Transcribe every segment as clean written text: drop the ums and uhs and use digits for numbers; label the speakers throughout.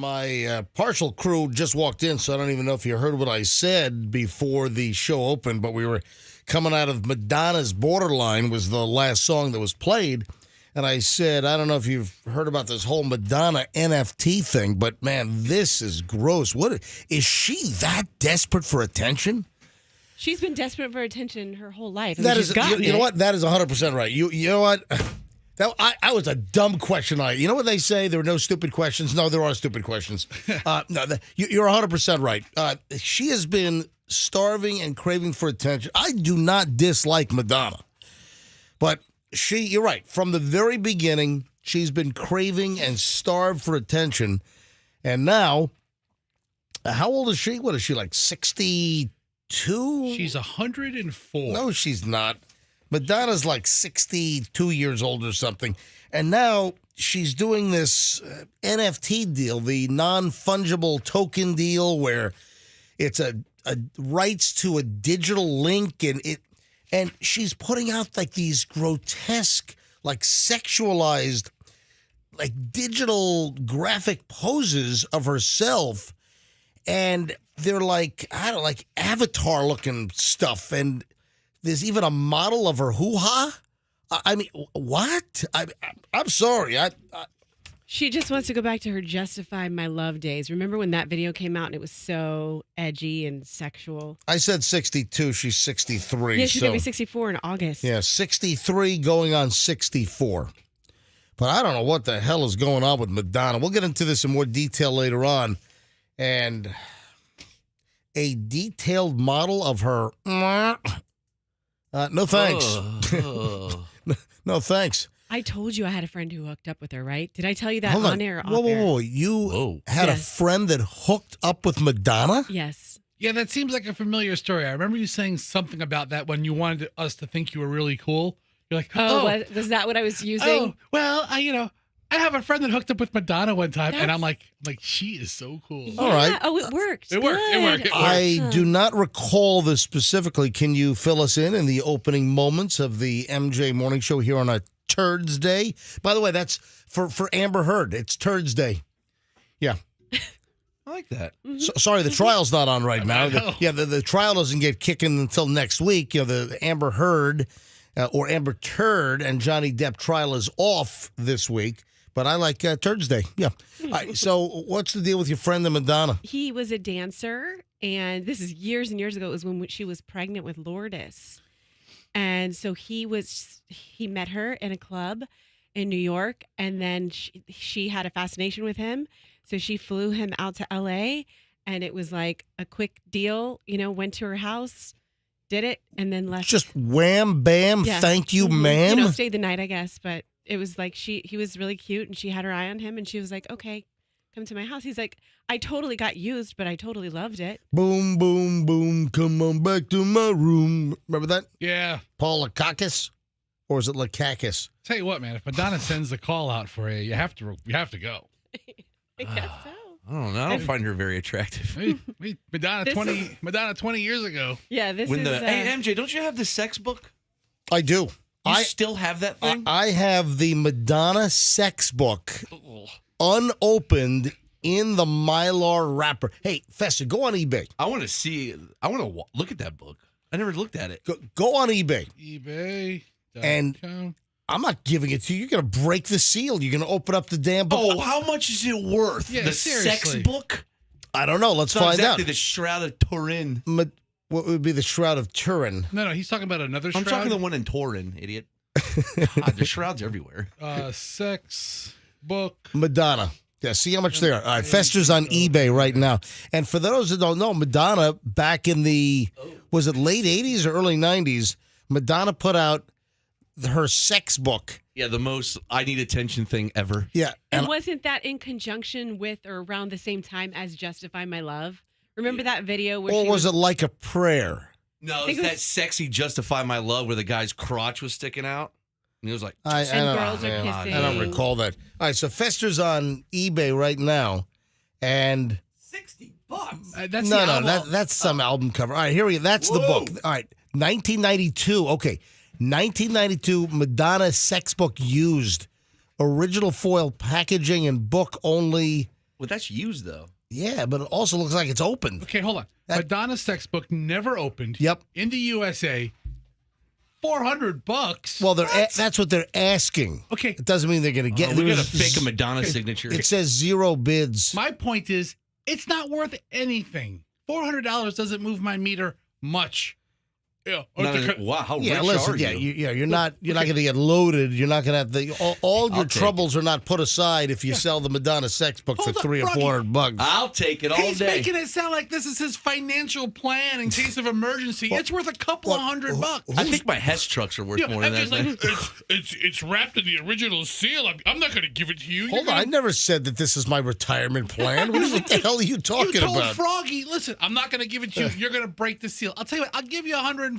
Speaker 1: my partial crew just walked in, so I don't even know if you heard what I said before the show opened, but we were coming out of Madonna's Borderline was the last song that was played. And I said, I don't know if you've heard about this whole Madonna NFT thing, but man, this is gross. What is she that desperate for attention?
Speaker 2: She's been desperate for attention her whole life.
Speaker 1: That is, you know what? That is 100% right. You know what? I was a dumb question. You know what they say? There are no stupid questions. No, there are stupid questions. You're 100% right. She has been starving and craving for attention. I do not dislike Madonna, but you're right. From the very beginning, she's been craving and starved for attention. And now, how old is she? What is she, like 62?
Speaker 3: She's 104.
Speaker 1: No, she's not. Madonna's like 62 years old or something. And now she's doing this NFT deal, the non-fungible token deal, where it's a rights to a digital link, and she's putting out like these grotesque, like sexualized, like digital graphic poses of herself. And they're like, I don't know, like avatar looking stuff. And there's even a model of her hoo-ha. I mean, what? I'm sorry.
Speaker 2: She just wants to go back to her Justify My Love days. Remember when that video came out and it was so edgy and sexual?
Speaker 1: I said 62. She's 63.
Speaker 2: Yeah, she's going to be 64 in August.
Speaker 1: Yeah, 63 going on 64. But I don't know what the hell is going on with Madonna. We'll get into this in more detail later on. And a detailed model of her. No thanks. No thanks.
Speaker 2: I told you I had a friend who hooked up with her, right? Did I tell you that
Speaker 1: Hold
Speaker 2: on air or off
Speaker 1: Whoa.
Speaker 2: air?
Speaker 1: You had a
Speaker 2: Yes.
Speaker 1: friend that hooked up with Madonna?
Speaker 2: Yes.
Speaker 3: Yeah, that seems like a familiar story. I remember you saying something about that when you wanted us to think you were really cool. You're like,
Speaker 2: was that what I was using?
Speaker 3: Oh, well, I have a friend that hooked up with Madonna one time, and I'm like, she is so cool.
Speaker 2: Yeah.
Speaker 1: All right.
Speaker 2: Oh, it worked.
Speaker 3: It worked. It worked. It worked.
Speaker 1: I do not recall this specifically. Can you fill us in the opening moments of the MJ Morning Show here on a Turds Day? By the way, that's for Amber Heard. It's Turds Day. Yeah.
Speaker 4: I like that.
Speaker 1: Sorry, the trial's not on right now.
Speaker 3: know.
Speaker 1: The trial doesn't get kicking until next week. The Amber Heard or Amber Turd and Johnny Depp trial is off this week. But I like Turds Day. Yeah. All right, so what's the deal with your friend, the Madonna?
Speaker 2: He was a dancer, and this is years and years ago. It was when she was pregnant with Lourdes. And so he met her in a club in New York, and then she had a fascination with him. So she flew him out to LA, and it was like a quick deal, went to her house, did it, and then left.
Speaker 1: Just wham, bam,
Speaker 2: Yeah.
Speaker 1: thank you,
Speaker 2: Mhm.
Speaker 1: ma'am.
Speaker 2: Stayed the night, I guess, but it was like he was really cute, and she had her eye on him, and she was like, okay, come to my house. He's like, I totally got used, but I totally loved it.
Speaker 1: Boom, boom, boom, come on back to my room. Remember that?
Speaker 3: Yeah.
Speaker 1: Paul Lakakis? Or is it Lakakis?
Speaker 3: Tell you what, man, if Madonna sends the call out for you, you have to go.
Speaker 2: I guess so.
Speaker 4: I don't know. I don't find her very attractive.
Speaker 3: Madonna
Speaker 2: This
Speaker 3: 20 years ago.
Speaker 2: Yeah, this
Speaker 4: When
Speaker 2: is.
Speaker 4: hey, MJ, don't you have the sex book?
Speaker 1: I do.
Speaker 4: You still have that thing?
Speaker 1: I have the Madonna sex book unopened in the Mylar wrapper. Hey, Fester, go on eBay.
Speaker 4: I want to see. I want to look at that book. I never looked at it.
Speaker 1: Go on eBay.
Speaker 3: eBay.com.
Speaker 1: And I'm not giving it to you. You're going to break the seal. You're going to open up the damn book.
Speaker 4: Oh, how much is it worth?
Speaker 3: Yeah,
Speaker 4: the
Speaker 3: seriously.
Speaker 4: sex book?
Speaker 1: I don't know. Let's
Speaker 4: It's not
Speaker 1: find
Speaker 4: exactly
Speaker 1: out.
Speaker 4: the Shroud of Turin.
Speaker 1: What would be the Shroud of Turin?
Speaker 3: No, he's talking about another
Speaker 4: I'm
Speaker 3: shroud.
Speaker 4: talking the one in Turin, idiot. God, there's shrouds everywhere.
Speaker 3: Sex book.
Speaker 1: Madonna. Yeah, see how much they are. All right, Fester's on eBay right now. And for those that don't know, Madonna, back in was it late 80s or early 90s, Madonna put out her sex book.
Speaker 4: Yeah, the most I need attention thing ever.
Speaker 1: Yeah.
Speaker 2: And wasn't that in conjunction with or around the same time as Justify My Love? Remember that video where
Speaker 1: Or
Speaker 2: she
Speaker 1: was it like a prayer?
Speaker 4: No,
Speaker 2: think
Speaker 4: it's
Speaker 2: it
Speaker 4: that
Speaker 2: was-
Speaker 4: sexy Justify My Love where the guy's crotch was sticking out. And he was like,
Speaker 1: I
Speaker 2: And
Speaker 1: don't,
Speaker 2: girls are
Speaker 1: man,
Speaker 2: kissing.
Speaker 1: I don't recall that. All right, so Fester's on eBay right now. And
Speaker 4: $60.
Speaker 3: That's
Speaker 1: no,
Speaker 3: the album.
Speaker 1: that's some album cover. All right, here we go. That's the
Speaker 4: Whoa.
Speaker 1: book. All right, 1992. Okay, 1992 Madonna sex book used. Original foil packaging and book only.
Speaker 4: Well, that's used though.
Speaker 1: Yeah, but it also looks like it's opened.
Speaker 3: Okay, hold on.
Speaker 1: That-
Speaker 3: Madonna's sex book never opened.
Speaker 1: Yep.
Speaker 3: In the USA, $400.
Speaker 1: Well, that's what they're asking.
Speaker 3: Okay.
Speaker 1: It doesn't mean they're going to get.
Speaker 4: We got to
Speaker 1: there's-
Speaker 4: fake a Madonna signature.
Speaker 1: It says 0 bids.
Speaker 3: My point is, it's not worth anything. $400 doesn't move my meter much. Yeah.
Speaker 4: Wow, how
Speaker 1: Yeah,
Speaker 4: rich
Speaker 1: listen.
Speaker 4: are
Speaker 1: Yeah,
Speaker 4: you?
Speaker 1: you're not going to get loaded. You're not going to have all your
Speaker 4: I'll take
Speaker 1: troubles are not put aside if you sell the Madonna sex book
Speaker 3: Hold
Speaker 1: for
Speaker 3: on,
Speaker 1: $300 or $400.
Speaker 4: I'll take it all
Speaker 3: He's
Speaker 4: day.
Speaker 3: making it sound like this is his financial plan in case of emergency. It's worth a couple of $100.
Speaker 4: I think my Hess trucks are worth more than
Speaker 3: I'm
Speaker 4: that.
Speaker 3: just like, it's wrapped in the original seal. I'm not going to give it to you.
Speaker 1: Hold on, I never said that this is my retirement plan. What the hell are you talking
Speaker 3: You told
Speaker 1: about?
Speaker 3: Froggy, listen, I'm not going to give it to you. You're going to break the seal. I'll tell you what, I'll give you $150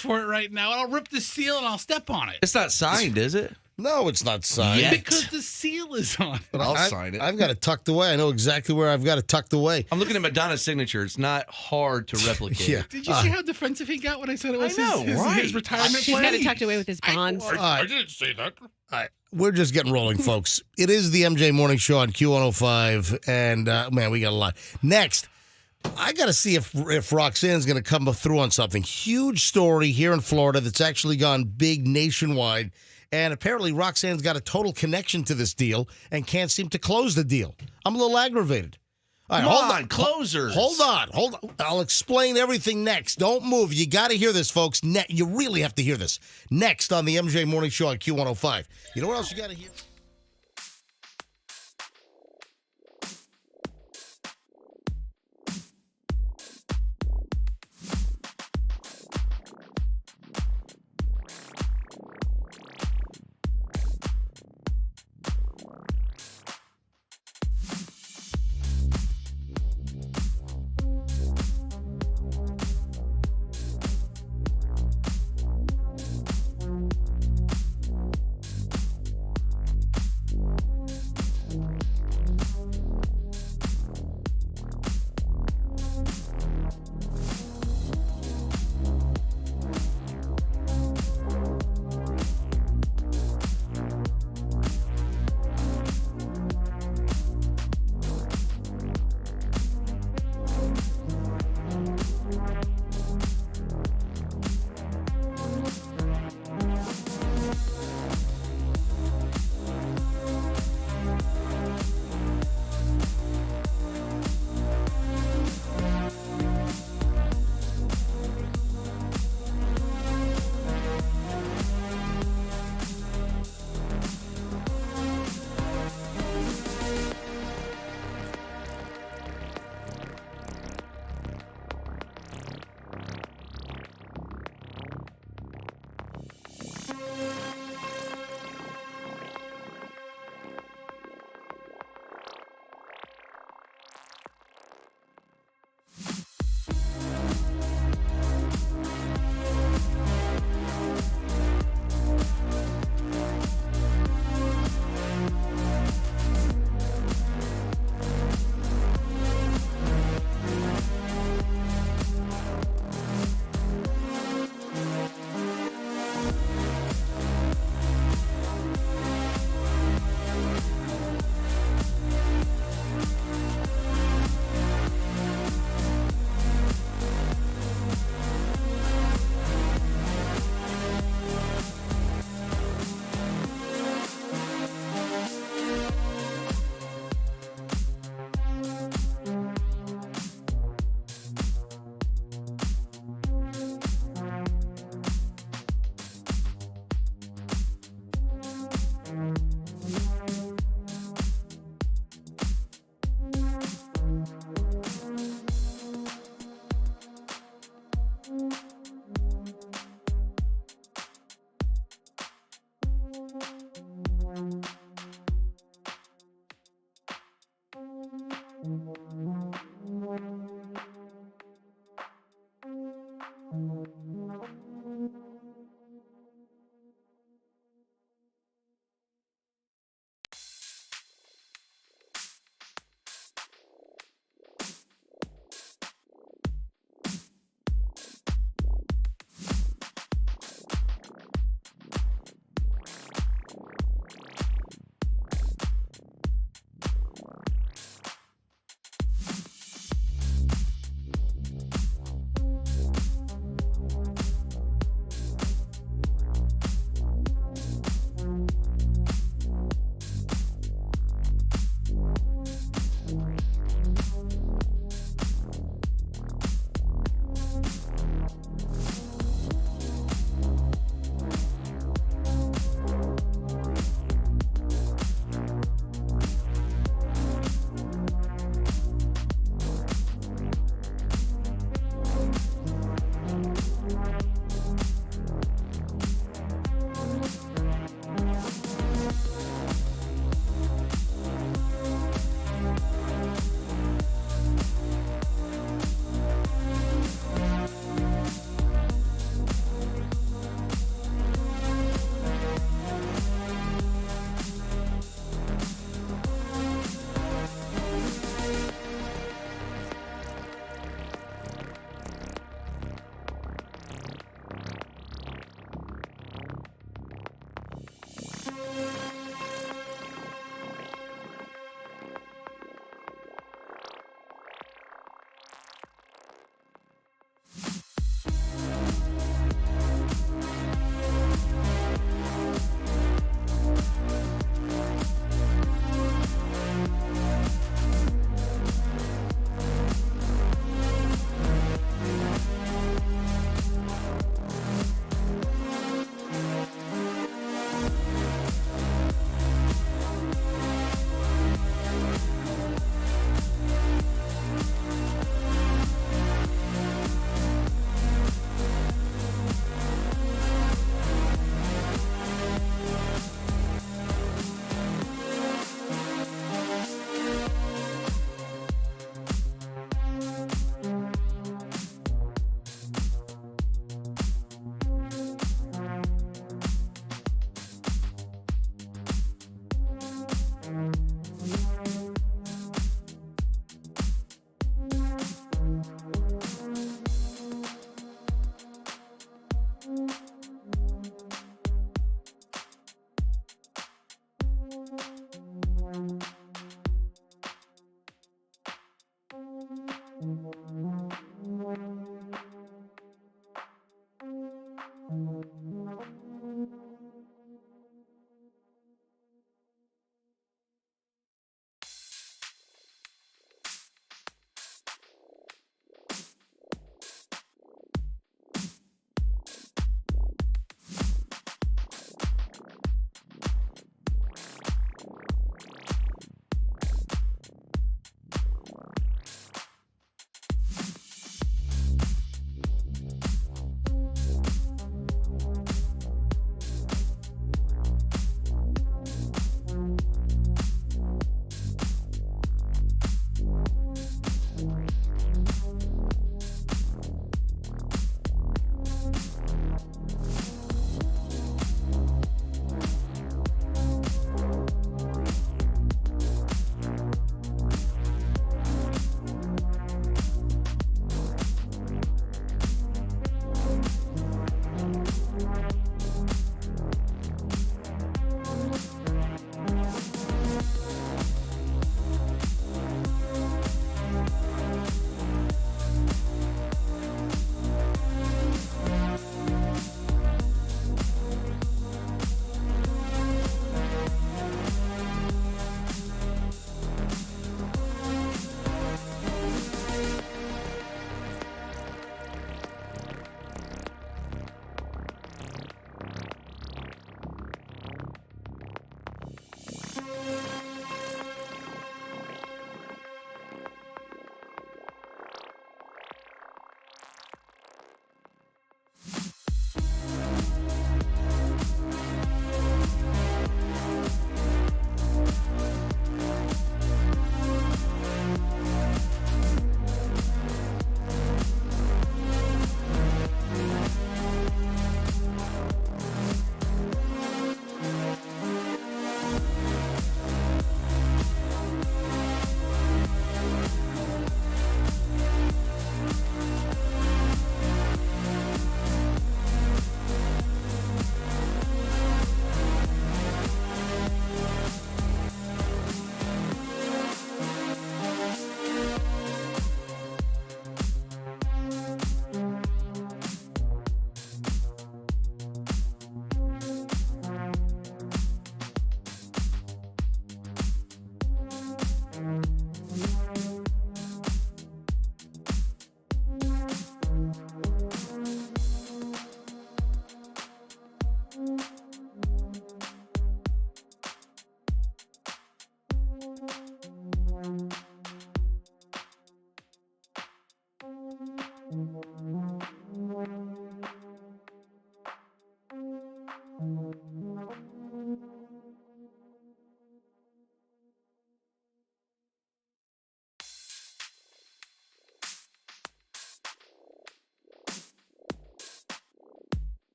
Speaker 3: for it right now, and I'll rip the seal and I'll step on it.
Speaker 4: It's not signed, is it?
Speaker 1: No, it's not signed.
Speaker 4: Yet.
Speaker 3: Because the seal is on it.
Speaker 1: But
Speaker 4: I'll sign it.
Speaker 1: I've got it tucked away. I know exactly where I've got it tucked away.
Speaker 4: I'm looking at Madonna's signature. It's not hard to replicate.
Speaker 1: Yeah.
Speaker 3: Did you see how defensive he got when I said it was
Speaker 4: I know,
Speaker 3: his
Speaker 4: right?
Speaker 3: retirement
Speaker 2: She's
Speaker 3: plan?
Speaker 2: got it tucked away with his bonds.
Speaker 3: I didn't say that.
Speaker 1: All right, we're just getting rolling, folks. It is the MJ Morning Show on Q105, and man, we got a lot. Next, I got to see if Roxanne's going to come through on something. Huge story here in Florida that's actually gone big nationwide, and apparently Roxanne's got a total connection to this deal and can't seem to close the deal. I'm a little aggravated. All right,
Speaker 4: Come on, closers.
Speaker 1: Hold on. I'll explain everything next. Don't move. You got to hear this, folks. You really have to hear this. Next on the MJ Morning Show on Q105. You know what else you got to hear?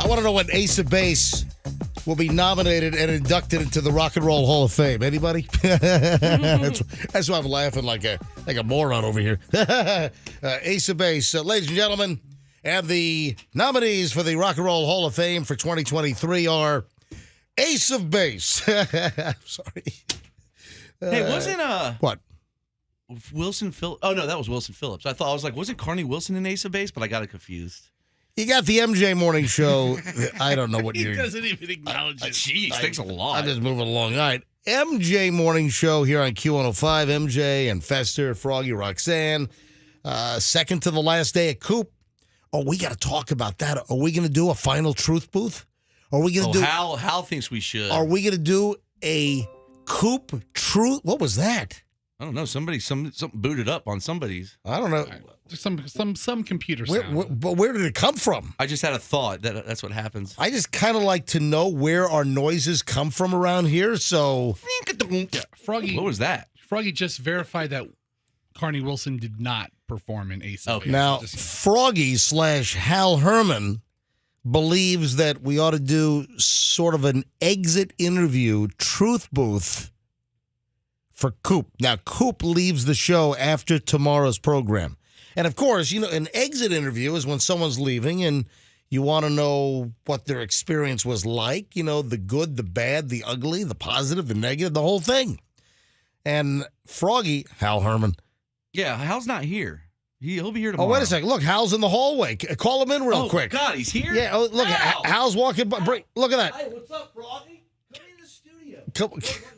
Speaker 1: I want to know when Ace of Base will be nominated and inducted into the Rock and Roll Hall of Fame. Anybody? That's why I'm laughing like a moron over here. Ace of Base, ladies and gentlemen, and the nominees for the Rock and Roll Hall of Fame for 2023 are Ace of Base. Sorry.
Speaker 4: Hey, wasn't
Speaker 1: What?
Speaker 4: Wilson Phillips? Oh no, that was Wilson Phillips. I was like, wasn't Carney Wilson in Ace of Base? But I got it confused.
Speaker 1: You got the MJ Morning Show. I don't know what
Speaker 3: He
Speaker 1: you're.
Speaker 3: doesn't even acknowledge it.
Speaker 4: Jeez, thanks a lot.
Speaker 1: I'm just moving along. All right. MJ Morning Show here on Q105. MJ and Fester, Froggy, Roxanne. Second to the last day at Coop. Oh, we got to talk about that. Are we going to do a final truth booth? Are we going to do?
Speaker 4: Hal thinks we should.
Speaker 1: Are we going to do a Coop truth? What was that?
Speaker 4: I don't know. Something booted up on somebody's.
Speaker 1: I don't know.
Speaker 3: There's some computer
Speaker 1: Where,
Speaker 3: sound.
Speaker 1: but where did it come from?
Speaker 4: I just had a thought that's what happens.
Speaker 1: I just kind of like to know where our noises come from around here. So,
Speaker 3: Froggy.
Speaker 4: What was that?
Speaker 3: Froggy just verified that Carney Wilson did not perform in Ace of Base.
Speaker 1: now Froggy / Hal Herman believes that we ought to do sort of an exit interview truth booth for Coop. Now, Coop leaves the show after tomorrow's program. And, of course, an exit interview is when someone's leaving and you want to know what their experience was like, the good, the bad, the ugly, the positive, the negative, the whole thing. And Froggy, Hal Herman.
Speaker 4: Yeah, Hal's not here. He'll be here tomorrow.
Speaker 1: Oh, wait a second. Look, Hal's in the hallway. Call him in real quick.
Speaker 4: God, he's here?
Speaker 1: Yeah, look,
Speaker 4: Hal!
Speaker 1: Hal's walking by. Look at that.
Speaker 4: Hey, what's up, Froggy? Come in the studio.
Speaker 1: Come-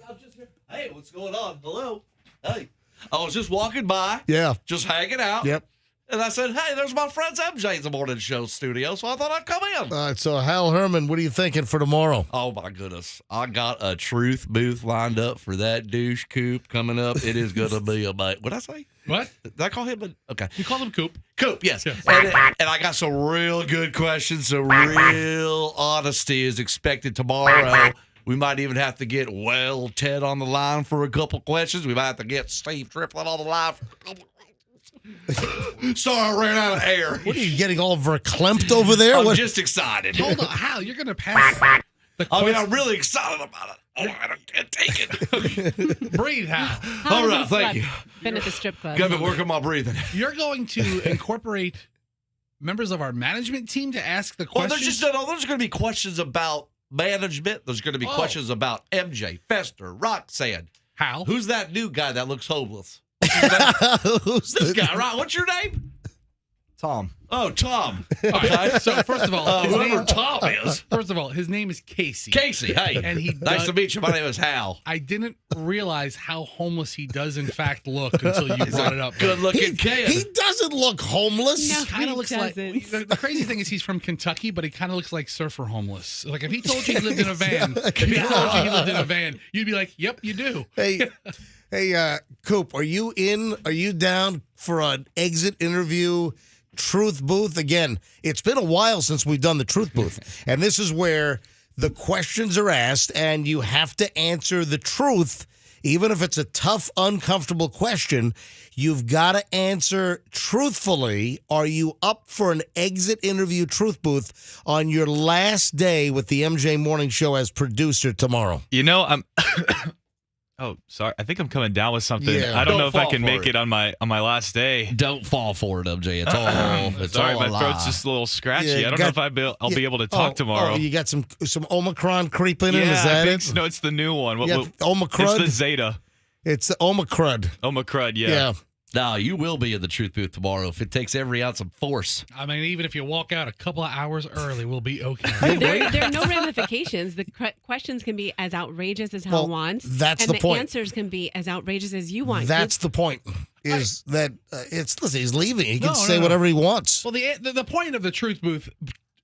Speaker 4: I'm just here. Hey, what's going on? Hello. Hey. I was just walking by.
Speaker 1: Yeah.
Speaker 4: Just hanging out.
Speaker 1: Yep.
Speaker 4: And I said, hey, there's my friends MJ in the morning show studio, so I thought I'd come in.
Speaker 1: All right, so Hal Herman, what are you thinking for tomorrow?
Speaker 4: Oh, my goodness. I got a truth booth lined up for that douche Coop coming up. It is going to be a mate. What'd I say?
Speaker 3: What?
Speaker 4: Did I call him? Okay.
Speaker 3: You called him Coop.
Speaker 4: Coop, yes.
Speaker 3: Yes.
Speaker 4: And I got some real good questions. So real honesty is expected tomorrow. We might even have to get Ted on the line for a couple questions. We might have to get Steve Triplett on the line for a couple questions. Sorry, I ran out of air.
Speaker 1: What are you getting all verklempt over there?
Speaker 4: I'm just excited.
Speaker 3: Hold on, Hal. You're going to pass the
Speaker 4: I mean,
Speaker 3: question.
Speaker 4: I'm really excited about it. Oh, I can't take it.
Speaker 3: Breathe, Hal.
Speaker 4: All
Speaker 2: How's
Speaker 4: right,
Speaker 2: he
Speaker 4: thank you.
Speaker 2: Been at the strip club.
Speaker 4: Got to work on my breathing.
Speaker 3: You're going to incorporate members of our management team to ask the
Speaker 4: Well,
Speaker 3: questions?
Speaker 4: there's going to be questions about management. There's going to be questions about MJ, Fester, Roxanne.
Speaker 3: Hal.
Speaker 4: Who's that new guy that looks homeless?
Speaker 1: Who's
Speaker 4: This
Speaker 1: the-
Speaker 4: guy, right? What's your name?
Speaker 5: Tom.
Speaker 4: Oh, Tom.
Speaker 3: All right, so first of all, his
Speaker 4: Whoever
Speaker 3: name-
Speaker 4: Tom is.
Speaker 3: First of all, his name is Casey.
Speaker 4: Casey, hey.
Speaker 3: And he
Speaker 4: Nice
Speaker 3: does-
Speaker 4: to meet you. My name is Hal.
Speaker 3: I didn't realize how homeless he does in fact look until you brought it up.
Speaker 4: Good looking kid.
Speaker 1: He doesn't look homeless.
Speaker 2: No.
Speaker 3: Kind
Speaker 2: He
Speaker 3: of looks like
Speaker 2: doesn't.
Speaker 3: the crazy thing is he's from Kentucky, but he kind of looks like surfer homeless. Like if he told you he lived in a van, you'd be like, "Yep, you do."
Speaker 1: Hey, Coop, are you down for an exit interview truth booth? Again, it's been a while since we've done the truth booth. And this is where the questions are asked and you have to answer the truth. Even if it's a tough, uncomfortable question, you've got to answer truthfully. Are you up for an exit interview truth booth on your last day with the MJ Morning Show as producer tomorrow?
Speaker 5: I'm Oh, sorry. I think I'm coming down with something.
Speaker 1: Yeah.
Speaker 5: I don't
Speaker 4: Don't
Speaker 5: know if I
Speaker 4: fall
Speaker 5: can
Speaker 4: for
Speaker 5: make
Speaker 4: it.
Speaker 5: it on my last day.
Speaker 4: Don't fall for it, MJ. It's all. It's
Speaker 5: Sorry,
Speaker 4: all
Speaker 5: my
Speaker 4: a lie.
Speaker 5: throat's just a little scratchy.
Speaker 1: Yeah,
Speaker 5: I don't know if I'll be able to talk tomorrow.
Speaker 1: Oh, you got some Omicron creeping in?
Speaker 5: Yeah,
Speaker 1: Is that
Speaker 5: I think
Speaker 1: it?
Speaker 5: so. No, it's the new one.
Speaker 1: Yeah, Omicron?
Speaker 5: It's the Zeta.
Speaker 1: It's Omicron.
Speaker 5: Omicron, yeah.
Speaker 1: Yeah.
Speaker 4: No, you will be in the truth booth tomorrow if it takes every ounce of force.
Speaker 3: I mean, even if you walk out a couple of hours early, we'll be okay.
Speaker 2: There are no ramifications. The questions can be as outrageous as Hal
Speaker 1: Well,
Speaker 2: wants.
Speaker 1: that's
Speaker 2: and
Speaker 1: the point.
Speaker 2: answers can be as outrageous as you want.
Speaker 1: That's the point. Is that listen, he's leaving. He can
Speaker 3: No,
Speaker 1: say
Speaker 3: no.
Speaker 1: whatever he wants.
Speaker 3: Well, the point of the truth booth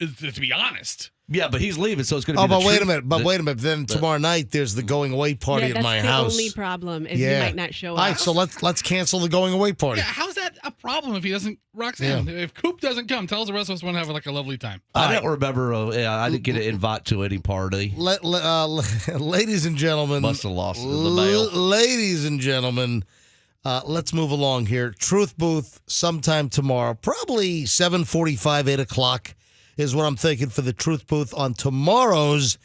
Speaker 3: is to be honest.
Speaker 4: Yeah, but he's leaving, so it's going to
Speaker 1: Oh,
Speaker 4: be.
Speaker 1: but
Speaker 4: the
Speaker 1: wait a
Speaker 4: truth.
Speaker 1: minute. But wait a minute. Then tomorrow night there's the going away party
Speaker 2: yeah,
Speaker 1: at my
Speaker 2: that's
Speaker 1: house.
Speaker 2: the only problem is you
Speaker 1: Yeah.
Speaker 2: might not show
Speaker 1: All
Speaker 2: up.
Speaker 1: right, so let's cancel the going away party.
Speaker 3: Yeah, how's that a problem if he doesn't? Roxanne, if Coop doesn't come, tells the rest of us want to have like a lovely time.
Speaker 4: I don't remember. I didn't get an invite to any party.
Speaker 1: Ladies and gentlemen,
Speaker 4: Must have lost it in the mail.
Speaker 1: Ladies and gentlemen, let's move along here. Truth booth sometime tomorrow, probably 7:45, 8 o'clock. is what I'm thinking for the Truth Booth on tomorrow's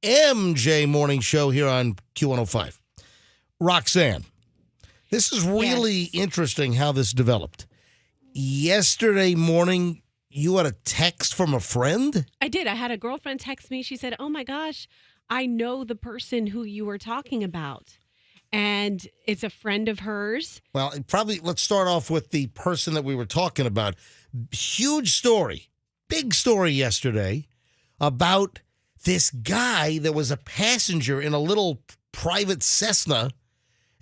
Speaker 1: MJ Morning Show here on Q105. Roxanne, this is really interesting how this developed. Yesterday morning, you had a text from a friend?
Speaker 2: I did. I had a girlfriend text me. She said, "Oh my gosh, I know the person who you were talking about." And it's a friend of hers.
Speaker 1: Well, let's start off with the person that we were talking about. Huge story, big story yesterday about this guy that was a passenger in a little private Cessna.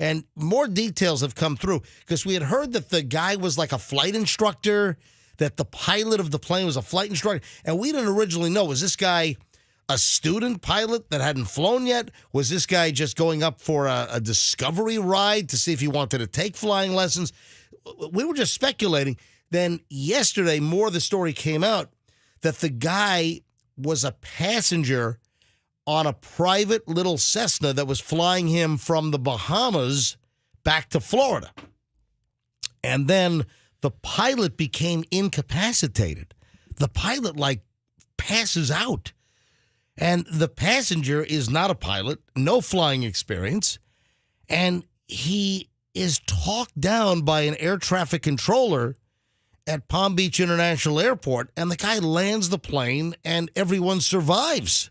Speaker 1: And more details have come through because we had heard that the guy was like a flight instructor, that the pilot of the plane was a flight instructor. And we didn't originally know, was this guy a student pilot that hadn't flown yet? Was this guy just going up for a discovery ride to see if he wanted to take flying lessons? We were just speculating. Then yesterday, more of the story came out that the guy was a passenger on a private little Cessna that was flying him from the Bahamas back to Florida. And then the pilot became incapacitated. The pilot, passes out. And the passenger is not a pilot, no flying experience, and he is talked down by an air traffic controller at Palm Beach International Airport, and the guy lands the plane, and everyone survives.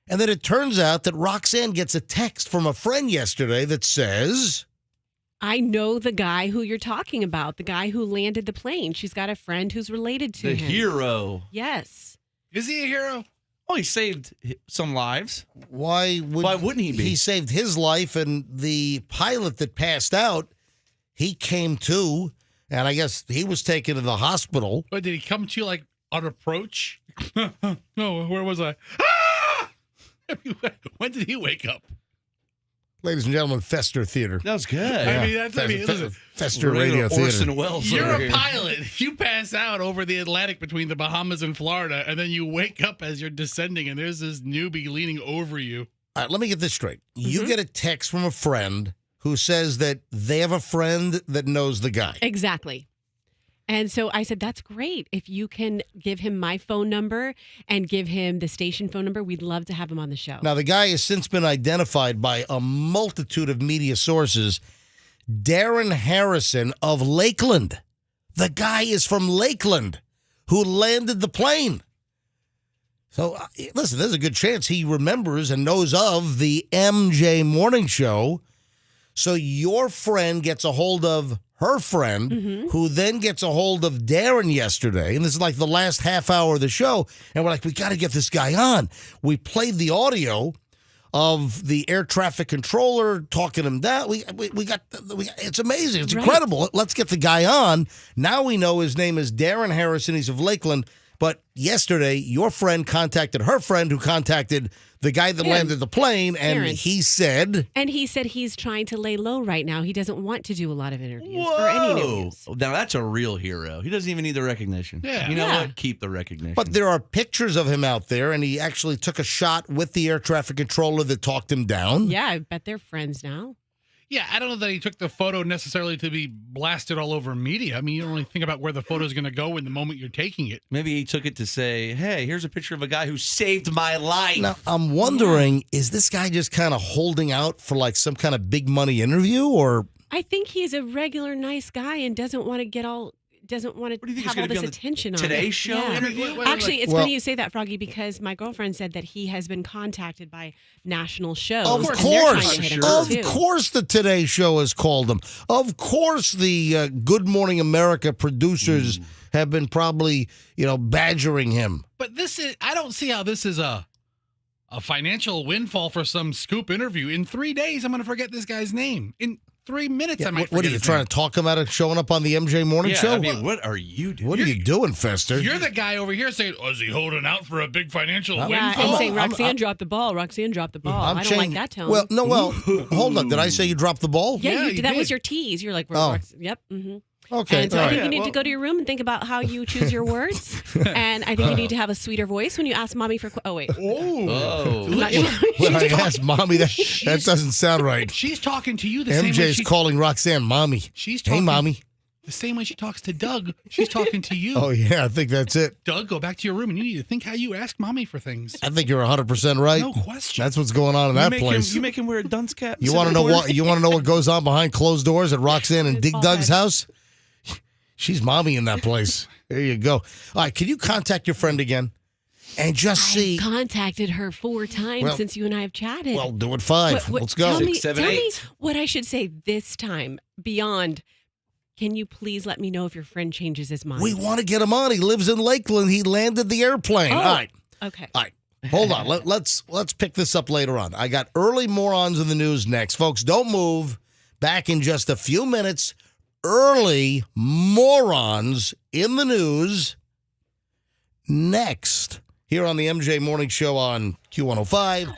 Speaker 1: And then it turns out that Roxanne gets a text from a friend yesterday that says,
Speaker 2: I know the guy who you're talking about, the guy who landed the plane. She's got a friend who's related to
Speaker 4: The
Speaker 2: him.
Speaker 4: hero.
Speaker 2: Yes.
Speaker 3: Is he a hero?
Speaker 4: Oh, he saved some lives.
Speaker 1: why
Speaker 4: wouldn't he be?
Speaker 1: He saved his life, and the pilot that passed out, he came to, and I guess he was taken to the hospital.
Speaker 3: But did he come to you like on approach? No, where was I? Ah! When did he wake up?
Speaker 1: Ladies and gentlemen, Fester Theater.
Speaker 4: That was good.
Speaker 3: Listen,
Speaker 1: Fester Radio Theater.
Speaker 4: Orson Welles.
Speaker 3: you're
Speaker 4: over
Speaker 3: a
Speaker 4: here.
Speaker 3: pilot. You pass out over the Atlantic between the Bahamas and Florida, and then you wake up as you're descending, and there's this newbie leaning over you.
Speaker 1: All right, let me get this straight. You
Speaker 2: Mhm.
Speaker 1: get a text from a friend who says that they have a friend that knows the guy.
Speaker 2: Exactly. And so I said, that's great. If you can give him my phone number and give him the station phone number, we'd love to have him on the show.
Speaker 1: Now, the guy has since been identified by a multitude of media sources. Darren Harrison of Lakeland. The guy is from Lakeland who landed the plane. So, listen, there's a good chance he remembers and knows of the MJ Morning Show. So your friend gets a hold of her friend, who then gets a hold of Darren yesterday. And this is like the last half hour of the show. And we're like, we got to get this guy on. We played the audio of the air traffic controller talking him down. We got it's amazing. It's incredible. Let's get the guy on. Now we know his name is Darren Harrison. He's of Lakeland. But yesterday, your friend contacted her friend who contacted the guy that landed the plane, and he said...
Speaker 2: And he said he's trying to lay low right now. He doesn't want to do a lot of interviews or any interviews.
Speaker 4: Now that's a real hero. He doesn't even need the recognition.
Speaker 3: Yeah.
Speaker 4: You know
Speaker 2: Yeah.
Speaker 4: what? Keep the recognition.
Speaker 1: But there are pictures of him out there, and he actually took a shot with the air traffic controller that talked him down.
Speaker 2: Yeah, I bet they're friends now.
Speaker 3: Yeah, I don't know that he took the photo necessarily to be blasted all over media. I mean, you don't really think about where the photo is going to go in the moment you're taking it.
Speaker 4: Maybe he took it to say, hey, here's a picture of a guy who saved my life.
Speaker 1: Now, I'm wondering, is this guy just kind of holding out for like some kind of big money interview, or...
Speaker 2: I think he's a regular nice guy and doesn't want to
Speaker 4: What do you think
Speaker 2: have
Speaker 4: is
Speaker 2: all
Speaker 4: gonna be
Speaker 2: this
Speaker 4: on the
Speaker 2: attention on
Speaker 4: Today
Speaker 2: it.
Speaker 4: Show
Speaker 2: Yeah.
Speaker 4: interview?
Speaker 2: Actually, it's
Speaker 1: Well-
Speaker 2: funny you say that, Froggy, because my girlfriend said that he has been contacted by national shows.
Speaker 1: Of
Speaker 2: and they're
Speaker 1: course,
Speaker 2: trying to hit him
Speaker 1: of
Speaker 2: too.
Speaker 1: course, the Today Show has called him. Of course, the Good Morning America producers have been probably, badgering him.
Speaker 3: But I don't see how this is a financial windfall for some scoop interview. In 3 days, I'm going to forget this guy's name. In 3 minutes, I might
Speaker 1: What are
Speaker 3: forget
Speaker 1: you
Speaker 3: his
Speaker 1: trying
Speaker 3: name.
Speaker 1: to talk him out of showing up on the MJ Morning
Speaker 4: Yeah,
Speaker 1: Show?
Speaker 4: I mean, what are you doing?
Speaker 1: What are you doing, Fester?
Speaker 3: You're the guy over here saying, "Oh, is he holding out for a big financial
Speaker 2: Yeah,
Speaker 3: windfall?"
Speaker 2: and saying
Speaker 1: I'm-
Speaker 2: Roxanne dropped the ball. Roxanne dropped the ball. I don't
Speaker 1: changing-
Speaker 2: like that tone.
Speaker 1: Well, hold on. Did I say you dropped the ball?
Speaker 2: yeah,
Speaker 3: Yeah,
Speaker 2: you
Speaker 3: you
Speaker 2: that was
Speaker 3: did.
Speaker 2: your tease. You're like,
Speaker 1: Oh.
Speaker 2: yep. Mm-hmm.
Speaker 1: Okay.
Speaker 2: And so
Speaker 1: all
Speaker 2: I
Speaker 1: right.
Speaker 2: think you need
Speaker 4: well-
Speaker 2: to go to your room and think about how you choose your words. And I think you need to have a sweeter voice when you ask mommy for. Oh wait,
Speaker 4: Oh.
Speaker 2: I'm not sure.
Speaker 1: When I asked Mommy, that doesn't sound right.
Speaker 3: She's talking to you the same way
Speaker 1: MJ's calling Roxanne Mommy.
Speaker 3: she's
Speaker 1: Hey,
Speaker 3: talking.
Speaker 1: Mommy.
Speaker 3: The same way she talks to Doug, she's talking to you.
Speaker 1: Oh, yeah, I think that's it.
Speaker 3: Doug, go back to your room and you need to think how you ask mommy for things.
Speaker 1: I think you're 100% right.
Speaker 3: No question.
Speaker 1: That's what's going on in that place.
Speaker 5: You make him wear a dunce cap.
Speaker 1: You want to know what? You want to know what goes on behind closed doors at Roxanne and Dig Doug's house? She's mommy in that place. There you go. All right, can you contact your friend again and just see?
Speaker 2: I've contacted her 4 times
Speaker 1: Well-
Speaker 2: since you and I have chatted.
Speaker 1: Well, do it 5. Let's go.
Speaker 2: Tell me,
Speaker 5: 6, 7,
Speaker 2: tell me
Speaker 5: 8.
Speaker 2: what I should say this time beyond. Can you please let me know if your friend changes his mind?
Speaker 1: We want to get him on. He lives in Lakeland. He landed the airplane.
Speaker 2: Oh.
Speaker 1: All right.
Speaker 2: Okay.
Speaker 1: All right. Hold on. Let's pick this up later on. I got early morons in the news next. Folks, don't move. Back in just a few minutes. Early morons in the news next. Here on the MJ Morning Show on Q105.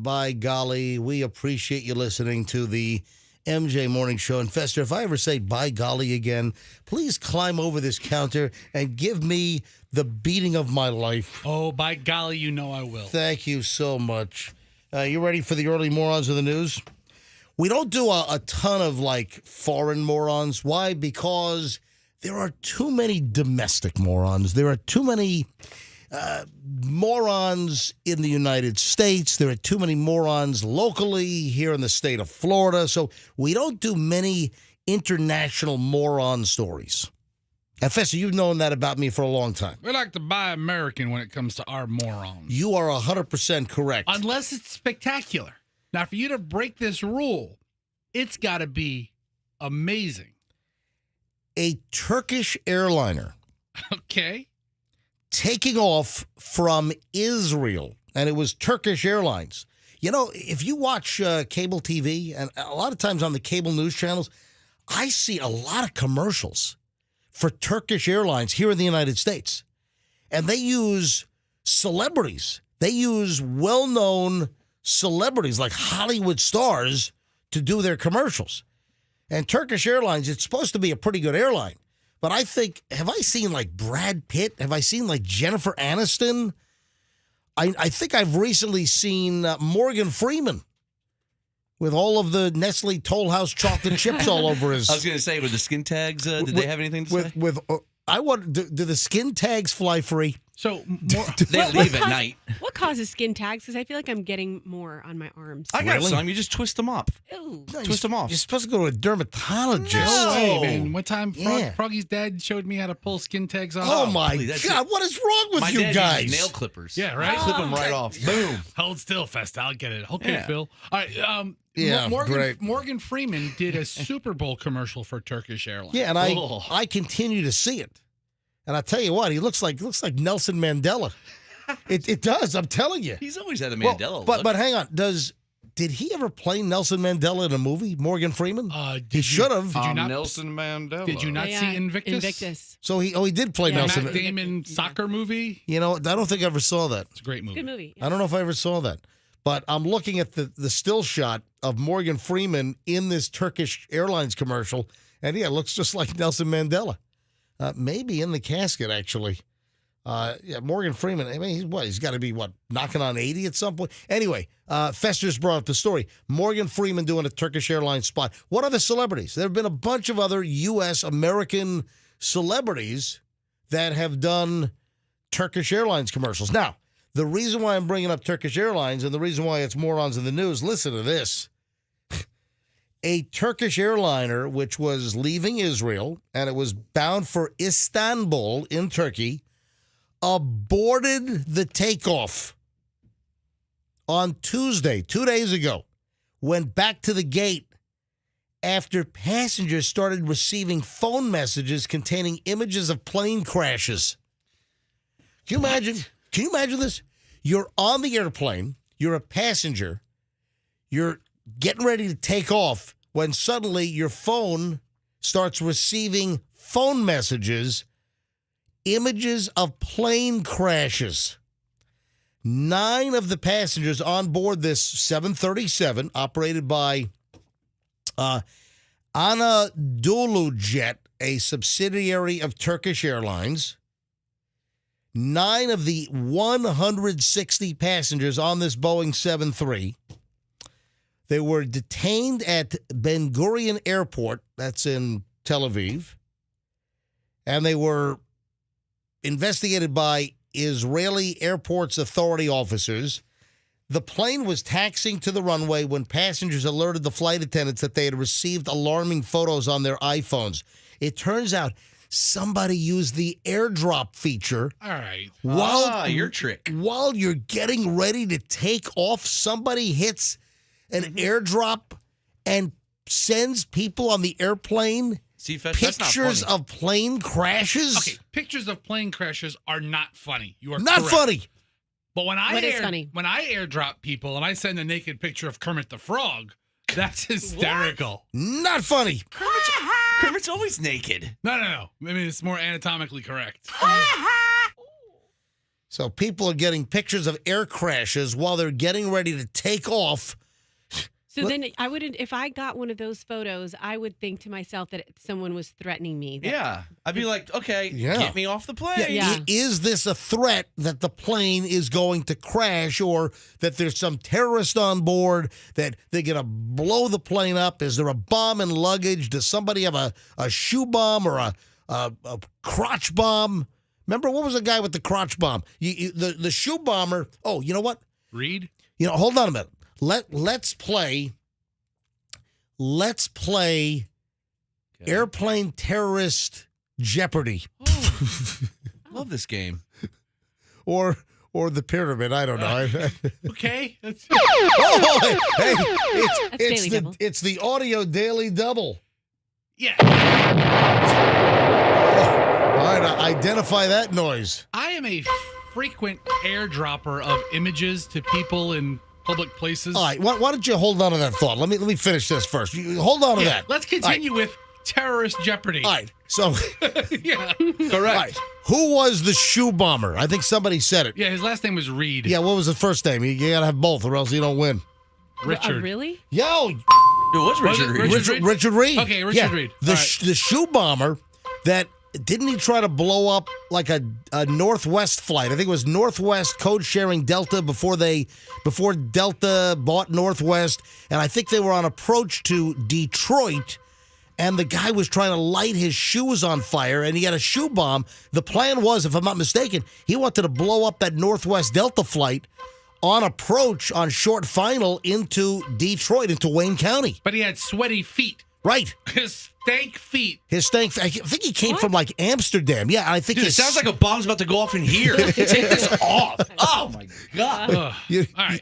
Speaker 1: by golly, we appreciate you listening to the MJ Morning Show. And Fester, if I ever say by golly again, please climb over this counter and give me the beating of my life.
Speaker 3: Oh, by golly, you know I will.
Speaker 1: Thank you so much. You ready for the early morons of the news? We don't do a ton of foreign morons. Why? Because there are too many domestic morons. There are too many morons in the United States. There are too many morons locally here in the state of Florida. So we don't do many international moron stories. And Fester, you've known that about me for a long time.
Speaker 3: We like to buy American when it comes to our morons.
Speaker 1: You are 100% correct.
Speaker 3: Unless it's spectacular. Now, for you to break this rule, it's got to be amazing.
Speaker 1: A Turkish airliner
Speaker 3: Okay.
Speaker 1: taking off from Israel, and it was Turkish Airlines. You know, if you watch cable TV, and a lot of times on the cable news channels, I see a lot of commercials for Turkish Airlines here in the United States. And they use celebrities. They use well-known celebrities like Hollywood stars to do their commercials. And Turkish Airlines, it's supposed to be a pretty good airline. But I think, have I seen Brad Pitt? Have I seen Jennifer Aniston? I think I've recently seen Morgan Freeman with all of the Nestle Toll House chocolate chips all over his.
Speaker 5: I was going to say, with the skin tags, did they have anything to say?
Speaker 1: I want. Do the skin tags fly free?
Speaker 3: So
Speaker 5: They leave at night.
Speaker 2: What causes skin tags? Because I feel like I'm getting more on my arms.
Speaker 5: I got
Speaker 1: Really?
Speaker 5: some. You just twist them up.
Speaker 2: Ew.
Speaker 5: Twist them off.
Speaker 1: You're supposed to go to a dermatologist.
Speaker 3: No way,
Speaker 5: No.
Speaker 3: man. One time,
Speaker 1: Yeah.
Speaker 3: Froggy's dad showed me how to pull skin tags off.
Speaker 1: Oh my
Speaker 5: please, that's
Speaker 1: God! What is wrong with
Speaker 5: My
Speaker 1: you
Speaker 5: dad
Speaker 1: guys?
Speaker 5: uses nail clippers.
Speaker 3: Yeah, right?
Speaker 5: Clip them right off. Boom.
Speaker 3: Hold still, Festa. I'll get it. Okay,
Speaker 5: Yeah.
Speaker 3: Phil. All right.
Speaker 1: Yeah, great.
Speaker 3: Morgan Freeman did a Super Bowl commercial for Turkish Airlines.
Speaker 1: Yeah, and
Speaker 5: Oh.
Speaker 1: I continue to see it, and I tell you what, he looks like Nelson Mandela. It does. I'm telling you.
Speaker 5: He's always had a
Speaker 1: Well,
Speaker 5: Mandela
Speaker 1: but
Speaker 5: look.
Speaker 1: but hang on. Did he ever play Nelson Mandela in a movie? Morgan Freeman.
Speaker 3: He
Speaker 1: should have.
Speaker 3: Did you not?
Speaker 5: Nelson Mandela.
Speaker 3: Did you not
Speaker 2: Yeah,
Speaker 3: see Invictus?
Speaker 2: Invictus.
Speaker 1: So he did play
Speaker 2: Yeah.
Speaker 1: Nelson.
Speaker 3: Matt Damon soccer movie.
Speaker 1: You know, I don't think I ever saw that.
Speaker 3: It's a great movie.
Speaker 2: Good movie.
Speaker 1: I don't know if I ever saw that. But I'm looking at the still shot of Morgan Freeman in this Turkish Airlines commercial, and yeah, it looks just like Nelson Mandela. Maybe in the casket, actually. Yeah, Morgan Freeman, I mean, he's got to be, knocking on 80 at some point? Anyway, Fester's brought up the story. Morgan Freeman doing a Turkish Airlines spot. What other celebrities? There have been a bunch of other U.S. American celebrities that have done Turkish Airlines commercials. Now, the reason why I'm bringing up Turkish Airlines and the reason why it's morons in the news, listen to this. A Turkish airliner, which was leaving Israel, and it was bound for Istanbul in Turkey, aborted the takeoff on Tuesday, 2 days ago, went back to the gate after passengers started receiving phone messages containing images of plane crashes. Can you imagine? Can you imagine this? You're on the airplane, you're a passenger, you're getting ready to take off when suddenly your phone starts receiving phone messages, images of plane crashes. 9 of the passengers on board this 737 operated by Anadolu Jet, a subsidiary of Turkish Airlines. 9 of the 160 passengers on this Boeing 737, they were detained at Ben Gurion Airport, that's in Tel Aviv, and they were investigated by Israeli Airports Authority officers. The plane was taxiing to the runway when passengers alerted the flight attendants that they had received alarming photos on their iPhones. It turns out somebody used the airdrop feature.
Speaker 3: All right.
Speaker 5: Your trick.
Speaker 1: While you're getting ready to take off, somebody hits an airdrop and sends people on the airplane
Speaker 5: See, that's not
Speaker 1: pictures
Speaker 5: funny.
Speaker 1: of plane crashes.
Speaker 3: Okay, pictures of plane crashes are not funny. You are
Speaker 1: Not
Speaker 3: correct.
Speaker 1: funny.
Speaker 3: But when
Speaker 2: What is funny?
Speaker 3: when I airdrop people and I send a naked picture of Kermit the Frog, that's hysterical.
Speaker 1: Not funny.
Speaker 5: Kermit's always naked.
Speaker 3: No. I mean, it's more anatomically correct.
Speaker 1: So people are getting pictures of air crashes while they're getting ready to take off.
Speaker 2: So then I wouldn't, if I got one of those photos, I would think to myself that someone was threatening me. That
Speaker 4: Yeah. I'd be like, okay,
Speaker 1: Yeah.
Speaker 4: get me off the plane.
Speaker 2: Yeah.
Speaker 1: Is this a threat that the plane is going to crash or that there's some terrorist on board, that they're going to blow the plane up? Is there a bomb in luggage? Does somebody have a shoe bomb or a crotch bomb? Remember, what was the guy with the crotch bomb? The shoe bomber. Oh, you know what?
Speaker 3: Reed?
Speaker 1: Hold on a minute. Let's play Airplane Terrorist Jeopardy.
Speaker 4: Love this game.
Speaker 1: Or the pyramid. I don't know.
Speaker 3: Okay.
Speaker 1: Hey,
Speaker 2: That's Daily Double.
Speaker 1: it's the audio daily double.
Speaker 3: Yeah.
Speaker 1: All right, identify that noise.
Speaker 3: I am a frequent airdropper of images to people in public places.
Speaker 1: All right, why don't you hold on to that thought? Let me finish this first. You hold on to
Speaker 3: Yeah,
Speaker 1: that.
Speaker 3: let's continue with terrorist jeopardy.
Speaker 1: All right, so
Speaker 3: Yeah.
Speaker 4: Correct.
Speaker 1: all right, who was the shoe bomber? I think somebody said it.
Speaker 3: Yeah, his last name was Reed.
Speaker 1: Yeah, what was the first name? You got to have both, or else you don't win.
Speaker 3: Richard.
Speaker 2: Really?
Speaker 1: Yo,
Speaker 4: It was Richard
Speaker 3: it
Speaker 4: Reed.
Speaker 3: Richard?
Speaker 1: Richard Reed.
Speaker 3: Okay, Richard
Speaker 1: Yeah,
Speaker 3: Reed.
Speaker 1: The
Speaker 3: All right.
Speaker 1: the shoe bomber that didn't he try to blow up like a Northwest flight? I think it was Northwest code sharing Delta before Delta bought Northwest, and I think they were on approach to Detroit. And the guy was trying to light his shoes on fire, and he had a shoe bomb. The plan was, if I'm not mistaken, he wanted to blow up that Northwest Delta flight on approach on short final into Detroit, into Wayne County.
Speaker 3: But he had sweaty feet.
Speaker 1: Right.
Speaker 3: His stank feet.
Speaker 1: His thing, I think he came from like Amsterdam. Yeah, I think
Speaker 4: Dude, it
Speaker 1: his,
Speaker 4: sounds like a bomb's about to go off in here. Take this off. Oh my god.
Speaker 3: Ugh.
Speaker 1: You,
Speaker 3: All right.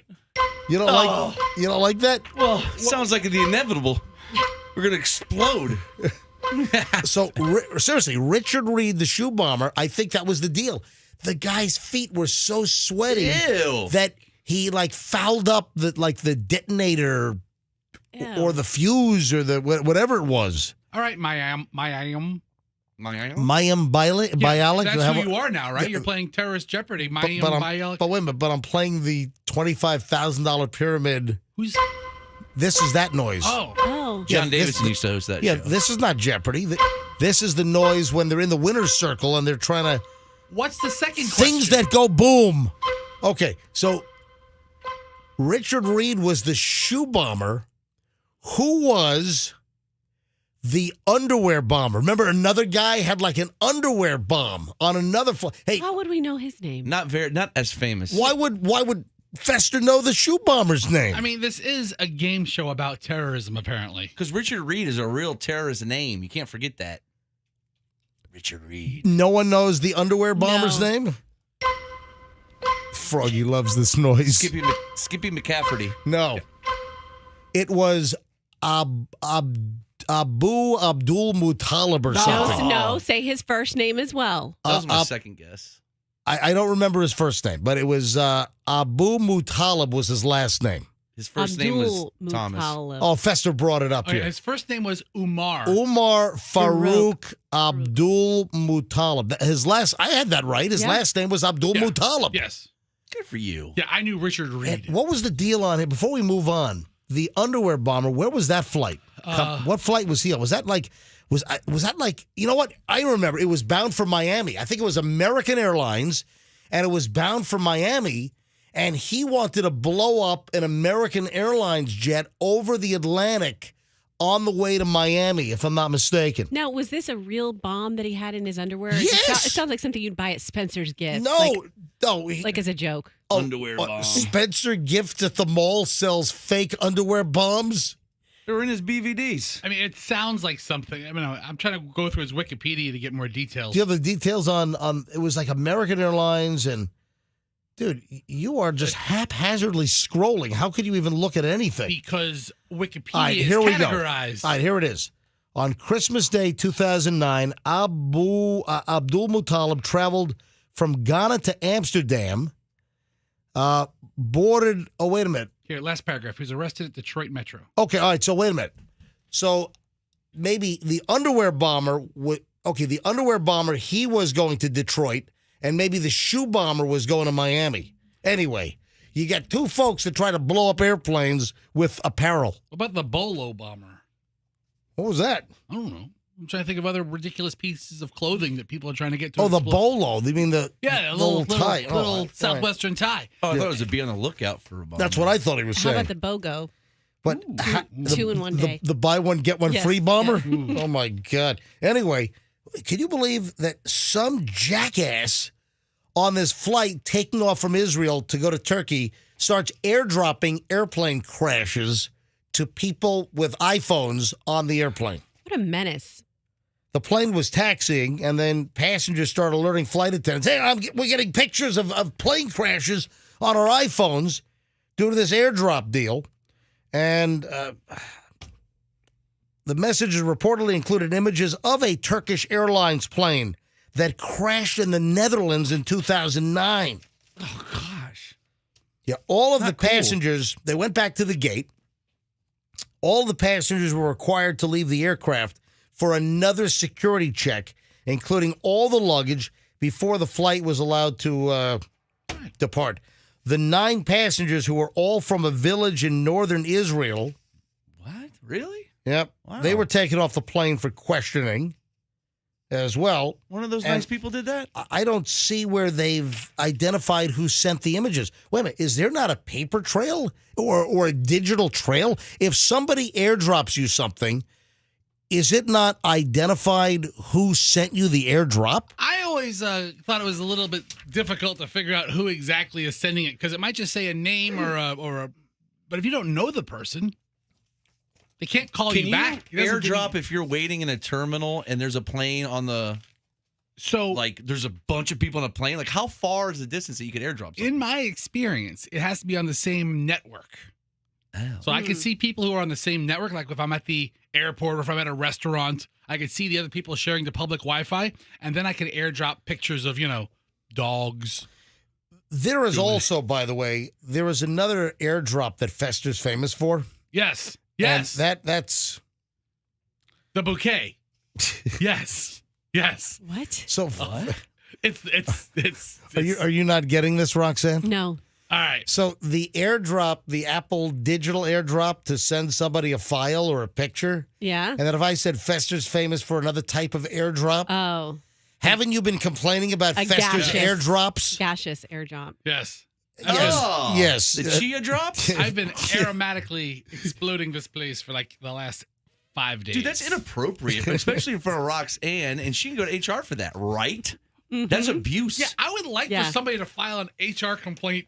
Speaker 1: you don't like that?
Speaker 4: Well, it sounds like the inevitable. We're gonna explode.
Speaker 1: So seriously, Richard Reed, the shoe bomber, I think that was the deal. The guy's feet were so sweaty
Speaker 4: Ew.
Speaker 1: that he like fouled up the detonator
Speaker 2: Ew.
Speaker 1: or the fuse or the whatever it was.
Speaker 3: All right, Mayim.
Speaker 1: Mayim
Speaker 3: Yeah,
Speaker 1: Bialik.
Speaker 3: that's who you are now, right? You're playing terrorist jeopardy. Mayim Bialik.
Speaker 1: But wait a minute, but I'm playing the $25,000 pyramid.
Speaker 3: Who's?
Speaker 1: This is that noise.
Speaker 3: Oh.
Speaker 2: Oh.
Speaker 4: John
Speaker 1: Yeah,
Speaker 4: Davidson used to host that
Speaker 1: Yeah,
Speaker 4: show.
Speaker 1: this is not Jeopardy. This is the noise when they're in the winner's circle and they're trying to
Speaker 3: What's the second question?
Speaker 1: things that go boom. Okay, so Richard Reed was the shoe bomber. Who was the underwear bomber? Remember, another guy had like an underwear bomb on another flight. Hey,
Speaker 2: How would we know his name?
Speaker 4: Not as famous.
Speaker 1: why would Fester know the shoe bomber's name?
Speaker 3: I mean, this is a game show about terrorism, apparently.
Speaker 4: Because Richard Reed is a real terrorist name. You can't forget that. Richard Reed.
Speaker 1: No one knows the underwear bomber's
Speaker 2: No.
Speaker 1: name? Froggy loves this noise.
Speaker 4: Skippy McCafferty.
Speaker 1: No. It was Abu Abdul Muttalib or something.
Speaker 2: No, say his first name as well.
Speaker 4: That was my second guess.
Speaker 1: I don't remember his first name, but it was Abu Muttalib was his last name.
Speaker 4: His first name was Thomas.
Speaker 2: Muttalib.
Speaker 1: Oh, Fester brought it up
Speaker 3: Okay,
Speaker 1: here.
Speaker 3: his first name was Umar.
Speaker 1: Umar Farouk Abdul Muttalib. His last, I had that right. His
Speaker 2: Yeah.
Speaker 1: last name was Abdul
Speaker 3: Yeah.
Speaker 1: Muttalib.
Speaker 3: Yes.
Speaker 4: Good for you.
Speaker 3: Yeah, I knew Richard Reed.
Speaker 1: And what was the deal on it? Before we move on, the underwear bomber, where was that flight? What flight was he on? Was that like, was that like, you know what? I remember it was bound for Miami. I think it was American Airlines, and it was bound for Miami, and he wanted to blow up an American Airlines jet over the Atlantic on the way to Miami, if I'm not mistaken.
Speaker 2: Now, was this a real bomb that he had in his underwear?
Speaker 1: Yes!
Speaker 2: It sounds like something you'd buy at Spencer's Gifts.
Speaker 1: No,
Speaker 2: Like as a joke.
Speaker 4: Underwear bomb.
Speaker 1: Spencer Gifts at the mall sells fake underwear bombs.
Speaker 4: They're in his BVDs.
Speaker 3: I mean, it sounds like something. I mean, I'm trying to go through his Wikipedia to get more details.
Speaker 1: Do you have the details on it was like American Airlines and dude, you are just haphazardly scrolling. How could you even look at anything?
Speaker 3: Because Wikipedia
Speaker 1: All right,
Speaker 3: is
Speaker 1: here we go.
Speaker 3: categorized.
Speaker 1: All right, here it is. On Christmas Day 2009, Abdul Muttalib traveled from Ghana to Amsterdam, boarded, oh, wait a minute.
Speaker 3: Here, last paragraph. He was arrested at Detroit Metro.
Speaker 1: Okay, all right, so wait a minute. So maybe the underwear bomber, the underwear bomber, he was going to Detroit, and maybe the shoe bomber was going to Miami. Anyway, you got two folks that try to blow up airplanes with apparel.
Speaker 3: What about the Bolo bomber?
Speaker 1: What was that?
Speaker 3: I don't know. I'm trying to think of other ridiculous pieces of clothing that people are trying to get to.
Speaker 1: Oh, the
Speaker 3: explode.
Speaker 1: bolo. You mean the
Speaker 3: Yeah, a
Speaker 1: the
Speaker 3: little
Speaker 1: tie?
Speaker 3: little
Speaker 1: all right.
Speaker 3: southwestern tie.
Speaker 4: Oh, I thought it was to be on the lookout for a bomb.
Speaker 1: That's what I thought he was
Speaker 2: How
Speaker 1: saying.
Speaker 2: about the BOGO?
Speaker 1: But
Speaker 2: Two in one day.
Speaker 1: The buy one get one
Speaker 2: Yes,
Speaker 1: free bomber. Oh my God! Anyway, can you believe that some jackass on this flight taking off from Israel to go to Turkey starts airdropping airplane crashes to people with iPhones on the airplane?
Speaker 2: What a menace.
Speaker 1: The plane was taxiing, and then passengers started alerting flight attendants. Hey, we're getting pictures of plane crashes on our iPhones due to this airdrop deal. And the messages reportedly included images of a Turkish Airlines plane that crashed in the Netherlands in 2009.
Speaker 4: Oh, gosh.
Speaker 1: Yeah, all of the
Speaker 4: Not cool.
Speaker 1: passengers, they went back to the gate. All the passengers were required to leave the aircraft for another security check, including all the luggage, before the flight was allowed to depart. The 9 passengers, who were all from a village in northern Israel,
Speaker 4: What? Really?
Speaker 1: yep,
Speaker 4: Wow.
Speaker 1: they were taken off the plane for questioning as well.
Speaker 4: One of those
Speaker 1: And-
Speaker 4: nice people did that?
Speaker 1: I don't see where they've identified who sent the images. Wait a minute, is there not a paper trail or a digital trail? If somebody airdrops you something, is it not identified who sent you the airdrop?
Speaker 3: I always thought it was a little bit difficult to figure out who exactly is sending it, because it might just say a name or a. But if you don't know the person, they can't call
Speaker 4: Can
Speaker 3: you back. It doesn't give
Speaker 4: airdrop
Speaker 3: you-
Speaker 4: if you're waiting in a terminal and there's a plane on the,
Speaker 3: So,
Speaker 4: like, there's a bunch of people on a plane? Like, how far is the distance that you could airdrop something?
Speaker 3: in my experience, it has to be on the same network.
Speaker 4: Oh.
Speaker 3: So I can see people who are on the same network. Like if I'm at the airport or if I'm at a restaurant, I could see the other people sharing the public Wi-Fi, and then I can airdrop pictures of, dogs.
Speaker 1: There is also, by the way, there is another airdrop that Fester's famous for.
Speaker 3: Yes.
Speaker 1: And
Speaker 3: Yes.
Speaker 1: that's
Speaker 3: The bouquet. Yes. Yes.
Speaker 2: What?
Speaker 1: so.
Speaker 3: It's
Speaker 1: Are you not getting this, Roxanne?
Speaker 2: No.
Speaker 3: all right.
Speaker 1: So the airdrop, the Apple digital airdrop to send somebody a file or a picture,
Speaker 2: Yeah.
Speaker 1: and then if I said Fester's famous for another type of airdrop,
Speaker 2: Oh,
Speaker 1: haven't you been complaining about
Speaker 2: A
Speaker 1: Fester's
Speaker 2: gaseous.
Speaker 1: airdrops?
Speaker 2: gaseous airdrop.
Speaker 3: Yes.
Speaker 4: Oh,
Speaker 1: Yes.
Speaker 4: The chia drops?
Speaker 3: I've been aromatically exploding this place for like the last 5 days.
Speaker 4: Dude, that's inappropriate, especially for a Roxanne, and she can go to HR for that, right?
Speaker 2: Mhm.
Speaker 4: That's abuse.
Speaker 3: Yeah, I would like
Speaker 2: Yeah.
Speaker 3: for somebody to file an HR complaint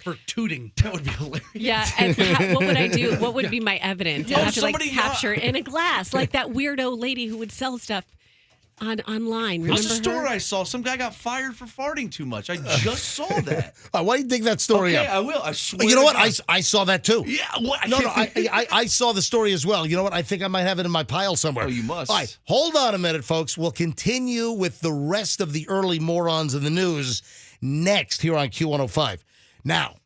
Speaker 3: for tooting.
Speaker 4: That would be hilarious.
Speaker 2: Yeah, and what would I do? What would be my evidence? I'd
Speaker 4: Oh,
Speaker 2: have to
Speaker 4: somebody-
Speaker 2: capture it in a glass, like that weirdo lady who would sell stuff online. Remember
Speaker 4: What's the story
Speaker 2: her?
Speaker 4: I saw? Some guy got fired for farting too much. I just saw that.
Speaker 1: Why do you dig that story
Speaker 4: Okay,
Speaker 1: up?
Speaker 4: I will. I swear.
Speaker 1: You know
Speaker 4: to
Speaker 1: what?
Speaker 4: God.
Speaker 1: I saw that too.
Speaker 4: Yeah. What?
Speaker 1: No,
Speaker 4: can't-
Speaker 1: I saw the story as well. You know what? I think I might have it in my pile somewhere.
Speaker 4: Oh, you must.
Speaker 1: All right, hold on a minute, folks. We'll continue with the rest of the early morons in the news next here on Q105. Now,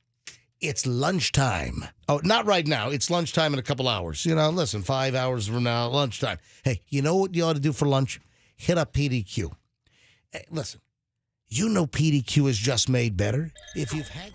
Speaker 1: it's lunchtime. Oh, not right now. It's lunchtime in a couple hours. Listen, 5 hours from now, lunchtime. Hey, you know what you ought to do for lunch? Hit up PDQ. Hey, listen, PDQ is just made better. If you've had...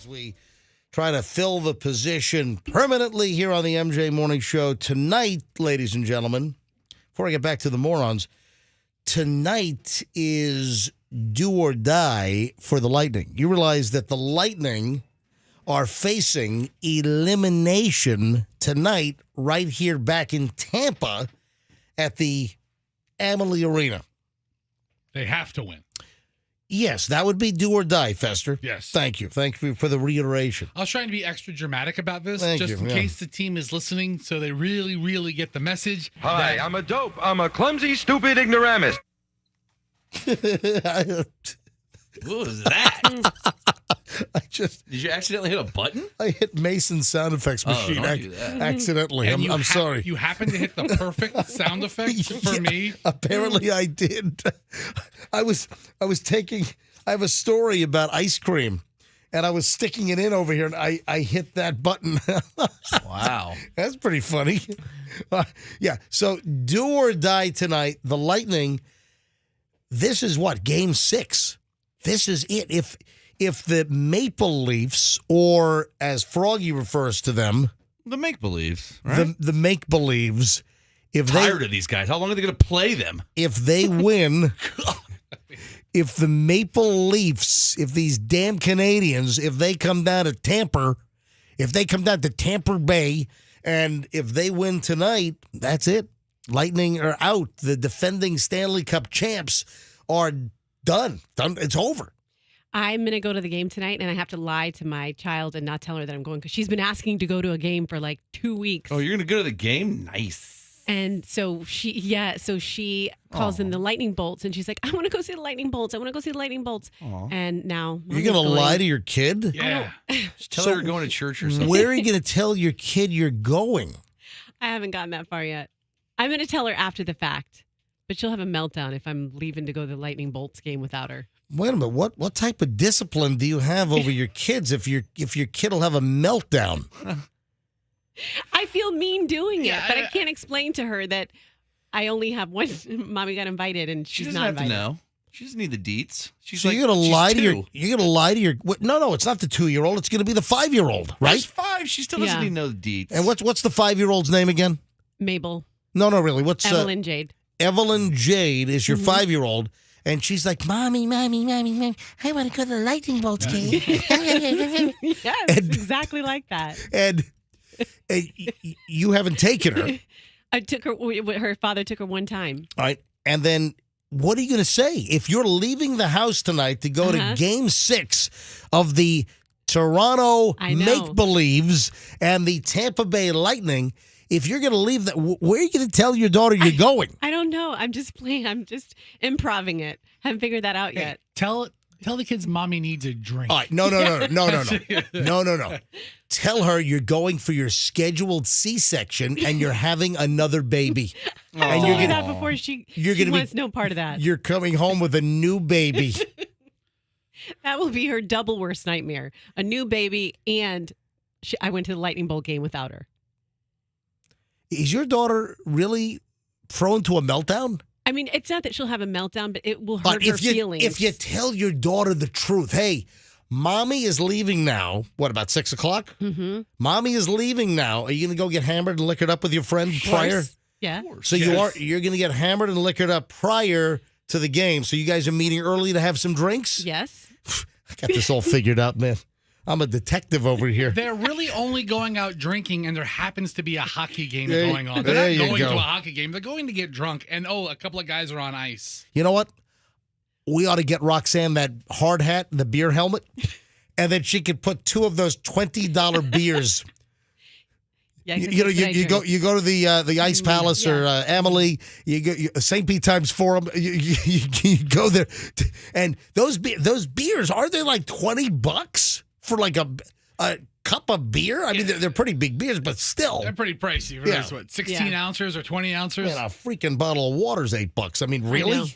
Speaker 1: as we try to fill the position permanently here on the MJ Morning Show tonight, ladies and gentlemen. Before I get back to the morons, tonight is do or die for the Lightning. You realize that the Lightning are facing elimination tonight right here back in Tampa at the Amalie Arena.
Speaker 3: They have to win.
Speaker 1: Yes, that would be do or die, Fester.
Speaker 3: Yes.
Speaker 1: Thank you. Thank you for the reiteration.
Speaker 3: I was trying to be extra dramatic about this,
Speaker 1: Thank
Speaker 3: just
Speaker 1: you,
Speaker 3: in
Speaker 1: yeah.
Speaker 3: case the team is listening, so they really, really get the message.
Speaker 6: Hi, I'm a dope. I'm a clumsy, stupid ignoramus.
Speaker 4: What was that? Did you accidentally hit a button?
Speaker 1: I hit Mason's sound effects machine
Speaker 4: don't do that.
Speaker 1: accidentally.
Speaker 3: And
Speaker 1: I'm sorry.
Speaker 3: You happened to hit the perfect sound effect for me.
Speaker 1: Apparently I did. I was taking, I have a story about ice cream, and I was sticking it in over here, and I hit that button.
Speaker 4: Wow.
Speaker 1: That's pretty funny. Yeah, so do or die tonight. The Lightning, this is what? Game 6. This is it. If the Maple Leafs, or as Froggy refers to them,
Speaker 4: The make-believes, right?
Speaker 1: the make-believes,
Speaker 4: Tired of these guys. How long are they going to play them?
Speaker 1: if they win, if the Maple Leafs, if these damn Canadians, if they come down to Tampa, if they come down to Tampa Bay, and if they win tonight, that's it. Lightning are out. The defending Stanley Cup champs are done. It's over.
Speaker 2: I'm going to go to the game tonight, and I have to lie to my child and not tell her that I'm going because she's been asking to go to a game for like 2 weeks.
Speaker 4: Oh, you're going to go to the game? Nice.
Speaker 2: And so she calls in the lightning bolts, and she's like, I want to go see the lightning bolts. I want to go see the lightning bolts.
Speaker 4: Aw.
Speaker 2: And now
Speaker 1: You're going to lie to your kid?
Speaker 3: Yeah.
Speaker 4: Just tell
Speaker 1: So-
Speaker 4: her you're going to church or something.
Speaker 1: Where are you going to tell your kid you're going?
Speaker 2: I haven't gotten that far yet. I'm going to tell her after the fact, but she'll have a meltdown if I'm leaving to go to the lightning bolts game without her.
Speaker 1: Wait a minute. What type of discipline do you have over your kids if your kid will have a meltdown?
Speaker 2: I feel mean doing
Speaker 3: Yeah,
Speaker 2: it, but I can't explain to her that I only have one. Mommy got invited, and
Speaker 4: She
Speaker 2: she's
Speaker 4: doesn't
Speaker 2: not
Speaker 4: have to
Speaker 2: invited.
Speaker 4: know. She doesn't need the deets. She's
Speaker 1: So
Speaker 4: like,
Speaker 1: you're gonna
Speaker 4: she's
Speaker 1: lie to
Speaker 4: 2.
Speaker 1: you're gonna lie to your no, it's not the 2-year-old. It's gonna be the 5-year-old, right?
Speaker 4: She's 5. She still doesn't
Speaker 2: Yeah.
Speaker 4: need to know the deets.
Speaker 1: And what's the 5-year-old's name again?
Speaker 2: Mabel,
Speaker 1: No, really. What's
Speaker 2: Evelyn, Jade.
Speaker 1: Evelyn Jade is your
Speaker 2: Mhm.
Speaker 1: 5-year-old, and she's like, Mommy, I want to go to the lightning bolts game.
Speaker 2: Yes, exactly like that.
Speaker 1: and you haven't taken her,
Speaker 2: I took her. Her father took her one time.
Speaker 1: all right? And then what are you going to say if you're leaving the house tonight to go to
Speaker 2: Uh-huh.
Speaker 1: Game 6 of the Toronto
Speaker 2: I know.
Speaker 1: Make-Believes and the Tampa Bay Lightning? If you're going to leave that, where are you going to tell your daughter you're going?
Speaker 2: I don't know. I'm just playing. I'm just improving it. Haven't figured that out yet.
Speaker 3: Tell the kids mommy needs a drink.
Speaker 1: All right, no. Tell her you're going for your scheduled C-section and you're having another baby.
Speaker 2: I
Speaker 1: And
Speaker 2: told
Speaker 1: you're
Speaker 2: her
Speaker 1: gonna
Speaker 2: that before. She
Speaker 1: gonna be-
Speaker 2: wants no part of that.
Speaker 1: you're coming home with a new baby.
Speaker 2: That will be her double worst nightmare. A new baby, and I went to the lightning bolt game without her.
Speaker 1: Is your daughter really prone to a meltdown?
Speaker 2: I mean, it's not that she'll have a meltdown, but it will hurt her
Speaker 1: If
Speaker 2: feelings.
Speaker 1: you tell your daughter the truth, hey, Mommy is leaving now. What, about 6 o'clock?
Speaker 2: Mm-hmm.
Speaker 1: Mommy is leaving now. Are you going to go get hammered and liquored up with your friend prior?
Speaker 2: Yeah.
Speaker 1: So
Speaker 3: Yes.
Speaker 1: you're going to get hammered and liquored up prior to the game. So you guys are meeting early to have some drinks?
Speaker 2: Yes.
Speaker 1: I got this all figured out, man. I'm a detective over here.
Speaker 3: They're really only going out drinking, and there happens to be a hockey game
Speaker 1: There-
Speaker 3: going on. They're
Speaker 1: there
Speaker 3: not
Speaker 1: you
Speaker 3: going
Speaker 1: go.
Speaker 3: to a hockey game. They're going to get drunk, and a couple of guys are on ice.
Speaker 1: You know what? We ought to get Roxanne that hard hat, the beer helmet, and then she could put 2 of those $20 beers.
Speaker 2: Yeah.
Speaker 1: You go to the Ice Palace or Amalie. You go St. Pete times 4. You go there, and those beers, are they like $20 for like a cup of beer? I mean, they're pretty big beers, but still,
Speaker 3: They're pretty pricey. For
Speaker 1: Yeah.
Speaker 3: this, what, 16
Speaker 2: Yeah.
Speaker 3: ounces or 20 ounces?
Speaker 1: man, a freaking bottle of water's $8. I mean,
Speaker 2: know.
Speaker 1: really?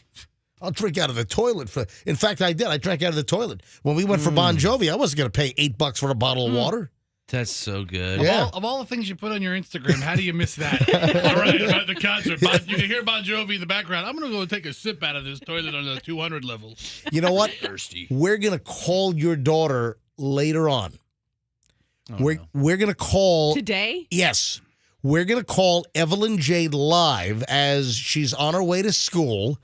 Speaker 1: I'll drink out of the toilet for. In fact, I did. I drank out of the toilet when we went for Bon Jovi. I wasn't going to pay $8 for a bottle of water.
Speaker 4: That's so good.
Speaker 1: Yeah.
Speaker 3: Of all the things you put on your Instagram, how do you miss that? All right, about the concert. You can hear Bon Jovi in the background. I'm going to go take a sip out of this toilet on the 200 level.
Speaker 1: You know what?
Speaker 4: Thirsty.
Speaker 1: We're going to call your daughter later on. We're going to call
Speaker 2: Today?
Speaker 1: Yes. We're going to call Evelyn Jade live as she's on her way to school,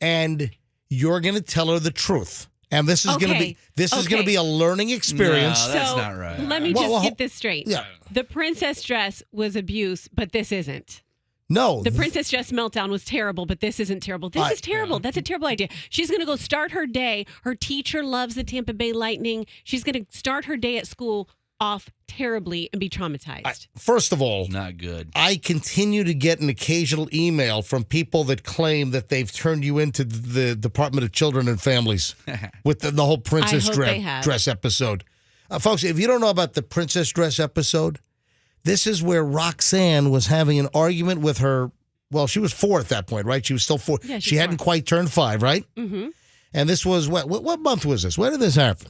Speaker 1: and you're going to tell her the truth. And this is going to be a learning experience.
Speaker 4: No, that's
Speaker 2: So,
Speaker 4: not right.
Speaker 2: Let me just get this straight.
Speaker 1: Yeah.
Speaker 2: The princess dress was abuse, but this isn't.
Speaker 1: No.
Speaker 2: The princess dress meltdown was terrible, but this isn't terrible. This is terrible. That's a terrible idea. She's going to go start her day. Her teacher loves the Tampa Bay Lightning. She's going to start her day at school off terribly and be traumatized.
Speaker 1: First of all,
Speaker 4: Not good.
Speaker 1: I continue to get an occasional email from people that claim that they've turned you into the Department of Children and Families with the whole princess
Speaker 2: I hope they have.
Speaker 1: dress episode. Folks, if you don't know about the princess dress episode, this is where Roxanne was having an argument with her. Well, she was 4 at that point, right? She was still 4.
Speaker 2: Yeah,
Speaker 1: she hadn't quite turned 5, right?
Speaker 2: Mm-hmm.
Speaker 1: And this was what month was this? When did this happen?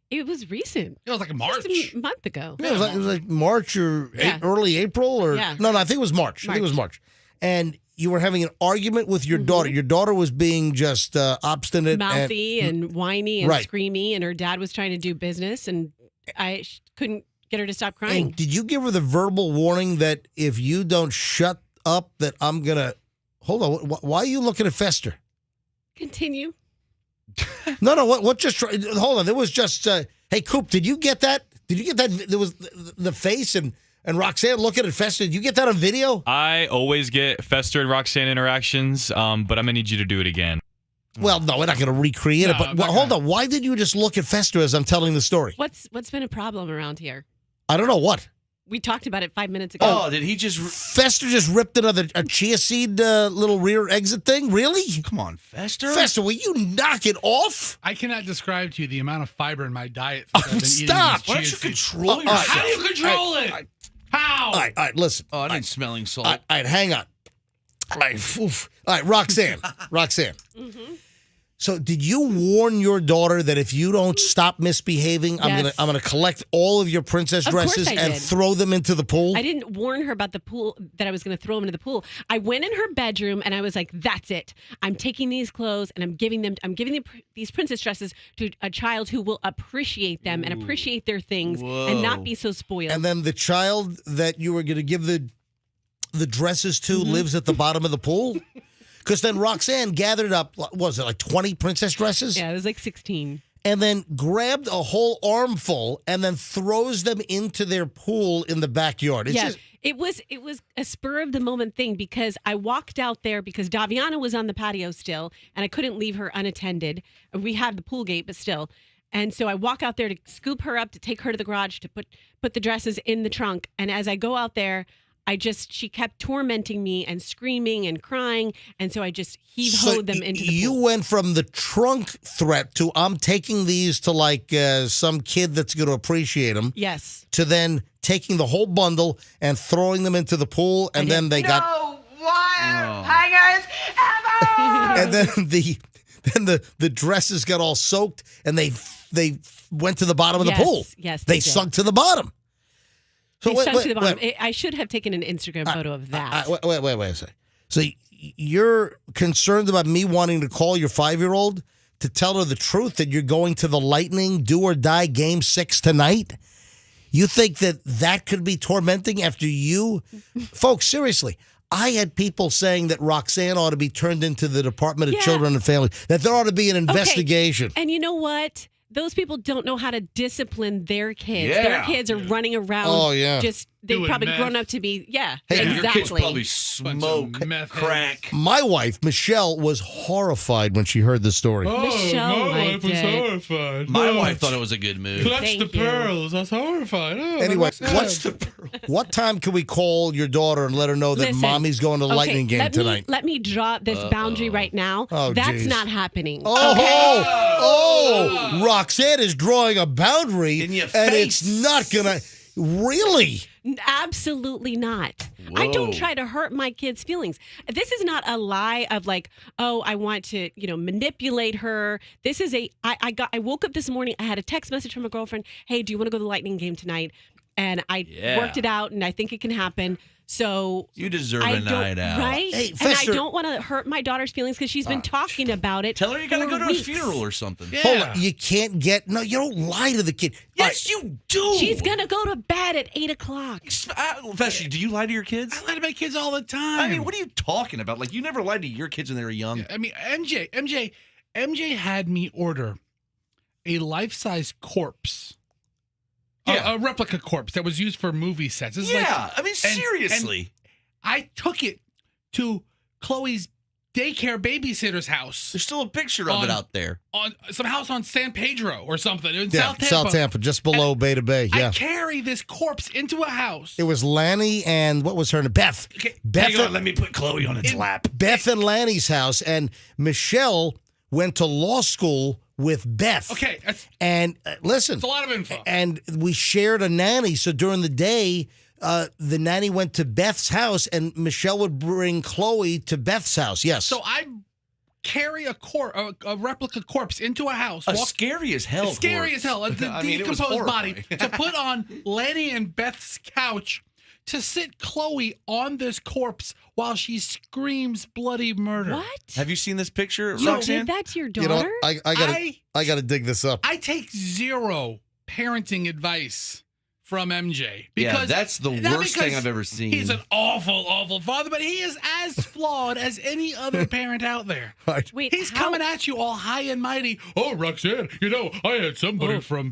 Speaker 2: It was recent.
Speaker 3: It was like a March.
Speaker 2: Just a month ago.
Speaker 1: Yeah, it was like March or early April or
Speaker 2: Yeah.
Speaker 1: no, I think it was March. I think it was March. And you were having an argument with your daughter. Your daughter was being just obstinate,
Speaker 2: Mouthy and whiny and
Speaker 1: Right.
Speaker 2: screamy, and her dad was trying to do business, and I couldn't get her to stop crying.
Speaker 1: And did you give her the verbal warning that if you don't shut up, that I'm gonna hold on? Why are you looking at Fester?
Speaker 2: Continue.
Speaker 1: No. What just? Hold on. There was just. Hey, Coop, did you get that? Did you get that? There was the face and Roxanne looking at Fester. Did you get that on video?
Speaker 5: I always get Fester and Roxanne interactions, but I'm gonna need you to do it again.
Speaker 1: Well, no, we're not going to recreate it.
Speaker 3: No,
Speaker 1: But hold on. Why did you just look at Fester as I'm telling the story?
Speaker 2: What's been a problem around here?
Speaker 1: I don't know what.
Speaker 2: We talked about it 5 minutes ago.
Speaker 4: Oh, did he just?
Speaker 1: Fester just ripped a chia seed little rear exit thing? Really?
Speaker 4: Come on, Fester.
Speaker 1: Fester, will you knock it off?
Speaker 3: I cannot describe to you the amount of fiber in my diet. Since I've been eating
Speaker 1: Stop.
Speaker 3: these
Speaker 4: Why don't
Speaker 3: chia
Speaker 4: you
Speaker 3: seeds.
Speaker 4: control
Speaker 1: all right.
Speaker 4: yourself?
Speaker 3: How do you control it? How?
Speaker 1: All right, listen.
Speaker 4: Oh, I need smelling salt.
Speaker 1: All right, hang on. All right, oof. All right, Roxanne.
Speaker 2: Mm-hmm.
Speaker 1: So, did you warn your daughter that if you don't stop misbehaving,
Speaker 2: Yes.
Speaker 1: I'm gonna collect all of your princess
Speaker 2: Of course
Speaker 1: dresses
Speaker 2: I
Speaker 1: and
Speaker 2: did.
Speaker 1: throw them into the pool?
Speaker 2: I didn't warn her about the pool, that I was going to throw them into the pool. I went in her bedroom and I was like, "That's it. I'm taking these clothes and I'm giving these princess dresses to a child who will appreciate them and appreciate their things and not be so spoiled."
Speaker 1: And then the child that you were going to give the dresses to
Speaker 2: Mm-hmm.
Speaker 1: lives at the bottom of the pool? Because then Roxanne gathered up, what was it, like 20 princess dresses?
Speaker 2: Yeah, it was like 16.
Speaker 1: And then grabbed a whole armful and then throws them into their pool in the backyard. It's
Speaker 2: Yeah,
Speaker 1: just-
Speaker 2: it was a spur of the moment thing because I walked out there because Daviana was on the patio still and I couldn't leave her unattended. We had the pool gate, but still. And so I walk out there to scoop her up, to take her to the garage, to put the dresses in the trunk. And as I go out there, she kept tormenting me and screaming and crying. And so I just heave-hoed them into the
Speaker 1: you
Speaker 2: pool.
Speaker 1: went from the trunk threat to I'm taking these to like some kid that's going to appreciate them
Speaker 2: Yes.
Speaker 1: to then taking the whole bundle and throwing them into the pool. And then they got...
Speaker 7: wire hangers ever!
Speaker 1: And then the dresses got all soaked and they went to the bottom of the
Speaker 2: Yes,
Speaker 1: pool.
Speaker 2: yes,
Speaker 1: They
Speaker 2: they did.
Speaker 1: sunk to the bottom. So
Speaker 2: They sunk to the bottom. I should have taken an Instagram photo of that.
Speaker 1: Wait a second. So you're concerned about me wanting to call your 5-year-old to tell her the truth that you're going to the Lightning do or die game 6 tonight? You think that could be tormenting after you? Folks, seriously. I had people saying that Roxanne ought to be turned into the Department of
Speaker 2: Yeah.
Speaker 1: Children and Family, that there ought to be an investigation.
Speaker 2: And you know what? Those people don't know how to discipline their kids.
Speaker 4: Yeah.
Speaker 2: Their kids are running around.
Speaker 1: Oh, yeah.
Speaker 2: They've
Speaker 3: Doing
Speaker 2: probably
Speaker 3: meth.
Speaker 2: grown up to be,
Speaker 1: Hey,
Speaker 4: Your
Speaker 2: exactly.
Speaker 4: kids probably
Speaker 3: Bunch
Speaker 4: smoke
Speaker 3: of meth
Speaker 4: crack.
Speaker 1: My wife, Michelle, was horrified when she heard the story.
Speaker 2: Michelle liked it.
Speaker 3: horrified.
Speaker 4: My wife thought it was a good move.
Speaker 3: Clutch
Speaker 2: Thank
Speaker 3: the
Speaker 2: you.
Speaker 3: pearls. I was horrified. Oh,
Speaker 1: Anyway,
Speaker 3: Roxanne.
Speaker 1: what time can we call your daughter and let her know that
Speaker 2: Listen,
Speaker 1: mommy's going to the Lightning game tonight?
Speaker 2: Let me draw this boundary right now.
Speaker 1: Oh,
Speaker 2: That's
Speaker 1: geez.
Speaker 2: not happening.
Speaker 1: Oh, Roxanne is drawing a boundary,
Speaker 4: In your
Speaker 1: and
Speaker 4: face.
Speaker 1: it's not gonna really.
Speaker 2: Absolutely not. I
Speaker 4: Whoa.
Speaker 2: don't try to hurt my kids' feelings. This is not a lie of like, oh, I want to, manipulate her. This is I woke up this morning, I had a text message from a girlfriend, "Hey, do you want to go to the Lightning game tonight?" and I
Speaker 5: Yeah.
Speaker 2: worked it out, and I think it can happen. So
Speaker 4: You deserve
Speaker 2: I
Speaker 4: a
Speaker 2: don't,
Speaker 4: night out.
Speaker 2: right?
Speaker 1: Hey,
Speaker 2: and I
Speaker 1: Fester-
Speaker 2: don't want to hurt my daughter's feelings because she's been talking about it.
Speaker 4: Tell her you got to
Speaker 2: for
Speaker 4: go to
Speaker 2: weeks.
Speaker 4: a funeral or something.
Speaker 3: Yeah.
Speaker 1: Hold on. You can't get. No, you don't lie to the kid.
Speaker 4: Yes, you do.
Speaker 2: She's gonna go to bed at 8:00.
Speaker 4: Fester, do you lie to your kids?
Speaker 3: I lie to my kids all the time.
Speaker 4: I mean, what are you talking about? Like, you never lied to your kids when they were young.
Speaker 3: I mean, MJ had me order a life-size corpse.
Speaker 4: Yeah.
Speaker 3: A replica corpse that was used for movie sets. This is
Speaker 4: Yeah, I mean,
Speaker 3: and
Speaker 4: seriously.
Speaker 3: I took it to Chloe's daycare babysitter's house
Speaker 4: There's still a picture of it
Speaker 3: On-
Speaker 4: out there.
Speaker 3: on some house on San Pedro or something in
Speaker 1: Yeah,
Speaker 3: South Tampa.
Speaker 1: South Tampa, just below Beta Bay.
Speaker 3: I
Speaker 1: Yeah.
Speaker 3: carry this corpse into a house.
Speaker 1: It was Lanny and what was her name? Beth.
Speaker 3: Okay,
Speaker 1: Beth,
Speaker 4: Hang on, let me put Chloe on its lap.
Speaker 1: Beth and Lanny's house, and Michelle went to law school with Beth.
Speaker 3: Okay, that's
Speaker 1: And listen,
Speaker 3: a lot of info.
Speaker 1: and we shared a nanny. So during the day, the nanny went to Beth's house, and Michelle would bring Chloe to Beth's house. Yes.
Speaker 3: So I carry a replica corpse into a house.
Speaker 4: Scary as hell.
Speaker 3: Scary as hell. A
Speaker 4: I mean, it was
Speaker 3: decomposed body
Speaker 4: horrifying.
Speaker 3: to put on Lenny and Beth's couch to sit Chloe on this corpse while she screams bloody murder.
Speaker 2: What?
Speaker 4: Have you seen this picture,
Speaker 2: You
Speaker 4: Roxanne?
Speaker 2: did that to your
Speaker 1: you know,
Speaker 2: daughter?
Speaker 1: what? I gotta dig this up.
Speaker 3: I take zero parenting advice from MJ
Speaker 4: Yeah,
Speaker 3: because
Speaker 4: that's the
Speaker 3: not
Speaker 4: worst
Speaker 3: because
Speaker 4: thing I've ever seen.
Speaker 3: He's an awful father, but he is as flawed as any other parent out there.
Speaker 1: Right.
Speaker 2: Wait,
Speaker 3: He's
Speaker 2: how-
Speaker 3: coming at you all high and mighty. Oh, Roxanne, you know, I had somebody from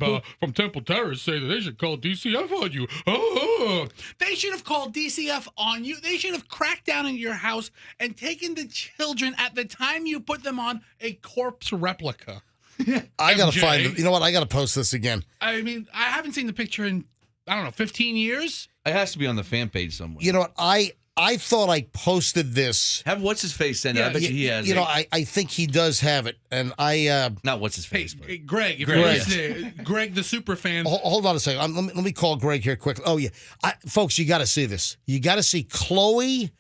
Speaker 3: Temple Terrace say that they should call DCF on you. Oh, they should have called DCF on you. They should have cracked down into your house and taken the children at the time you put them on a corpse replica.
Speaker 1: I gotta
Speaker 3: MJ.
Speaker 1: find it. You know what? I gotta post this again.
Speaker 3: I mean, I haven't seen the picture in, I don't know, 15 years?
Speaker 4: It has to be on the fan page somewhere.
Speaker 1: You know what? I thought I posted this.
Speaker 4: Have what's his face send it. I bet you he has.
Speaker 1: You know,
Speaker 4: it.
Speaker 1: I think he does have it, and I.
Speaker 4: Not what's his
Speaker 3: Hey,
Speaker 4: face. but-
Speaker 3: Greg, if
Speaker 1: Greg.
Speaker 3: you're listening, Greg the super fan.
Speaker 1: Hold on a second. Let me call Greg here quickly. Oh yeah, folks, you got to see this. You got to see Chloe.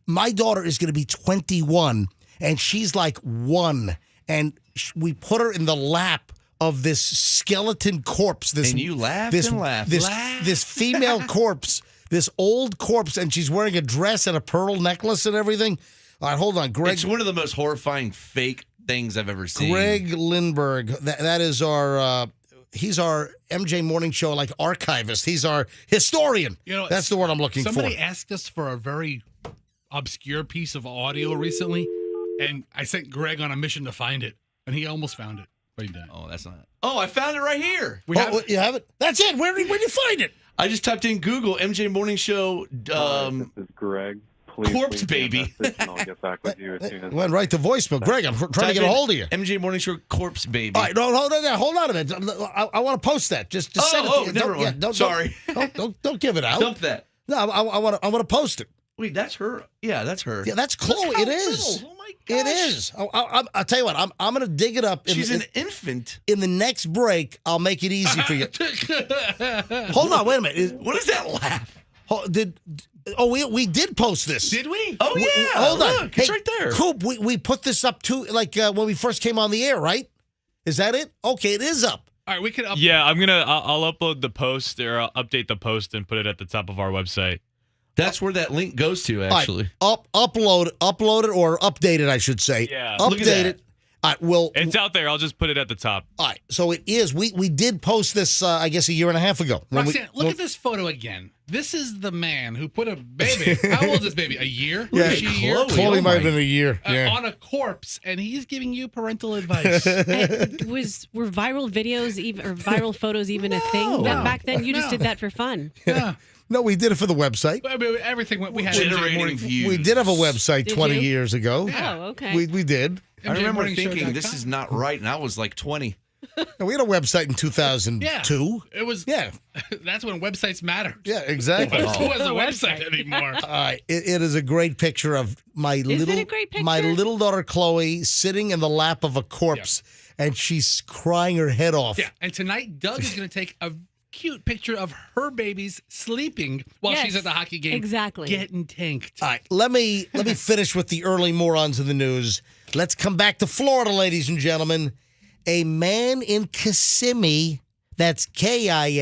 Speaker 1: My daughter is going to be 21, and she's like 1, and we put her in the lap of this skeleton corpse. This
Speaker 4: And you laughed
Speaker 1: this,
Speaker 4: and laughed.
Speaker 1: This female corpse, this old corpse, and she's wearing a dress and a pearl necklace and everything. All right, hold on, Greg.
Speaker 4: It's one of the most horrifying fake things I've ever seen.
Speaker 1: Greg Lindbergh. That is our. He's our MJ Morning Show like archivist. He's our historian.
Speaker 3: You know,
Speaker 1: that's the word I'm looking
Speaker 3: Somebody
Speaker 1: for.
Speaker 3: asked us for a very obscure piece of audio recently, and I sent Greg on a mission to find it, and he almost found it. But he didn't.
Speaker 4: Oh, that's not. Oh, I found it right here.
Speaker 3: We have,
Speaker 1: You have it. That's it. Where'd you find it?
Speaker 4: I just typed in Google MJ Morning Show
Speaker 8: This is Greg. Please
Speaker 4: Corpse
Speaker 8: leave me a
Speaker 4: Baby.
Speaker 8: message and I'll get back with you as soon as
Speaker 1: Went right to voicemail. Greg, I'm trying to
Speaker 4: type
Speaker 1: get a
Speaker 4: in
Speaker 1: hold of you.
Speaker 4: MJ Morning Show Corpse Baby.
Speaker 1: All right, no, hold on a minute. I want to post that. Just send it. To you.
Speaker 4: never
Speaker 1: Don't- yeah,
Speaker 4: mind.
Speaker 1: don't-
Speaker 4: Sorry.
Speaker 1: Don't give it out.
Speaker 4: Dump that.
Speaker 1: No, I want to post it.
Speaker 4: Wait, that's her. Yeah, that's her.
Speaker 1: Yeah, that's Chloe. It is.
Speaker 4: Oh my gosh.
Speaker 1: It is. I'll tell you what. I'm going to dig it up.
Speaker 4: She's an infant.
Speaker 1: In the next break, I'll make it easy for you. Hold on, wait a minute.
Speaker 4: What is that laugh?
Speaker 1: We did post this.
Speaker 3: did we?
Speaker 4: Oh yeah.
Speaker 1: Hold on.
Speaker 4: Look, it's right there.
Speaker 1: Coop, we put this up too, like when we first came on the air, right? Is that it? Okay, it is up.
Speaker 3: All right, we can up.
Speaker 5: Yeah, I'll upload the post or I'll update the post and put it at the top of our website.
Speaker 4: That's where that link goes to,
Speaker 1: All right,
Speaker 4: actually.
Speaker 1: upload it or update it, I should say.
Speaker 5: Yeah.
Speaker 4: Look at
Speaker 1: Update
Speaker 4: that.
Speaker 1: it. All right, well,
Speaker 5: It's out there. I'll just put it at the top.
Speaker 1: all right. So it is. We did post this, I guess, a year and a half ago. When
Speaker 3: Roxanne, look at this photo again. This is the man who put a baby. How old is this baby? A year?
Speaker 1: Yeah,
Speaker 3: Is she a year?
Speaker 4: Chloe.
Speaker 1: Chloe
Speaker 4: Oh
Speaker 1: might
Speaker 4: my-
Speaker 1: have been a year. Yeah.
Speaker 3: On a corpse, and he's giving you parental advice.
Speaker 2: Were viral videos even or viral photos even a thing back then? You just did that for fun.
Speaker 3: Yeah.
Speaker 1: No, we did it for the website.
Speaker 3: I mean, everything we had.
Speaker 4: Generating
Speaker 3: morning,
Speaker 4: views.
Speaker 1: We did have a website
Speaker 2: Did
Speaker 1: 20
Speaker 2: you?
Speaker 1: years ago.
Speaker 2: Oh, okay.
Speaker 1: We did.
Speaker 4: I remember
Speaker 3: MJMorningshow.com.
Speaker 4: thinking this is not right, and I was like 20.
Speaker 1: And we had a website in 2002.
Speaker 3: It was.
Speaker 1: Yeah.
Speaker 3: That's when websites mattered.
Speaker 1: Yeah, exactly.
Speaker 3: Who
Speaker 1: All
Speaker 3: has a website anymore?
Speaker 1: right. It is a great picture of my
Speaker 2: it
Speaker 1: little
Speaker 2: a great
Speaker 1: my
Speaker 2: picture?
Speaker 1: little daughter Chloe sitting in the lap of a corpse, and she's crying her head off.
Speaker 3: Yeah. And tonight, Doug is going to take a cute picture of her babies sleeping while
Speaker 2: Yes,
Speaker 3: she's at the hockey game.
Speaker 2: exactly.
Speaker 3: Getting tanked.
Speaker 1: All right, let me finish with the early morons in the news. Let's come back to Florida, ladies and gentlemen. A man in Kissimmee That's KISSIMMEE.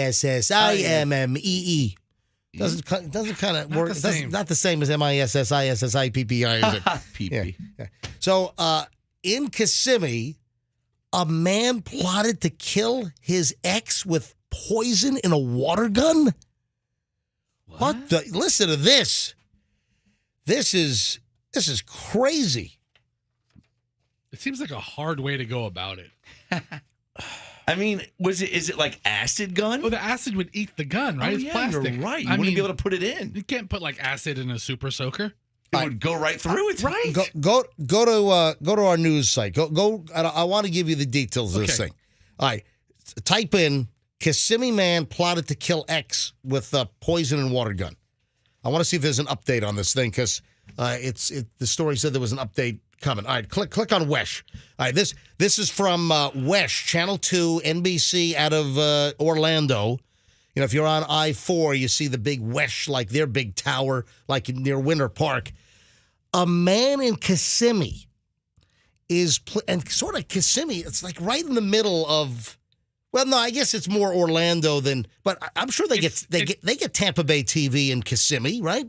Speaker 1: Doesn't kind of work.
Speaker 3: the same.
Speaker 1: Not the same as MISSISSIPPI, is it?
Speaker 4: PP.
Speaker 1: Yeah. So in Kissimmee, a man plotted to kill his ex with poison in a water gun. What the? Listen to this. This is crazy.
Speaker 3: It seems like a hard way to go about it.
Speaker 4: I mean, is it like acid gun?
Speaker 3: Oh, the acid would eat the gun, right?
Speaker 4: Oh,
Speaker 3: It's
Speaker 4: yeah,
Speaker 3: plastic.
Speaker 4: you're right. You
Speaker 3: I
Speaker 4: wouldn't
Speaker 3: mean,
Speaker 4: be able to put it in.
Speaker 3: You can't put like acid in a super soaker.
Speaker 4: It would go right through it.
Speaker 3: Right.
Speaker 1: Go to our news site. Go. I want to give you the details of this
Speaker 3: Okay.
Speaker 1: thing. All right. Type in Kissimmee man plotted to kill ex with a poison and water gun. I want to see if there's an update on this thing because the story said there was an update coming. All right, click on Wesh. All right, this is from Wesh, Channel 2, NBC out of Orlando. You know, if you're on I-4, you see the big Wesh, like their big tower, like near Winter Park. A man in Kissimmee and sort of Kissimmee, it's like right in the middle of. Well, no, I guess it's more Orlando than, but I'm sure they get Tampa Bay TV in Kissimmee, right?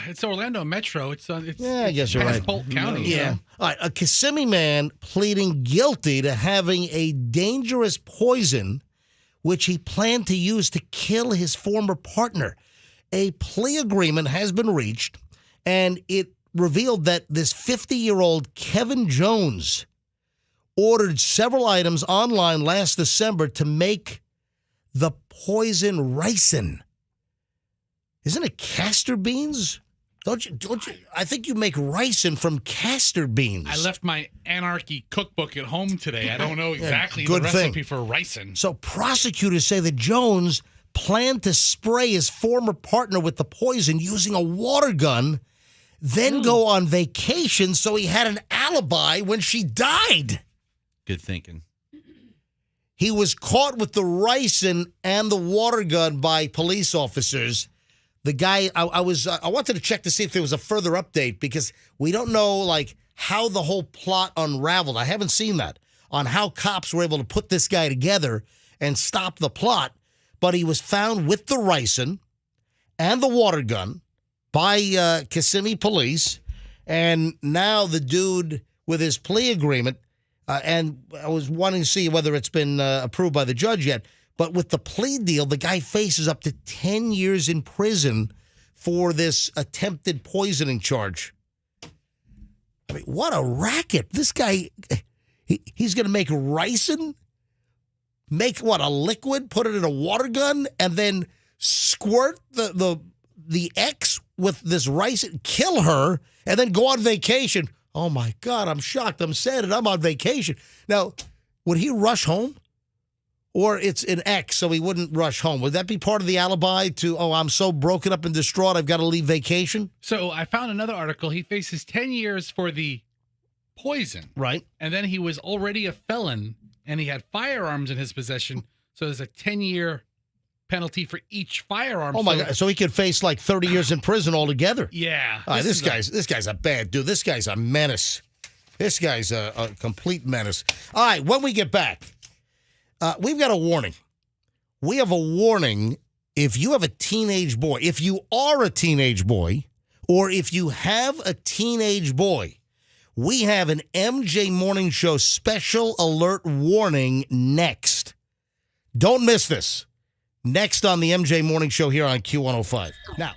Speaker 3: It's Orlando Metro. It's
Speaker 1: Yeah, I guess you're right.
Speaker 3: Polk County.
Speaker 1: Yeah. All right, a Kissimmee man pleading guilty to having a dangerous poison which he planned to use to kill his former partner. A plea agreement has been reached, and it revealed that this 50-year-old Kevin Jones ordered several items online last December to make the poison ricin. Isn't it castor beans? Don't you? I think you make ricin from castor beans.
Speaker 3: I left my Anarchy cookbook at home today. I don't know exactly
Speaker 1: good
Speaker 3: the
Speaker 1: thing.
Speaker 3: recipe for ricin.
Speaker 1: So prosecutors say that Jones planned to spray his former partner with the poison using a water gun, then go on vacation so he had an alibi when she died.
Speaker 4: Good thinking.
Speaker 1: He was caught with the ricin and the water gun by police officers. The guy, I wanted to check to see if there was a further update because we don't know like how the whole plot unraveled. I haven't seen that on how cops were able to put this guy together and stop the plot. But he was found with the ricin and the water gun by Kissimmee police, and now the dude with his plea agreement. And I was wanting to see whether it's been approved by the judge yet. But with the plea deal, the guy faces up to 10 years in prison for this attempted poisoning charge. I mean, what a racket. This guy, he's going to make ricin, make what, a liquid, put it in a water gun, and then squirt the ex with this ricin, kill her, and then go on vacation. Oh, my God, I'm shocked. I'm sad and I'm on vacation. Now, would he rush home? Or it's an ex, so he wouldn't rush home. Would that be part of the alibi to, I'm so broken up and distraught, I've got to leave vacation?
Speaker 3: So I found another article. He faces 10 years for the poison.
Speaker 1: Right.
Speaker 3: And then he was already a felon, and he had firearms in his possession. So there's a 10-year penalty for each firearm.
Speaker 1: Oh, my God. So he could face like 30 years in prison altogether.
Speaker 3: Yeah.
Speaker 1: All right, this guy's a bad dude. This guy's a menace. This guy's a complete menace. All right, when we get back, we've got a warning. We have a warning if you have a teenage boy. If you are a teenage boy, or if you have a teenage boy, we have an MJ Morning Show special alert warning next. Don't miss this. Next on the MJ Morning Show here on Q105. Now.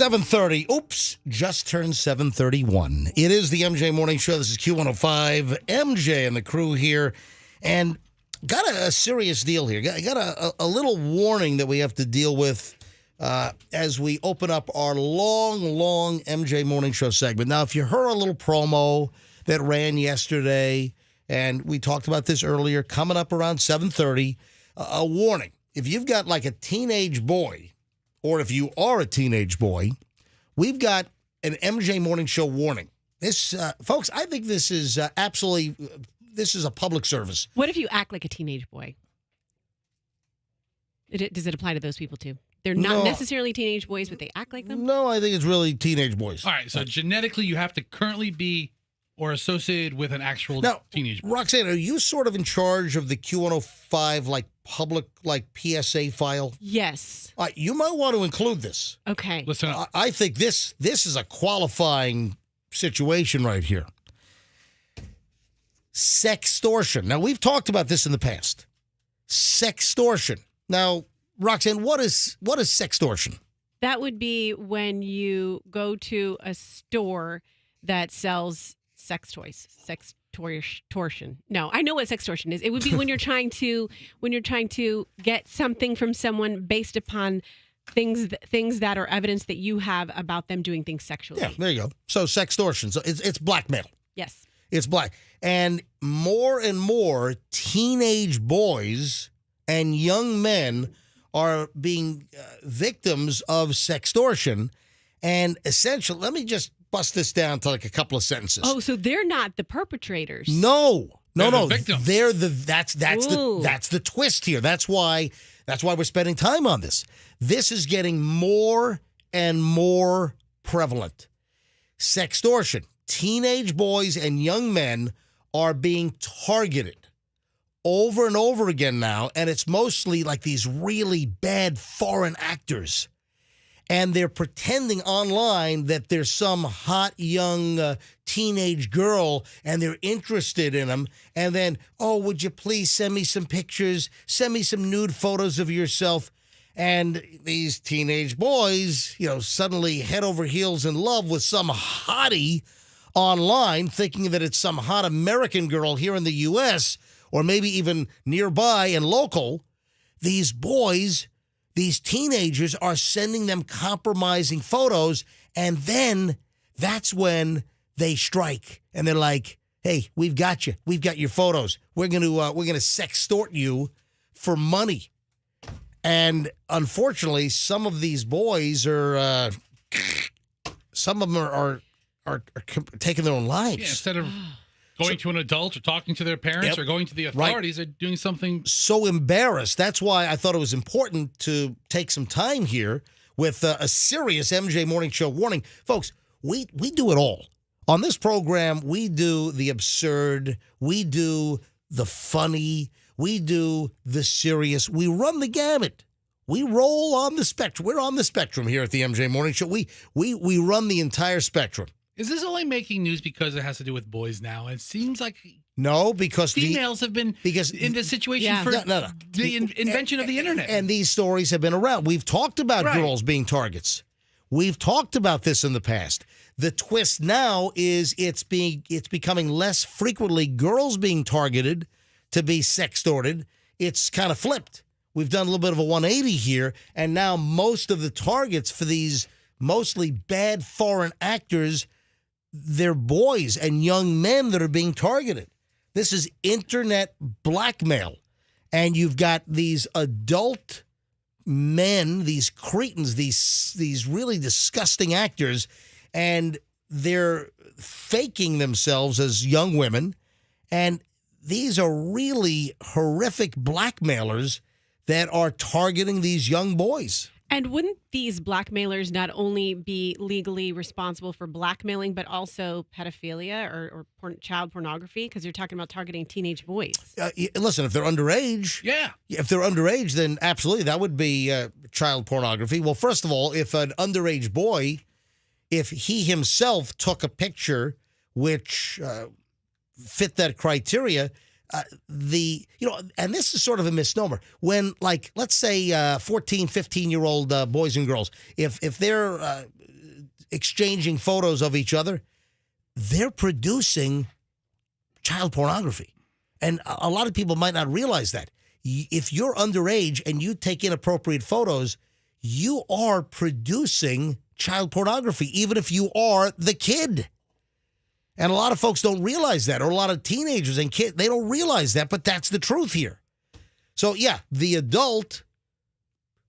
Speaker 1: 7:30. Oops, just turned 7:31. It is the MJ Morning Show. This is Q105. MJ and the crew here. And got a serious deal here. Got a little warning that we have to deal with as we open up our long MJ Morning Show segment. Now, if you heard a little promo that ran yesterday, and we talked about this earlier, coming up around 7:30, a warning. If you've got like a teenage boy, or if you are a teenage boy, we've got an MJ Morning Show warning. This, folks, I think this is absolutely, this is a public service.
Speaker 2: What if you act like a teenage boy? Does it apply to those people too? They're not necessarily teenage boys, but they act like them?
Speaker 1: No, I think it's really teenage boys.
Speaker 3: All right, so genetically, you have to currently be or associated with an actual teenage boy.
Speaker 1: Roxanne, are you sort of in charge of the Q105 like public like PSA file?
Speaker 2: Yes.
Speaker 1: You might want to include this.
Speaker 2: Okay.
Speaker 3: Listen up.
Speaker 1: I think this is a qualifying situation right here. Sextortion. Now, we've talked about this in the past. Sextortion. Now, Roxanne, what is sextortion?
Speaker 2: That would be when you go to a store that sells sex toys. Sextortion. No, I know what sextortion is. It would be when you're trying to get something from someone based upon things that are evidence that you have about them doing things sexually.
Speaker 1: Yeah, there you go. So sextortion. So it's blackmail.
Speaker 2: Yes.
Speaker 1: It's black. And more teenage boys and young men are being victims of sextortion. And essentially, let me just bust this down to like a couple of sentences.
Speaker 2: Oh, so they're not the perpetrators.
Speaker 1: No.
Speaker 3: The victims.
Speaker 1: They're that's the twist here. That's why we're spending time on this. This is getting more and more prevalent. Sextortion. Teenage boys and young men are being targeted over and over again now, and it's mostly like these really bad foreign actors. And they're pretending online that there's some hot young teenage girl and they're interested in them. And then, oh, would you please send me some pictures? Send me some nude photos of yourself. And these teenage boys, suddenly head over heels in love with some hottie online, thinking that it's some hot American girl here in the U.S., or maybe even nearby and local. These boys, these teenagers are sending them compromising photos, and then that's when they strike, and they're like, "Hey, we've got you. We've got your photos. We're gonna sextort you for money." And unfortunately, some of these boys are, some of them are taking their own lives.
Speaker 3: Yeah, instead of going to an adult or talking to their parents or going to the authorities, they're doing something.
Speaker 1: So embarrassed. That's why I thought it was important to take some time here with a serious MJ Morning Show warning. Folks, we do it all. On this program, we do the absurd. We do the funny. We do the serious. We run the gamut. We roll on the spectrum. We're on the spectrum here at the MJ Morning Show. We run the entire spectrum.
Speaker 3: Is this only making news because it has to do with boys now? It seems like
Speaker 1: no, because
Speaker 3: females have been in this situation for the invention of the internet.
Speaker 1: And these stories have been around. We've talked about girls being targets. We've talked about this in the past. The twist now is it's becoming less frequently girls being targeted to be sextorted. It's kind of flipped. We've done a little bit of a 180 here, and now most of the targets for these mostly bad foreign actors, they're boys and young men that are being targeted. This is internet blackmail. And you've got these adult men, these cretins, these really disgusting actors, and they're faking themselves as young women. And these are really horrific blackmailers that are targeting these young boys.
Speaker 2: And wouldn't these blackmailers not only be legally responsible for blackmailing, but also pedophilia or child pornography? Because you're talking about targeting teenage boys.
Speaker 1: Listen, if they're underage, if they're underage, then absolutely that would be child pornography. Well, first of all, if an underage boy, if he himself took a picture which fit that criteria, and this is sort of a misnomer. When, like, let's say 14, 15-year-old boys and girls, if they're exchanging photos of each other, they're producing child pornography. And a lot of people might not realize that. If you're underage and you take inappropriate photos, you are producing child pornography, even if you are the kid. And a lot of folks don't realize that, or a lot of teenagers and kids, they don't realize that, but that's the truth here. So, yeah, the adult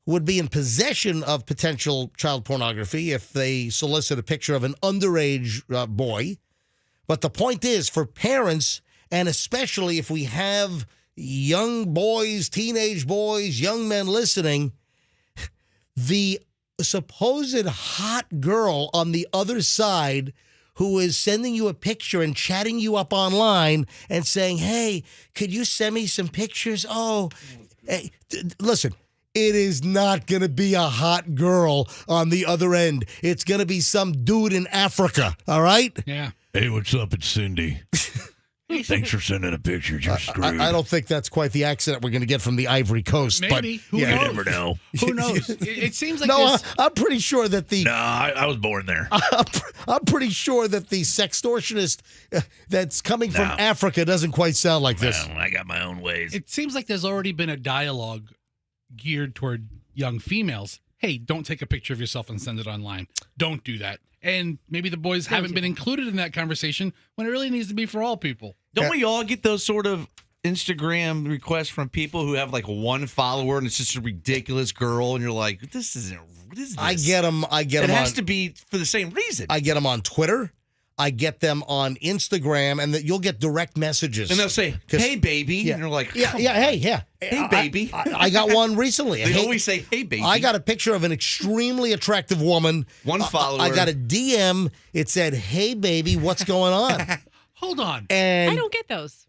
Speaker 1: would be in possession of potential child pornography if they solicit a picture of an underage boy. But the point is, for parents, and especially if we have young boys, teenage boys, young men listening, the supposed hot girl on the other side who is sending you a picture and chatting you up online and saying, hey, could you send me some pictures? Oh, hey, listen, it is not going to be a hot girl on the other end. It's going to be some dude in Africa, all right?
Speaker 3: Yeah.
Speaker 9: Hey, what's up? It's Cindy. Thanks for sending a picture. You're screwed.
Speaker 1: I don't think that's quite the accent we're going to get from the Ivory Coast.
Speaker 3: Maybe.
Speaker 1: But,
Speaker 3: Who
Speaker 1: yeah.
Speaker 3: knows?
Speaker 9: You never know.
Speaker 3: Who knows? It seems like
Speaker 1: No,
Speaker 3: this.
Speaker 1: I'm pretty sure that the...
Speaker 9: No, I was born there.
Speaker 1: I'm pretty sure that the sextortionist that's coming from
Speaker 9: No.
Speaker 1: Africa doesn't quite sound like this.
Speaker 9: Well, I got my own ways.
Speaker 3: It seems like there's already been a dialogue geared toward young females. Hey, don't take a picture of yourself and send it online. Don't do that. And maybe the boys haven't been included in that conversation when it really needs to be for all people.
Speaker 4: Don't we all get those sort of Instagram requests from people who have like one follower and it's just a ridiculous girl and you're like, what is this?
Speaker 1: I get them.
Speaker 4: It has to be for the same reason.
Speaker 1: I get them on Twitter. I get them on Instagram, and you'll get direct messages.
Speaker 4: And they'll say, hey, baby. And you're like,
Speaker 1: hey,
Speaker 4: baby.
Speaker 1: I got one recently.
Speaker 4: They always say, hey, baby.
Speaker 1: I got a picture of an extremely attractive woman.
Speaker 4: One follower.
Speaker 1: I got a DM. It said, hey, baby, what's going on?
Speaker 3: Hold on.
Speaker 1: And
Speaker 2: I don't get those.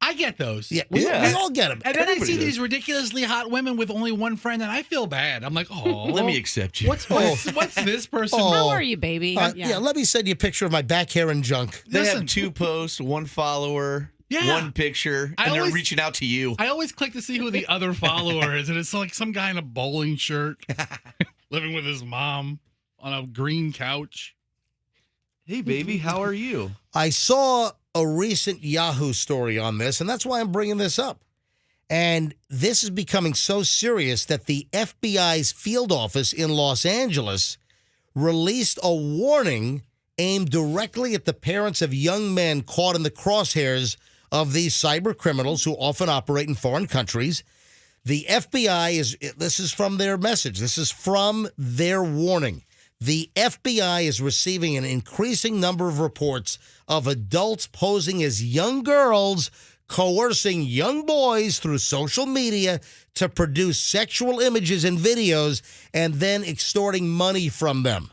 Speaker 3: I get those.
Speaker 1: Yeah, we all get them.
Speaker 3: And then I see
Speaker 4: does.
Speaker 3: these ridiculously hot women with only one friend, and I feel bad. I'm like, oh.
Speaker 4: Let me accept you.
Speaker 3: What's this person?
Speaker 2: How are you, baby?
Speaker 1: Yeah, let me send you a picture of my back hair and junk.
Speaker 4: They
Speaker 3: Listen.
Speaker 4: have 2 posts, 1 follower,
Speaker 3: Yeah.
Speaker 4: 1 picture,
Speaker 3: I
Speaker 4: and they're
Speaker 3: always-
Speaker 4: reaching out to you.
Speaker 3: I always click to see who the other follower is, and it's like some guy in a bowling shirt living with his mom on a green couch.
Speaker 4: Hey, baby, how are you?
Speaker 1: I saw a recent Yahoo story on this, and that's why I'm bringing this up. And this is becoming so serious that the FBI's field office in Los Angeles released a warning aimed directly at the parents of young men caught in the crosshairs of these cyber criminals who often operate in foreign countries. The FBI this is from their message. This is from their warning. The FBI is receiving an increasing number of reports of adults posing as young girls, coercing young boys through social media to produce sexual images and videos, and then extorting money from them.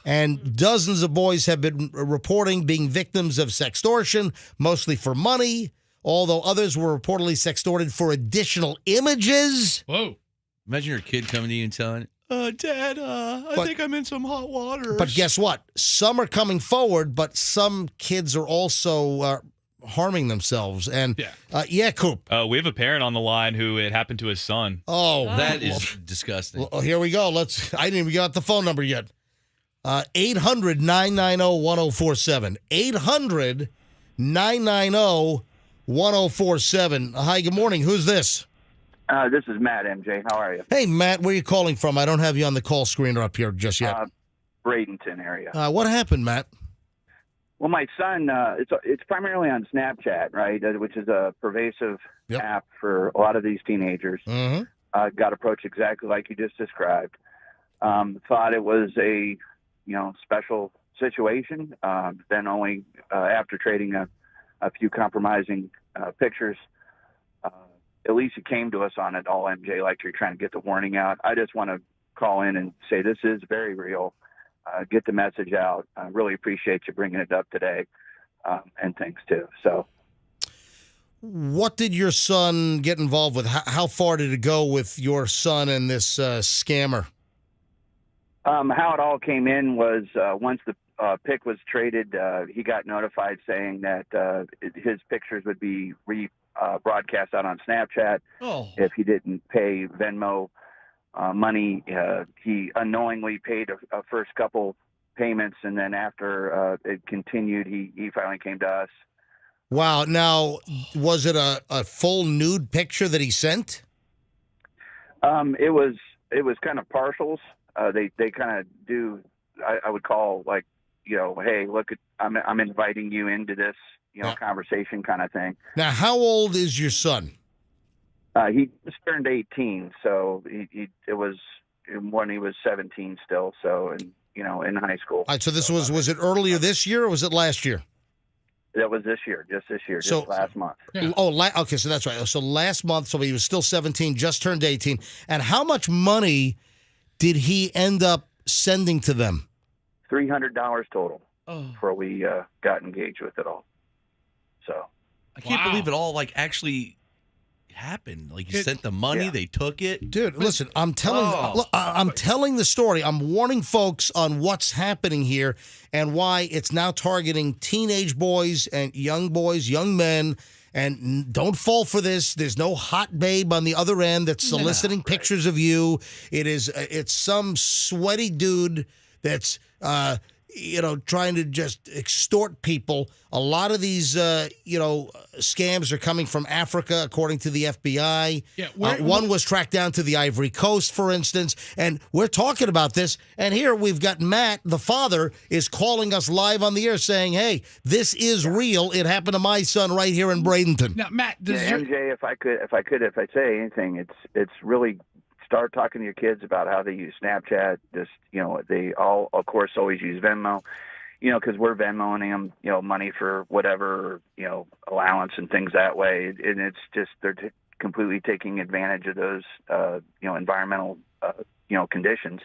Speaker 1: And dozens of boys have been reporting being victims of sextortion, mostly for money, although others were reportedly sextorted for additional images.
Speaker 3: Whoa.
Speaker 4: Imagine your kid coming to you and telling, Dad, I think I'm in some hot water.
Speaker 1: But guess what? Some are coming forward, but some kids are also harming themselves. And Coop.
Speaker 5: We have a parent on the line who it happened to his son.
Speaker 1: Oh,
Speaker 4: that is disgusting.
Speaker 1: Well, here we go. I didn't even get the phone number yet. 800-990-1047. 800-990-1047. Hi, good morning. Who's this?
Speaker 10: This is Matt, MJ. How are you?
Speaker 1: Hey, Matt, where are you calling from? I don't have you on the call screener up here just yet.
Speaker 10: Bradenton area.
Speaker 1: What happened, Matt?
Speaker 10: Well, my son, it's primarily on Snapchat, right, which is a pervasive app for a lot of these teenagers.
Speaker 1: Mm-hmm.
Speaker 10: Got approached exactly like you just described. Thought it was a, special situation. Then only after trading a few compromising pictures, at least it came to us on it all, MJ, like you're trying to get the warning out. I just want to call in and say this is very real. Get the message out. I really appreciate you bringing it up today, and things too. So,
Speaker 1: what did your son get involved with? How far did it go with your son and this scammer?
Speaker 10: How it all came in was once the pic was traded, he got notified saying that his pictures would be broadcast out on Snapchat. If he didn't pay Venmo money, he unknowingly paid a first couple payments, and then after it continued, he finally came to us.
Speaker 1: Wow. Now, was it a full nude picture that he sent?
Speaker 10: It was kind of partials. They kind of do. I would call like, hey, look, I'm inviting you into this, conversation kind of thing.
Speaker 1: Now, how old is your son?
Speaker 10: He just turned 18, so it was when he was 17 still. So, and in high school.
Speaker 1: All right, so this was it earlier this year or was it last year?
Speaker 10: That was this year, just last month.
Speaker 3: Yeah.
Speaker 1: Okay, so that's right. So last month, so he was still 17, just turned 18. And how much money did he end up sending to them?
Speaker 10: $300 total before we got engaged with it all. So
Speaker 4: I can't believe it all actually happened. You sent the money, they took it.
Speaker 1: Dude, listen, I'm telling the story. I'm warning folks on what's happening here and why it's now targeting teenage boys, young men. And don't fall for this. There's no hot babe on the other end that's soliciting pictures of you. It's some sweaty dude that's trying to just extort people. A lot of these scams are coming from Africa, according to the FBI.
Speaker 3: Yeah,
Speaker 1: one was tracked down to the Ivory Coast, for instance. And we're talking about this. And here we've got Matt, the father, is calling us live on the air saying, hey, this is real. It happened to my son right here in Bradenton.
Speaker 3: Now, Matt,
Speaker 10: MJ, if I say anything, it's really start talking to your kids about how they use Snapchat. Just, they all, of course, always use Venmo, because we're Venmoing them, money for whatever, allowance and things that way. And it's just, they're completely taking advantage of those, environmental, conditions.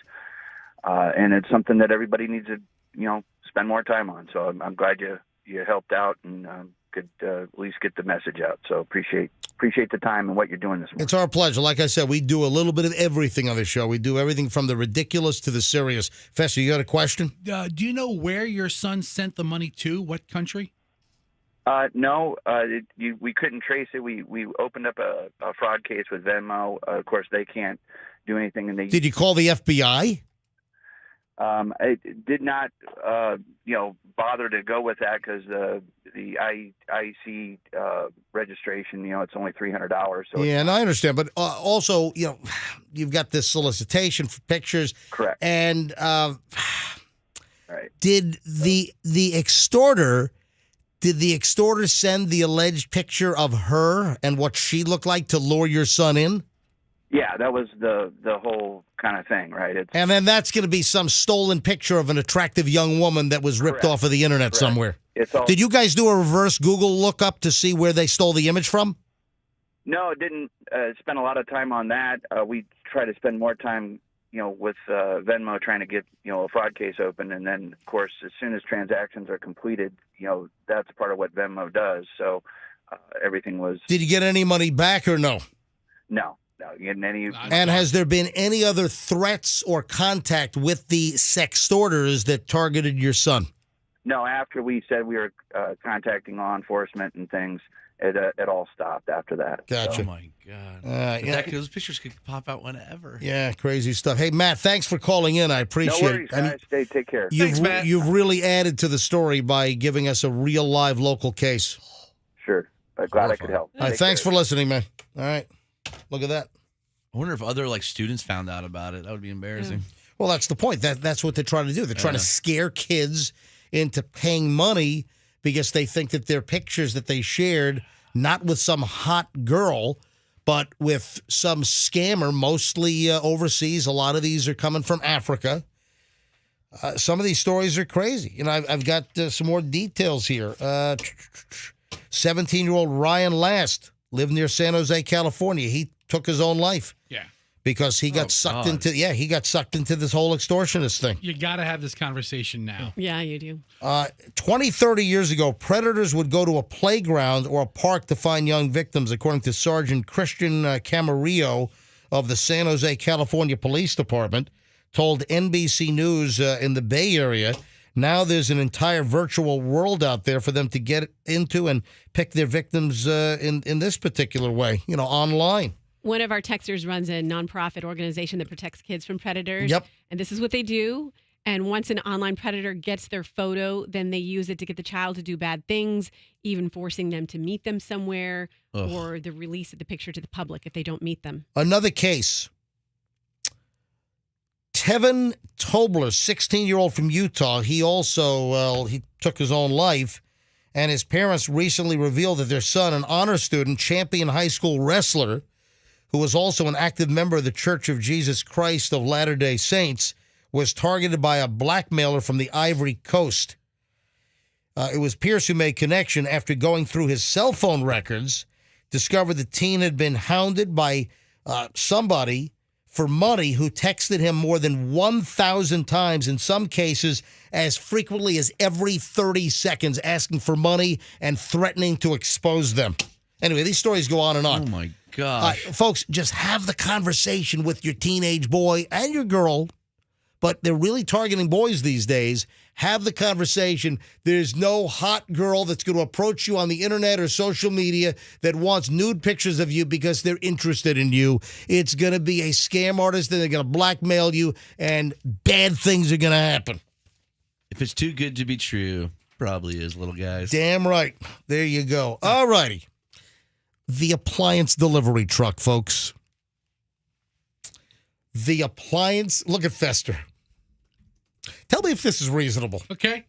Speaker 10: And it's something that everybody needs to, spend more time on. So I'm glad you helped out and could at least get the message out. So appreciate the time and what you're doing this morning.
Speaker 1: It's our pleasure. Like I said, we do a little bit of everything on this show. We do everything from the ridiculous to the serious. Fester, you got a question?
Speaker 3: do you know where your son sent the money to? What country?
Speaker 10: No, we couldn't trace it. We opened up a fraud case with Venmo. Of course, they can't do anything. And
Speaker 1: Did you call the FBI?
Speaker 10: I did not, bother to go with that because the IEC registration, it's only $300. So
Speaker 1: yeah, and I understand, but also, you've got this solicitation for pictures.
Speaker 10: Correct.
Speaker 1: And
Speaker 10: right.
Speaker 1: Did the extorter send the alleged picture of her and what she looked like to lure your son in?
Speaker 10: Yeah, that was the whole kind of thing, right?
Speaker 1: And then that's going to be some stolen picture of an attractive young woman that was ripped off of the internet somewhere. Did you guys do a reverse Google lookup to see where they stole the image from?
Speaker 10: No, it didn't spend a lot of time on that. We try to spend more time, with Venmo trying to get, a fraud case open. And then, of course, as soon as transactions are completed, that's part of what Venmo does. So everything was...
Speaker 1: Did you get any money back or no?
Speaker 10: No.
Speaker 1: And has there been any other threats or contact with the sextorters that targeted your son?
Speaker 10: No, after we said we were contacting law enforcement and things, it all stopped after that.
Speaker 1: Gotcha.
Speaker 4: Oh, my God. Those pictures could pop out whenever.
Speaker 1: Yeah, crazy stuff. Hey, Matt, thanks for calling in. I appreciate
Speaker 10: it. No worries, guys. Take care.
Speaker 3: Thanks, Matt.
Speaker 1: You've really added to the story by giving us a real live local case.
Speaker 10: Sure. I'm glad I could help.
Speaker 1: All right, thanks for listening, man. All right. Look at that.
Speaker 4: I wonder if other students found out about it. That would be embarrassing.
Speaker 1: Well, that's the point. That's what they're trying to do. They're trying to scare kids into paying money because they think that their pictures that they shared, not with some hot girl, but with some scammer, mostly overseas. A lot of these are coming from Africa. Some of these stories are crazy. I've got some more details here. 17-year-old Ryan Last lived near San Jose, California. He took his own life.
Speaker 3: Yeah.
Speaker 1: Because he got sucked into this whole extortionist thing.
Speaker 3: You got to have this conversation now.
Speaker 2: Yeah, you do.
Speaker 1: 20, 30 years ago, predators would go to a playground or a park to find young victims, according to Sergeant Christian Camarillo of the San Jose, California Police Department, told NBC News in the Bay Area. Now there's an entire virtual world out there for them to get into and pick their victims in this particular way, online.
Speaker 2: One of our texters runs a nonprofit organization that protects kids from predators.
Speaker 1: Yep.
Speaker 2: And this is what they do. And once an online predator gets their photo, then they use it to get the child to do bad things, even forcing them to meet them somewhere or the release of the picture to the public if they don't meet them.
Speaker 1: Another case. Tevin Tobler, 16-year-old from Utah. He also, he took his own life. And his parents recently revealed that their son, an honor student, champion high school wrestler, who was also an active member of the Church of Jesus Christ of Latter-day Saints, was targeted by a blackmailer from the Ivory Coast. It was Pierce who made connection after going through his cell phone records, discovered the teen had been hounded by somebody for money who texted him more than 1,000 times, in some cases as frequently as every 30 seconds, asking for money and threatening to expose them. Anyway, these stories go on and on.
Speaker 4: Oh, my gosh.
Speaker 1: Folks, just have the conversation with your teenage boy and your girl, but they're really targeting boys these days. Have the conversation. There's no hot girl that's going to approach you on the internet or social media that wants nude pictures of you because they're interested in you. It's going to be a scam artist, and they're going to blackmail you, and bad things are going to happen.
Speaker 4: If it's too good to be true, probably is, little guys.
Speaker 1: Damn right. There you go. All righty. The appliance delivery truck, folks. The appliance. Look at Fester. Tell me if this is reasonable.
Speaker 3: Okay.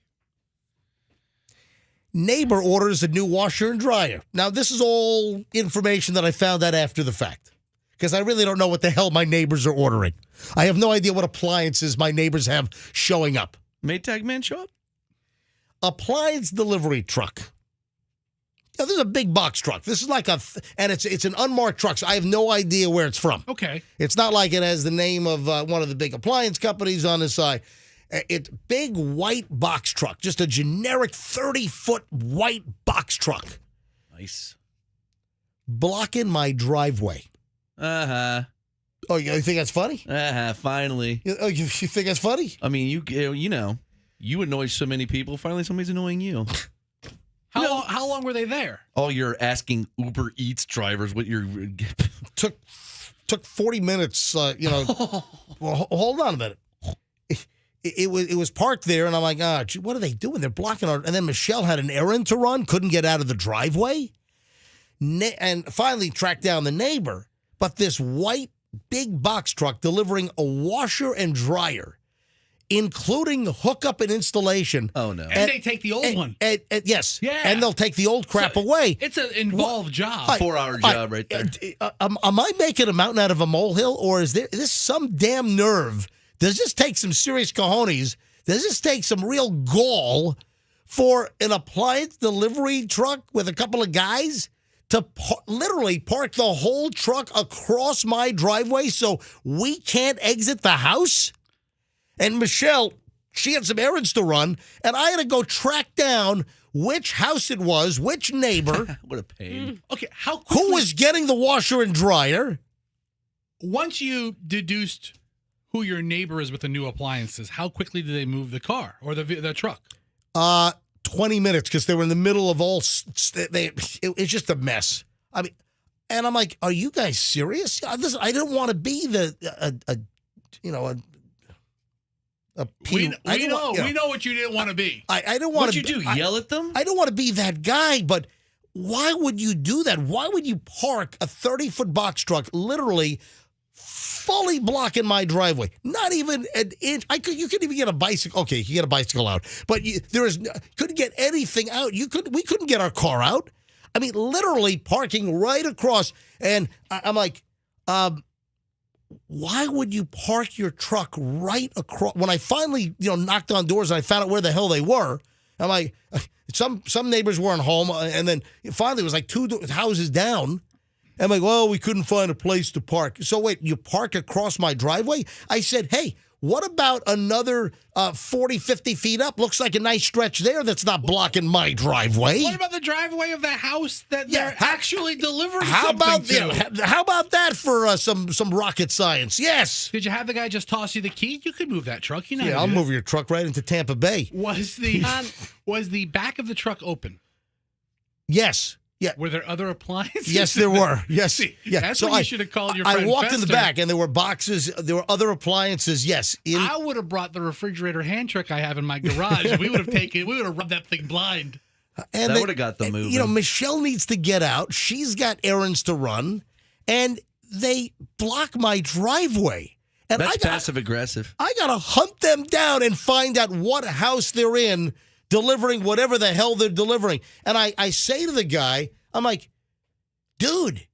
Speaker 1: Neighbor orders a new washer and dryer. Now, this is all information that I found out after the fact, because I really don't know what the hell my neighbors are ordering. I have no idea what appliances my neighbors have showing up.
Speaker 4: Maytag man show up?
Speaker 1: Appliance delivery truck. Now, this is a big box truck. This is like and it's an unmarked truck, so I have no idea where it's from.
Speaker 3: Okay.
Speaker 1: It's not like it has the name of one of the big appliance companies on the side. It's big white box truck, just a generic 30-foot white box truck.
Speaker 4: Nice.
Speaker 1: Blocking my driveway.
Speaker 4: Uh-huh.
Speaker 1: Oh, you think that's funny?
Speaker 4: Uh-huh, finally.
Speaker 1: Oh, you think that's funny?
Speaker 4: I mean, you annoy so many people. Finally, somebody's annoying you.
Speaker 3: How long were they there?
Speaker 4: Oh, you're asking Uber Eats drivers what you're...
Speaker 1: Took 40 minutes, Well, hold on a minute. It was parked there, and I'm like, what are they doing? They're blocking our... And then Michelle had an errand to run, couldn't get out of the driveway, and finally tracked down the neighbor. But this white big box truck delivering a washer and dryer, including hookup and installation.
Speaker 4: Oh, no.
Speaker 3: And they take the old one.
Speaker 1: Yes.
Speaker 3: Yeah.
Speaker 1: And they'll take the old crap away.
Speaker 3: It's an involved job.
Speaker 4: 4-hour job right there.
Speaker 1: Am I making a mountain out of a molehill, or is this some damn nerve? Does this take some serious cojones? Does this take some real gall for an appliance delivery truck with a couple of guys to literally park the whole truck across my driveway so we can't exit the house? And Michelle, she had some errands to run, and I had to go track down which house it was, which neighbor.
Speaker 4: What a pain.
Speaker 3: Okay, how quickly...
Speaker 1: Who was getting the washer and dryer.
Speaker 3: Once you deduced who your neighbor is with the new appliances, how quickly did they move the car or the truck?
Speaker 1: 20 minutes, because they were in the middle of all... It's just a mess. I mean, and I'm like, are you guys serious? I didn't want to be
Speaker 3: We know what you didn't want to be.
Speaker 1: I didn't want to...
Speaker 4: What'd you do, yell at them?
Speaker 1: I don't want to be that guy, but why would you do that? Why would you park a 30-foot box truck literally fully blocking my driveway? Not even an inch. You couldn't even get a bicycle. Okay, you could get a bicycle out, but couldn't get anything out. We couldn't get our car out. I mean, literally parking right across. And I'm like, why would you park your truck right across? When I finally, knocked on doors and I found out where the hell they were, I'm like, some neighbors weren't home, and then finally it was like 2 houses down. I'm like, well, we couldn't find a place to park. So wait, you park across my driveway? I said, hey, what about another 40, 50 feet up? Looks like a nice stretch there that's not blocking my driveway.
Speaker 3: What about the driveway of the house that they're actually delivering
Speaker 1: how
Speaker 3: something
Speaker 1: about
Speaker 3: to?
Speaker 1: How about that for some rocket science? Yes.
Speaker 3: Did you have the guy just toss you the key? You could move that truck.
Speaker 1: I'll move your truck right into Tampa Bay.
Speaker 3: Was the back of the truck open?
Speaker 1: Yes. Yeah.
Speaker 3: Were there other appliances?
Speaker 1: Yes, there were. Yes. Yeah.
Speaker 3: That's
Speaker 1: so
Speaker 3: what you should have called your friend
Speaker 1: I walked in the
Speaker 3: Fester.
Speaker 1: back, and there were boxes. There were other appliances. Yes.
Speaker 3: I would have brought the refrigerator hand trick I have in my garage. We would have rubbed that thing blind.
Speaker 1: And
Speaker 4: That would have got them moving.
Speaker 1: You know, Michelle needs to get out. She's got errands to run, and they block my driveway. And
Speaker 4: That's
Speaker 1: I got,
Speaker 4: passive aggressive.
Speaker 1: I got to hunt them down and find out what house they're in, delivering whatever the hell they're delivering. And I say to the guy, I'm like, dude,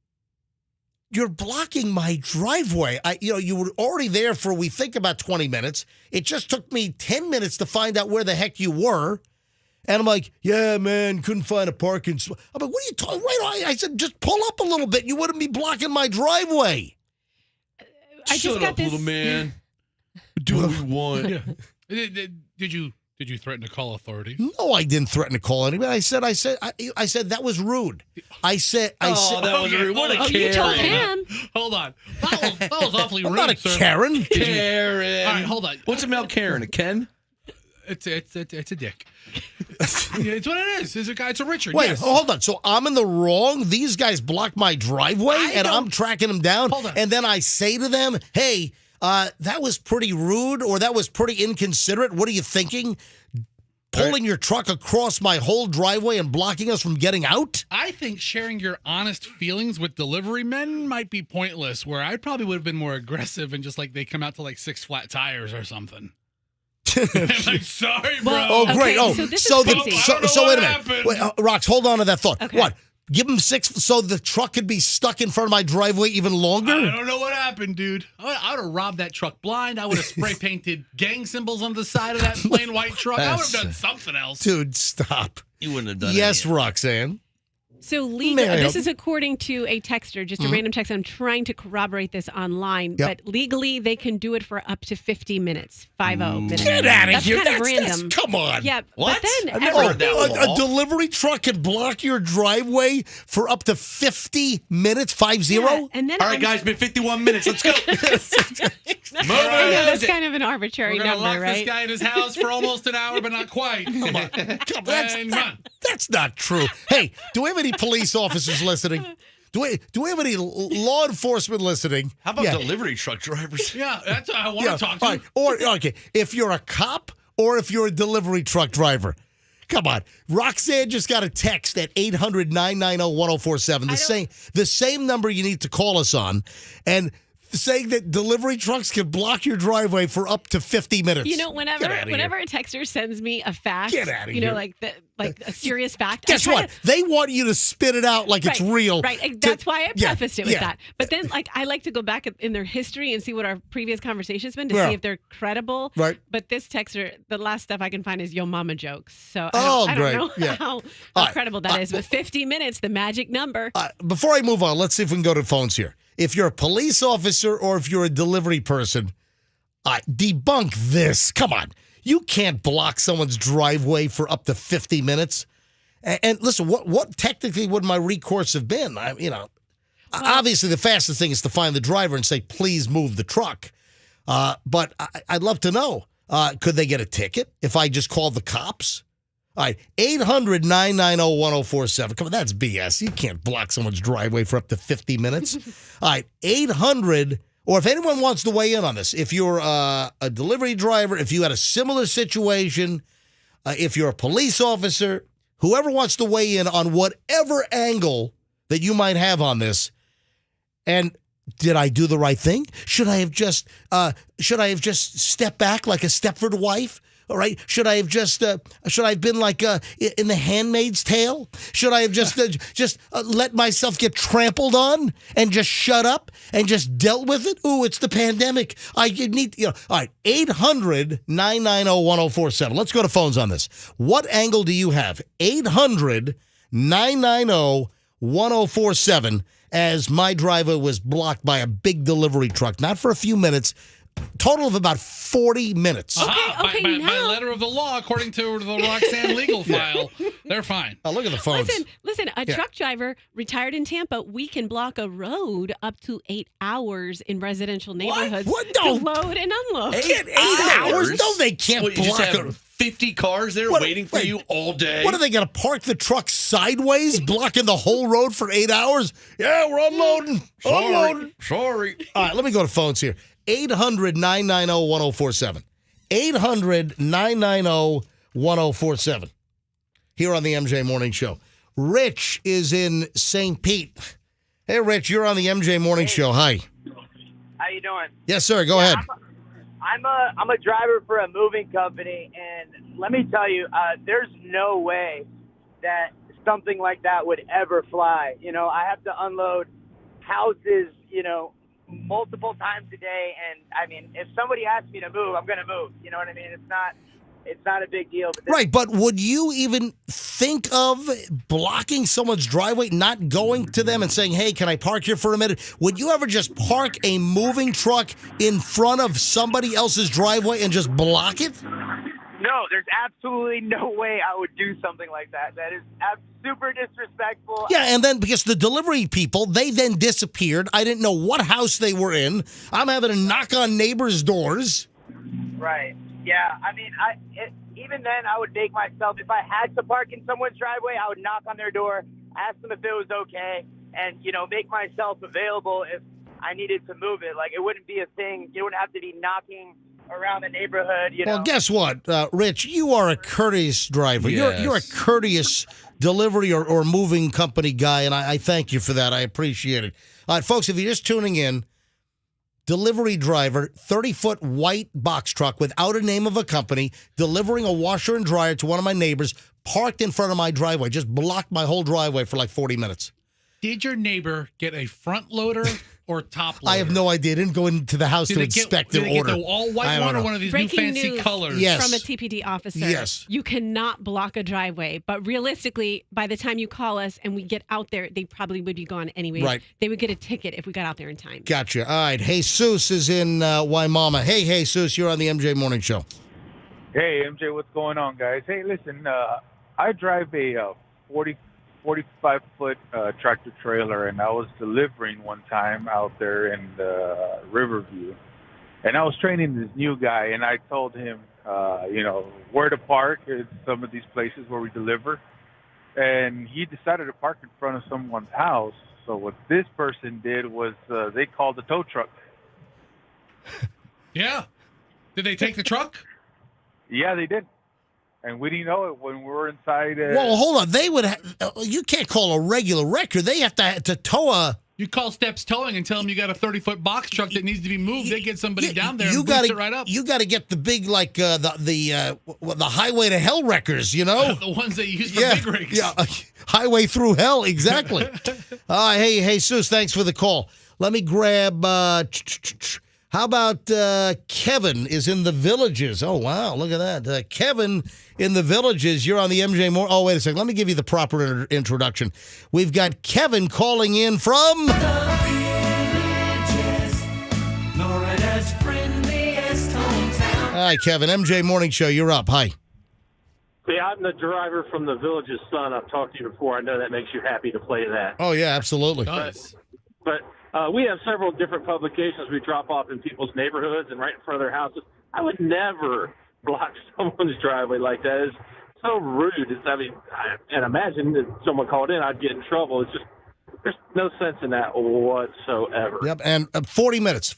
Speaker 1: you're blocking my driveway. You were already there for, we think, about 20 minutes. It just took me 10 minutes to find out where the heck you were. And I'm like, yeah, man, couldn't find a parking spot. I'm like, what are you talking about? I said, just pull up a little bit. You wouldn't be blocking my driveway.
Speaker 2: I just
Speaker 4: Shut
Speaker 2: got
Speaker 4: up,
Speaker 2: this.
Speaker 4: little man. Do what we want.
Speaker 3: Yeah. Did you threaten to call authorities?
Speaker 1: No, I didn't threaten to call anybody. I said that was rude. I said,
Speaker 4: That was rude. What a
Speaker 2: Oh,
Speaker 4: Karen.
Speaker 2: you told him.
Speaker 3: Hold on. That was awfully
Speaker 1: I'm
Speaker 3: rude,
Speaker 1: not a
Speaker 3: sir.
Speaker 1: Karen.
Speaker 4: Karen.
Speaker 3: All right, hold on.
Speaker 4: What's a male Karen? A Ken?
Speaker 3: It's a dick. It's what it is. It's a Richard.
Speaker 1: Wait,
Speaker 3: yes.
Speaker 1: hold on. So I'm in the wrong. These guys block my driveway, and I'm tracking them down.
Speaker 3: Hold on.
Speaker 1: And then I say to them, hey, that was pretty rude, or that was pretty inconsiderate. What are you thinking? Pulling your truck across my whole driveway and blocking us from getting out?
Speaker 3: I think sharing your honest feelings with delivery men might be pointless, where I probably would have been more aggressive and just like they come out to like 6 flat tires or something. I'm like, sorry, bro.
Speaker 2: Well,
Speaker 1: Oh, great.
Speaker 2: Okay,
Speaker 1: Oh,
Speaker 2: so this
Speaker 1: so
Speaker 2: is
Speaker 1: the
Speaker 2: crazy.
Speaker 3: I don't know
Speaker 1: so
Speaker 3: what
Speaker 1: wait a minute.
Speaker 3: happened.
Speaker 1: Wait, Rox, hold on to that thought.
Speaker 2: Okay.
Speaker 1: What? Give them 6 so the truck could be stuck in front of my driveway even longer?
Speaker 3: I don't know what happened, dude. I would have robbed that truck blind. I would have spray painted gang symbols on the side of that plain white truck. I would have done something else.
Speaker 1: Dude, stop.
Speaker 4: You wouldn't have done
Speaker 1: Yes,
Speaker 4: any.
Speaker 1: Roxanne.
Speaker 2: So
Speaker 1: May I
Speaker 2: this
Speaker 1: help?
Speaker 2: is according to a texter, just a random text. I'm trying to corroborate this online,
Speaker 1: Yep.
Speaker 2: but legally they can do it for up to 50 minutes, 50 minutes.
Speaker 1: Get out of
Speaker 2: That's
Speaker 1: here.
Speaker 2: kind of
Speaker 1: That's-
Speaker 2: random.
Speaker 1: come on.
Speaker 2: Yeah,
Speaker 4: What?
Speaker 2: but then
Speaker 4: I've never heard that
Speaker 2: everything-
Speaker 4: one.
Speaker 1: A delivery truck can block your driveway for up to 50 minutes, 50?
Speaker 2: Yeah, and then
Speaker 4: All right, guys, been 51 minutes. Let's go.
Speaker 2: I know that's kind of an arbitrary
Speaker 3: We're going to
Speaker 2: number,
Speaker 3: lock
Speaker 2: right?
Speaker 3: this guy in his house for almost an hour, but not quite. Come on. And run.
Speaker 1: That's not true. Hey, do we have any police officers listening? Do we have any law enforcement listening?
Speaker 4: How about
Speaker 1: Yeah.
Speaker 4: delivery truck drivers?
Speaker 3: Yeah, that's what I want to talk to.
Speaker 1: All right. Or, okay, if you're a cop or if you're a delivery truck driver. Come on. Roxanne just got a text at 800-990-1047. The same number you need to call us on. And saying that delivery trucks can block your driveway for up to 50 minutes.
Speaker 2: You know, whenever
Speaker 1: Get outta
Speaker 2: a texter sends me a fact,
Speaker 1: Get outta
Speaker 2: you know,
Speaker 1: here.
Speaker 2: like a serious fact.
Speaker 1: Guess
Speaker 2: I try
Speaker 1: what? They want you to spit it out like it's real.
Speaker 2: Right. That's why I prefaced it with
Speaker 1: yeah.
Speaker 2: that. But then, I like to go back in their history and see what our previous conversation's been to
Speaker 1: Yeah.
Speaker 2: see if they're credible.
Speaker 1: Right.
Speaker 2: But this texter, the last stuff I can find is yo mama jokes. So
Speaker 1: Oh,
Speaker 2: I
Speaker 1: great.
Speaker 2: don't know
Speaker 1: Yeah.
Speaker 2: how
Speaker 1: All right.
Speaker 2: credible that is. But 50 minutes, the magic number.
Speaker 1: Before I move on, let's see if we can go to phones here. If you're a police officer or if you're a delivery person, debunk this. Come on. You can't block someone's driveway for up to 50 minutes. And listen, what technically would my recourse have been? Obviously the fastest thing is to find the driver and say, please move the truck. But I'd love to know, could they get a ticket if I just called the cops? All right, 800-990-1047. Come on, that's BS. You can't block someone's driveway for up to 50 minutes. All right, 800, or if anyone wants to weigh in on this, if you're a delivery driver, if you had a similar situation, if you're a police officer, whoever wants to weigh in on whatever angle that you might have on this, and did I do the right thing? Should I have just stepped back like a Stepford wife? All right. Should I have been like in The Handmaid's Tale? Should I have just let myself get trampled on and just shut up and just dealt with it? Ooh, it's the pandemic. I need, all right. 800-990-1047. Let's go to phones on this. What angle do you have? 800-990-1047. As my driver was blocked by a big delivery truck, not for a few minutes, total of about 40 minutes.
Speaker 2: Okay,
Speaker 3: by
Speaker 2: now.
Speaker 3: letter of the law, according to the Roxanne legal file, they're fine.
Speaker 1: Oh, look at the phones.
Speaker 2: Listen, a truck driver retired in Tampa, we can block a road up to 8 hours in residential neighborhoods
Speaker 1: What?
Speaker 2: to
Speaker 1: No.
Speaker 2: load and unload.
Speaker 1: 8 hours? No, they can't
Speaker 4: What, you just
Speaker 1: block
Speaker 4: have
Speaker 1: it.
Speaker 4: 50 cars there waiting for you all day?
Speaker 1: What, are they going to park the truck sideways, blocking the whole road for 8 hours? Yeah, we're unloading. Unloading.
Speaker 4: Sorry.
Speaker 1: All right, let me go to phones here. 800-990-1047. 800-990-1047. Here on the MJ Morning Show. Rich is in St. Pete. Hey, Rich, you're on the MJ Morning Show. Hi.
Speaker 11: How you doing?
Speaker 1: Yes, sir. Go ahead.
Speaker 11: I'm a driver for a moving company, and let me tell you, there's no way that something like that would ever fly. You know, I have to unload houses, you know, multiple times a day, and I mean, if somebody asks me to move, I'm going to move. You know what I mean? It's not a big deal. But
Speaker 1: Right, but would you even think of blocking someone's driveway, not going to them and saying, hey, can I park here for a minute? Would you ever just park a moving truck in front of somebody else's driveway and just block it?
Speaker 11: No, there's absolutely no way I would do something like that. That is super disrespectful.
Speaker 1: Yeah, and then because the delivery people, they then disappeared. I didn't know what house they were in. I'm having to knock on neighbors' doors.
Speaker 11: Right. Yeah, I mean, even then, I would make myself, if I had to park in someone's driveway, I would knock on their door, ask them if it was okay, and, you know, make myself available if I needed to move it. Like, it wouldn't be a thing. You wouldn't have to be knocking around the neighborhood, you know.
Speaker 1: Well, guess what, Rich? You are a courteous driver.
Speaker 4: Yes.
Speaker 1: You're a courteous delivery or moving company guy, and I thank you for that. I appreciate it. All right, folks, if you're just tuning in, delivery driver, 30-foot white box truck without a name of a company, delivering a washer and dryer to one of my neighbors, parked in front of my driveway, just blocked my whole driveway for like 40 minutes.
Speaker 3: Did your neighbor get a front loader or top loader?
Speaker 1: I have no idea. I didn't go into the house to inspect
Speaker 3: did
Speaker 1: their
Speaker 3: they
Speaker 1: order.
Speaker 3: get the all white one or one of these
Speaker 2: Breaking
Speaker 3: new fancy
Speaker 2: news
Speaker 3: colors?
Speaker 1: Yes.
Speaker 2: from a TPD officer.
Speaker 1: Yes.
Speaker 2: You cannot block a driveway, but realistically, by the time you call us and we get out there, they probably would be gone anyway.
Speaker 1: Right.
Speaker 2: They would get a ticket if we got out there in time.
Speaker 1: Gotcha. All right. Jesus is in Waimama. Hey, Jesus, you're on the MJ Morning Show.
Speaker 12: Hey, MJ, what's going on, guys? Hey, listen, I drive a 45-foot tractor trailer, and I was delivering one time out there in Riverview. And I was training this new guy, and I told him, where to park at some of these places where we deliver. And he decided to park in front of someone's house. So what this person did was they called the tow truck.
Speaker 3: Yeah. Did they take the truck?
Speaker 12: Yeah, they did. And we didn't know it when we were inside.
Speaker 1: Well, hold on. They would. You can't call a regular wrecker. They have to tow a.
Speaker 3: You call Steps Towing and tell them you got a 30-foot box truck that needs to be moved. They get somebody down there and boost it right up.
Speaker 1: You got to get the big, like the highway to hell wreckers. You know,
Speaker 3: the ones they use for big rigs.
Speaker 1: Yeah, highway through hell. Exactly. Hey, Jesus, thanks for the call. Let me grab. How about Kevin is in the Villages? Oh, wow. Look at that. Kevin in the Villages. You're on the MJ Moore. Oh, wait a second. Let me give you the proper introduction. We've got Kevin calling in from... The Villages, Florida's friendliest hometown. Hi, Kevin. MJ Morning Show. You're up. Hi.
Speaker 13: See, I'm the driver from the Village's son. I've talked to you before. I know that makes you happy to play that.
Speaker 1: Oh, yeah, absolutely.
Speaker 13: But we have several different publications we drop off in people's neighborhoods and right in front of their houses. I would never block someone's driveway like that. It's so rude. And imagine if someone called in, I'd get in trouble. It's just, there's no sense in that whatsoever.
Speaker 1: Yep, and 40 minutes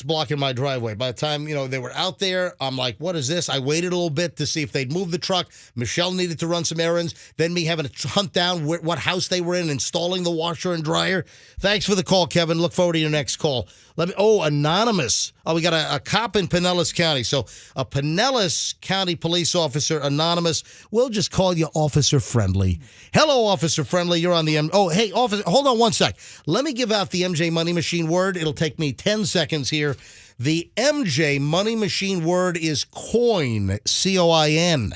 Speaker 1: blocking my driveway. By the time, they were out there, I'm like, what is this? I waited a little bit to see if they'd move the truck. Michelle needed to run some errands. Then me having to hunt down what house they were in, installing the washer and dryer. Thanks for the call, Kevin. Look forward to your next call. Anonymous. Oh, we got a cop in Pinellas County. So a Pinellas County police officer, anonymous. We'll just call you Officer Friendly. Hello, Officer Friendly. You're on the hey, officer. Hold on one sec. Let me give out the MJ Money Machine word. It'll take me 10 seconds here. The MJ Money Machine word is coin, C-O-I-N.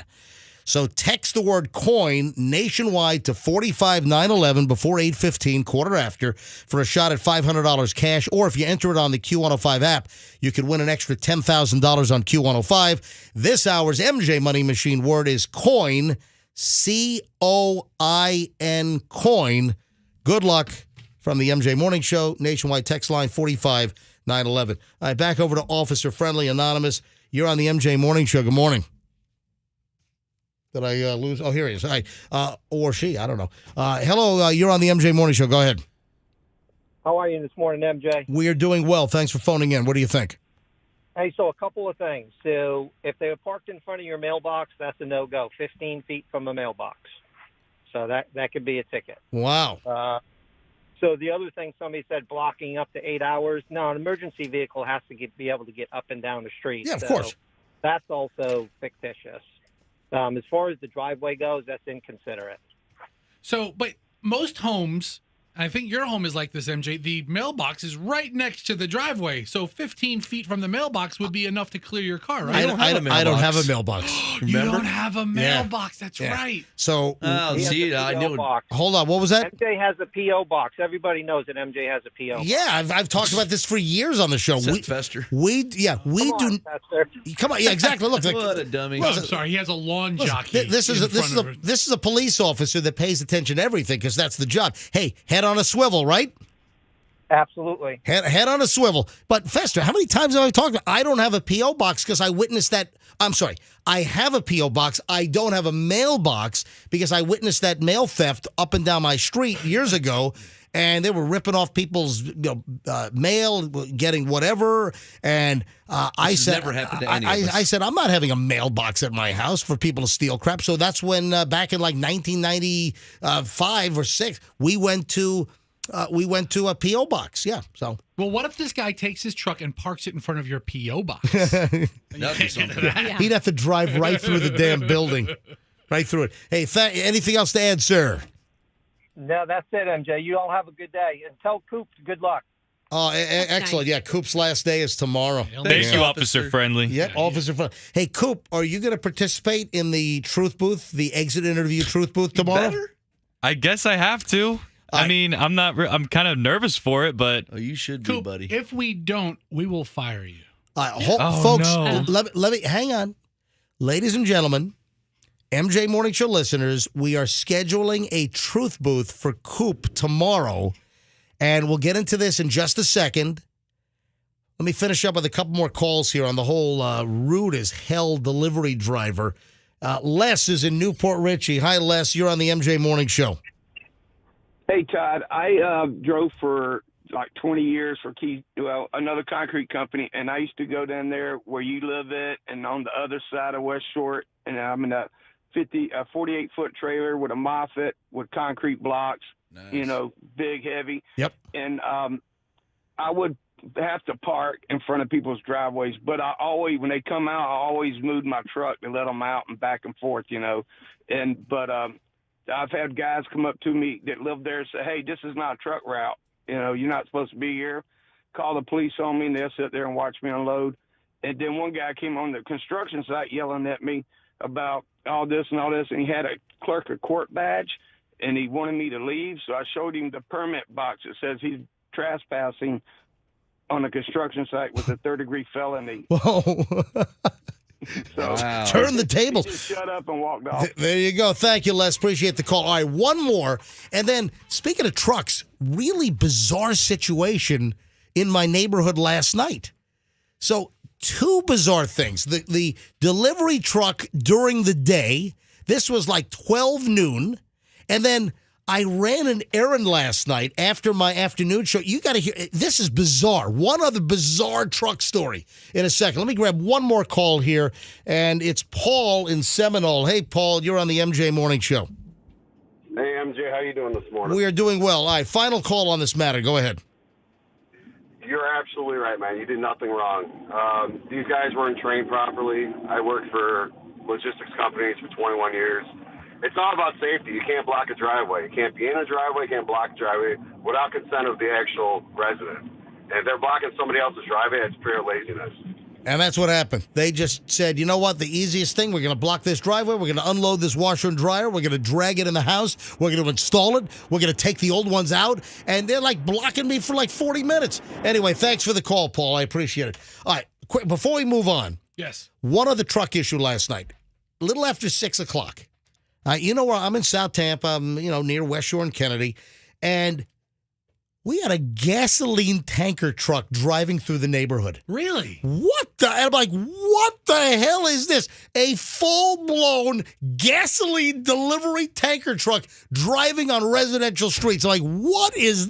Speaker 1: So text the word coin nationwide to 45911 before 8:15, quarter after, for a shot at $500 cash. Or if you enter it on the Q105 app, you could win an extra $10,000 on Q105. This hour's MJ Money Machine word is coin, COIN, coin. Good luck from the MJ Morning Show, nationwide text line 45911. All right, back over to Officer Friendly Anonymous. You're on the MJ Morning Show. Good morning. Did I lose? Oh, here he is. All right. Or she. I don't know. Hello. You're on the MJ Morning Show. Go ahead.
Speaker 14: How are you this morning, MJ?
Speaker 1: We are doing well. Thanks for phoning in. What do you think?
Speaker 14: Hey, so a couple of things. So if they were parked in front of your mailbox, that's a no-go, 15 feet from the mailbox. So that could be a ticket.
Speaker 1: Wow.
Speaker 14: So the other thing, somebody said blocking up to 8 hours. No, an emergency vehicle has to be able to get up and down the street.
Speaker 1: Yeah, of course.
Speaker 14: That's also fictitious. As far as the driveway goes, that's inconsiderate.
Speaker 3: So, but most homes, I think your home is like this, MJ, the mailbox is right next to the driveway. So 15 feet from the mailbox would be enough to clear your car, right?
Speaker 1: I don't have a mailbox.
Speaker 3: You don't have a mailbox. That's right.
Speaker 1: So,
Speaker 14: see, I knew.
Speaker 1: Hold on. What was that?
Speaker 14: MJ has a P.O. box. Everybody knows that MJ has a P.O. box.
Speaker 1: Yeah, I've talked about this for years on the show.
Speaker 4: Fester.
Speaker 1: We do. Come on. Yeah, exactly. Look,
Speaker 4: what a dummy.
Speaker 3: I'm sorry. He has a lawn jockey.
Speaker 1: This is a police officer that pays attention to everything because that's the job. Hey, head on a swivel, right?
Speaker 14: Absolutely.
Speaker 1: Head on a swivel. But Fester, how many times have I talked about I don't have a P.O. box because I witnessed that. I'm sorry. I have a P.O. box. I don't have a mailbox because I witnessed that mail theft up and down my street years ago. And they were ripping off people's mail, getting whatever. And I said,
Speaker 4: never happened to any of us.
Speaker 1: I said, I'm not having a mailbox at my house for people to steal crap. So that's when back in like 1995 or 6, we went to a P.O. box. Yeah. So.
Speaker 3: Well, what if this guy takes his truck and parks it in front of your P.O. box?
Speaker 1: He'd have to drive right through the damn building. Right through it. Hey, anything else to add, sir?
Speaker 14: No, that's it, MJ. You all have a good day. And tell Coop good luck.
Speaker 1: Oh, excellent. Yeah, Coop's last day is tomorrow.
Speaker 5: Thank you, Officer Friendly.
Speaker 1: Yeah, Officer Friendly. Hey, Coop, are you going to participate in the truth booth, the exit interview truth booth tomorrow?
Speaker 5: I guess I have to. I mean, I'm kind of nervous for it, but
Speaker 4: you should
Speaker 3: be, buddy. If we don't, we will fire you.
Speaker 1: Folks, let me hang on. Ladies and gentlemen, MJ Morning Show listeners, we are scheduling a truth booth for Coop tomorrow, and we'll get into this in just a second. Let me finish up with a couple more calls here on the whole rude as hell delivery driver. Les is in Newport Richie. Hi, Les. You're on the MJ Morning Show.
Speaker 15: Hey, Todd. I drove for like 20 years for another concrete company, and I used to go down there where you live at and on the other side of West Short, and I'm in a 48-foot trailer with a Moffett with concrete blocks, big, heavy.
Speaker 1: Yep.
Speaker 15: And I would have to park in front of people's driveways, but I always, when they come out, I always moved my truck to let them out and back and forth, But I've had guys come up to me that live there and say, hey, this is not a truck route. You're not supposed to be here. Call the police on me, and they'll sit there and watch me unload. And then one guy came on the construction site yelling at me about all this, and he had a clerk of court badge, and he wanted me to leave. So I showed him the permit box that says he's trespassing on a construction site with a third-degree felony.
Speaker 1: Whoa.
Speaker 15: So
Speaker 1: Turn the tables.
Speaker 15: He just shut up and walked off.
Speaker 1: There you go. Thank you, Les. Appreciate the call. All right, one more. And then, speaking of trucks, really bizarre situation in my neighborhood last night. So, two bizarre things. The delivery truck during the day, this was like 12 noon, and then I ran an errand last night after my afternoon show. You got to hear, this is bizarre. One other bizarre truck story in a second. Let me grab one more call here, and it's Paul in Seminole. Hey, Paul, you're on the MJ Morning Show.
Speaker 16: Hey, MJ, how you doing this morning?
Speaker 1: We are doing well. All right, final call on this matter. Go ahead.
Speaker 16: You're absolutely right, man. You did nothing wrong. These guys weren't trained properly. I worked for logistics companies for 21 years. It's all about safety. You can't block a driveway. You can't be in a driveway. You can't block a driveway without consent of the actual resident. And if they're blocking somebody else's driveway, it's pure laziness.
Speaker 1: And that's what happened. They just said, you know what? The easiest thing, we're going to block this driveway. We're going to unload this washer and dryer. We're going to drag it in the house. We're going to install it. We're going to take the old ones out. And they're like blocking me for like 40 minutes. Anyway, thanks for the call, Paul. I appreciate it. All right, quick, before we move on.
Speaker 3: Yes.
Speaker 1: One other truck issue last night, a little after 6 o'clock. You know where I'm in South Tampa, I'm, near West Shore and Kennedy. And we had a gasoline tanker truck driving through the neighborhood.
Speaker 3: Really?
Speaker 1: What the? I'm like, what the hell is this? A full-blown gasoline delivery tanker truck driving on residential streets. I'm like, where's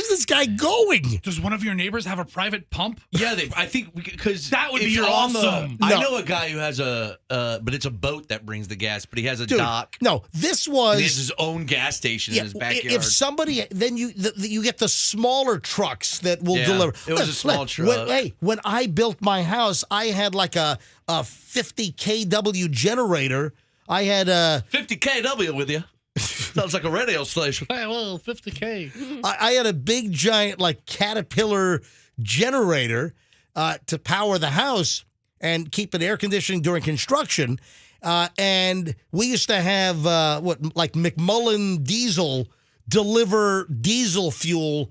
Speaker 1: this guy going?
Speaker 3: Does one of your neighbors have a private pump?
Speaker 4: Yeah, I think because
Speaker 3: that would
Speaker 4: if
Speaker 3: be
Speaker 4: you're
Speaker 3: awesome.
Speaker 4: I know a guy who has but it's a boat that brings the gas, but he has a dock.
Speaker 1: No, this was.
Speaker 4: And he has his own gas station in his backyard.
Speaker 1: If somebody, then you get the smaller trucks that will deliver.
Speaker 4: It was a small truck.
Speaker 1: When I built my house, I had like a 50 kW generator. I had a
Speaker 4: 50 kW with you. Sounds like a radio station.
Speaker 3: Hey, well, 50K.
Speaker 1: I had a big giant like Caterpillar generator to power the house and keep it air conditioning during construction. And we used to have like McMullen Diesel deliver diesel fuel,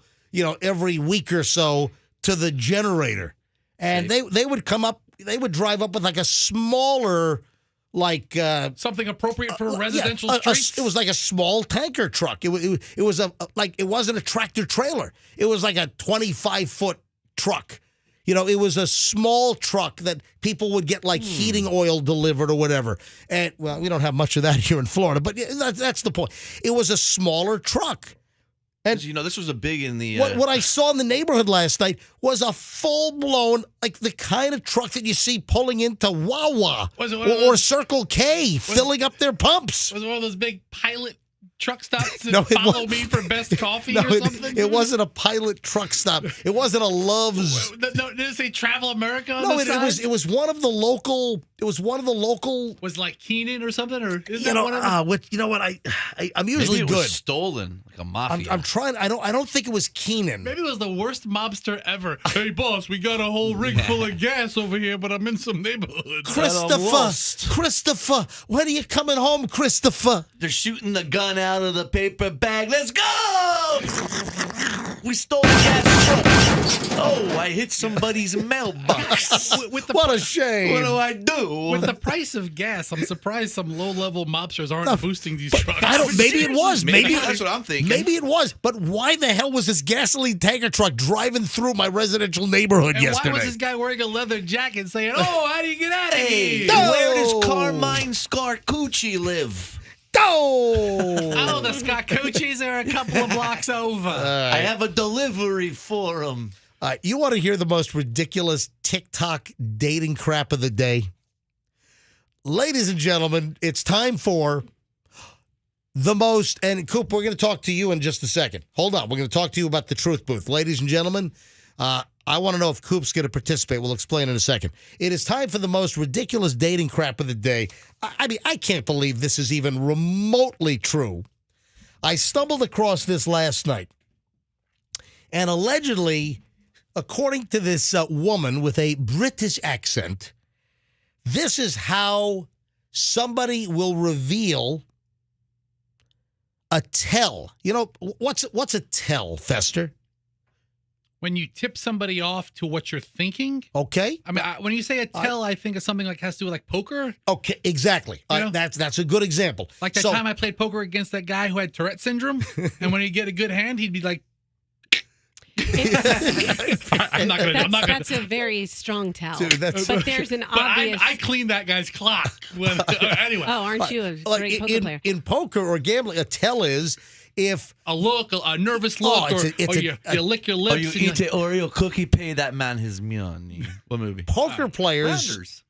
Speaker 1: every week or so to the generator. And they would come up, they would drive up with like a smaller, like
Speaker 3: something appropriate for residential streets.
Speaker 1: It was like a small tanker truck. It was it wasn't a tractor trailer. It was like a 25-foot truck. It was a small truck that people would get like heating oil delivered or whatever. And, well, we don't have much of that here in Florida, but that's the point. It was a smaller truck. And
Speaker 4: this was a big in the...
Speaker 1: What I saw in the neighborhood last night was a full-blown, like the kind of truck that you see pulling into Wawa or Circle K, filling up their pumps.
Speaker 3: Was it one of those big pilot truck stops that follow me for best coffee or something?
Speaker 1: It wasn't a pilot truck stop. It wasn't a Love's.
Speaker 3: No, did it say Travel America on
Speaker 1: No,
Speaker 3: the side?
Speaker 1: it was one of the local. It was one of the local.
Speaker 3: Was like Keenan or something, or
Speaker 1: I'm usually
Speaker 4: Maybe it
Speaker 1: good.
Speaker 4: was stolen like a mafia.
Speaker 1: I'm trying. I don't think it was Keenan.
Speaker 3: Maybe it was the worst mobster ever. Hey, boss, we got a whole rig full of gas over here, but I'm in some neighborhoods.
Speaker 1: Christopher, when are you coming home, Christopher?
Speaker 4: They're shooting the gun out of the paper bag. Let's go! We stole the gas truck. Oh, I hit somebody's mailbox.
Speaker 1: What a shame.
Speaker 4: What do I do?
Speaker 3: With the price of gas, I'm surprised some low-level mobsters aren't boosting these trucks.
Speaker 1: Maybe it was. Maybe
Speaker 4: that's what I'm thinking.
Speaker 1: Maybe it was. But why the hell was this gasoline tanker truck driving through my residential neighborhood
Speaker 3: and
Speaker 1: yesterday?
Speaker 3: Why was this guy wearing a leather jacket saying, "Oh, how do you get out of here?"
Speaker 4: Where does Carmine Scarcucci live?
Speaker 3: Oh, the Scottucci's are a couple of blocks over.
Speaker 4: I have a delivery for him.
Speaker 1: You want to hear the most ridiculous TikTok dating crap of the day? Ladies and gentlemen, it's time for the most, and Coop, we're going to talk to you in just a second. Hold on. We're going to talk to you about the Truth Booth. Ladies and gentlemen, I want to know if Coop's going to participate. We'll explain in a second. It is time for the most ridiculous dating crap of the day. I mean, I can't believe this is even remotely true. I stumbled across this last night. And allegedly, according to this woman with a British accent, this is how somebody will reveal a tell. What's a tell, Fester?
Speaker 3: When you tip somebody off to what you're thinking.
Speaker 1: Okay.
Speaker 3: I mean, when you say a tell, I think of something like has to do with like poker.
Speaker 1: Okay, exactly. That's a good example.
Speaker 3: Like that time I played poker against that guy who had Tourette syndrome, and when he'd get a good hand, he'd be like.
Speaker 2: That's a very strong tell.
Speaker 1: Dude,
Speaker 2: but there's an obvious.
Speaker 3: I cleaned that guy's clock. Anyway.
Speaker 2: Oh, aren't you a great poker player?
Speaker 1: In poker or gambling, a tell is if
Speaker 3: a look, a nervous look, you lick your lips.
Speaker 4: Or you eat an Oreo cookie, pay that man his money. What movie?
Speaker 1: Poker players,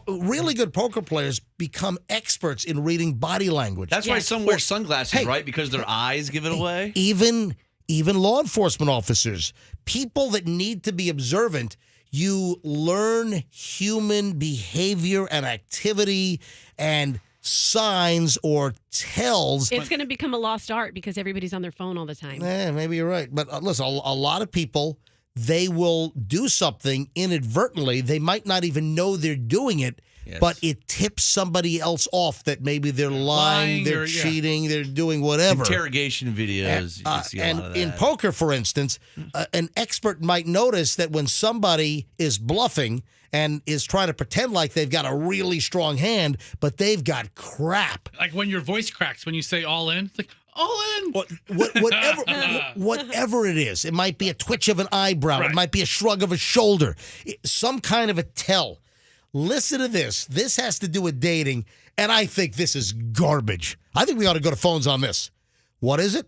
Speaker 1: really good poker players become experts in reading body language.
Speaker 4: That's why some wear sunglasses, right? Because their eyes give it away.
Speaker 1: Even law enforcement officers, people that need to be observant, you learn human behavior and activity and signs or tells.
Speaker 2: It's going to become a lost art because everybody's on their phone all the time.
Speaker 1: Maybe you're right. But listen, a lot of people, they will do something inadvertently. They might not even know they're doing it,
Speaker 4: Yes.
Speaker 1: but it tips somebody else off that maybe they're lying, they're cheating, they're doing whatever.
Speaker 4: Interrogation videos. You can see a lot of
Speaker 1: And
Speaker 4: that.
Speaker 1: in poker, for instance, an expert might notice that when somebody is bluffing and is trying to pretend like they've got a really strong hand, but they've got crap.
Speaker 3: Like when your voice cracks when you say all in. It's like, all in.
Speaker 1: Whatever it is, it might be a twitch of an eyebrow, it might be a shrug of a shoulder, some kind of a tell. Listen to this. This has to do with dating, and I think this is garbage. I think we ought to go to phones on this. What is it?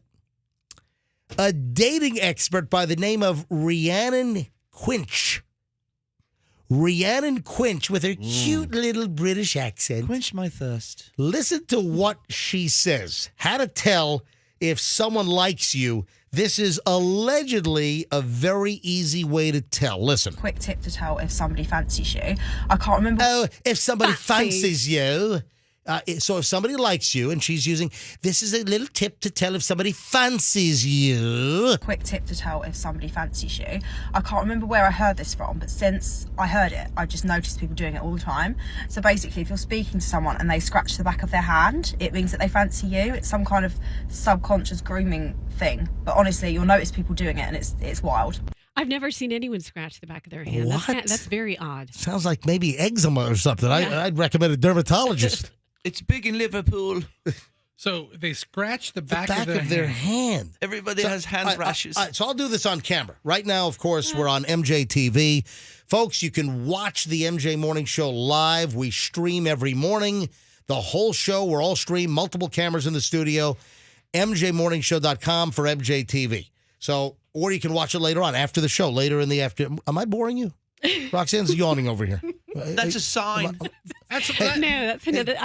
Speaker 1: A dating expert by the name of Rhiannon Quinch. Rhiannon Quinch with her cute little British accent.
Speaker 4: Quench my thirst.
Speaker 1: Listen to what she says. How to tell if someone likes you. This is allegedly a very easy way to tell. Listen.
Speaker 17: Quick tip to tell if somebody fancies you. I can't remember.
Speaker 1: Oh, if somebody fancies you. So if somebody likes you, and she's using, this is a little tip to tell if somebody fancies you.
Speaker 17: Quick tip to tell if somebody fancies you. I can't remember where I heard this from, but since I heard it, I just noticed people doing it all the time. So basically, if you're speaking to someone and they scratch the back of their hand, it means that they fancy you. It's some kind of subconscious grooming thing. But honestly, you'll notice people doing it, and it's wild.
Speaker 2: I've never seen anyone scratch the back of their hand.
Speaker 1: What?
Speaker 2: That's very odd.
Speaker 1: Sounds like maybe eczema or something. I'd recommend a dermatologist.
Speaker 4: It's big in Liverpool.
Speaker 3: So they scratch the back,
Speaker 1: of their hand.
Speaker 4: Everybody has hand rashes.
Speaker 1: So I'll do this on camera. Right now, of course, we're on MJ TV. Folks, you can watch the MJ Morning Show live. We stream every morning. The whole show, we're all streamed, multiple cameras in the studio. MJMorningshow.com for MJ TV. So, or you can watch it later on after the show, later in the afternoon. Am I boring you? Roxanne's yawning over here.
Speaker 4: That's a sign.
Speaker 2: That's another.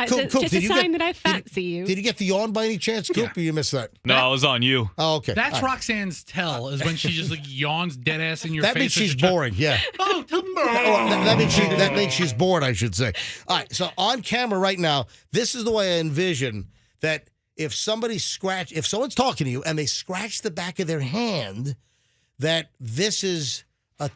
Speaker 1: Coop,
Speaker 2: just a sign that I fancy you.
Speaker 1: Did you get the yawn by any chance, Coop, or you missed that?
Speaker 5: No, I was on you.
Speaker 1: Oh, okay.
Speaker 3: That's
Speaker 1: All right.
Speaker 3: Roxanne's tell is when she just like yawns dead ass in your face.
Speaker 1: That means she's boring, yeah.
Speaker 3: Oh,
Speaker 1: that means she's bored, I should say. All right, so on camera right now, this is the way I envision that if someone's talking to you and they scratch the back of their hand, that this is a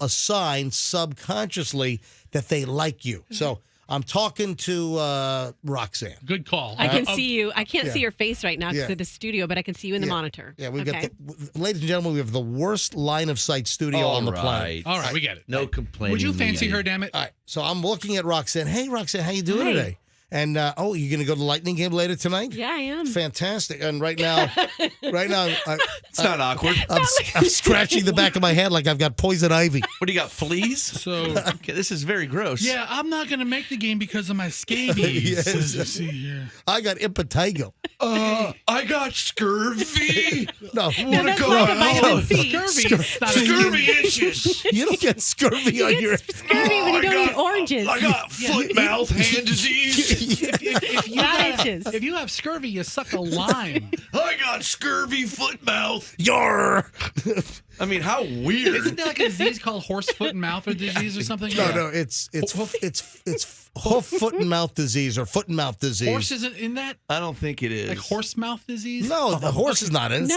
Speaker 1: sign subconsciously that they like you. So I'm talking to Roxanne.
Speaker 3: Good call.
Speaker 2: I can see you. I can't see your face right now because
Speaker 1: Yeah.
Speaker 2: of the studio, but I can see you in the monitor.
Speaker 1: Yeah, we've got ladies and gentlemen, we have the worst line of sight studio on the planet.
Speaker 3: All right, we get it.
Speaker 4: No complaining.
Speaker 3: Would you fancy her, damn it?
Speaker 1: All right, so I'm looking at Roxanne. Hey, Roxanne, how you doing
Speaker 2: Hi.
Speaker 1: today? And you're going to go to the Lightning game later tonight?
Speaker 2: Yeah, I am.
Speaker 1: Fantastic. And right now,
Speaker 4: It's not awkward.
Speaker 1: I'm scratching the back of my head like I've got poison ivy.
Speaker 4: What do you got, fleas?
Speaker 3: So
Speaker 4: okay, this is very gross.
Speaker 3: yeah, I'm not gonna make the game because of my scabies.
Speaker 1: Yes.
Speaker 3: As you see here.
Speaker 1: I got impetigo.
Speaker 4: I got scurvy.
Speaker 1: No,
Speaker 2: that's like a vitamin C.
Speaker 3: Scurvy issues.
Speaker 1: You don't get scurvy on your.
Speaker 2: Scurvy when you don't eat oranges.
Speaker 4: I got foot mouth hand disease.
Speaker 3: If you have scurvy, you suck a lime.
Speaker 4: I got scurvy foot mouth.
Speaker 1: Yar.
Speaker 4: I mean, how weird.
Speaker 3: Isn't there like a disease called horse foot and mouth disease or something?
Speaker 1: No, it's hoof, foot, and mouth disease or foot and mouth disease.
Speaker 3: Horse isn't in that?
Speaker 4: I don't think it is.
Speaker 3: Like horse mouth disease?
Speaker 1: No, the horse is not in. It's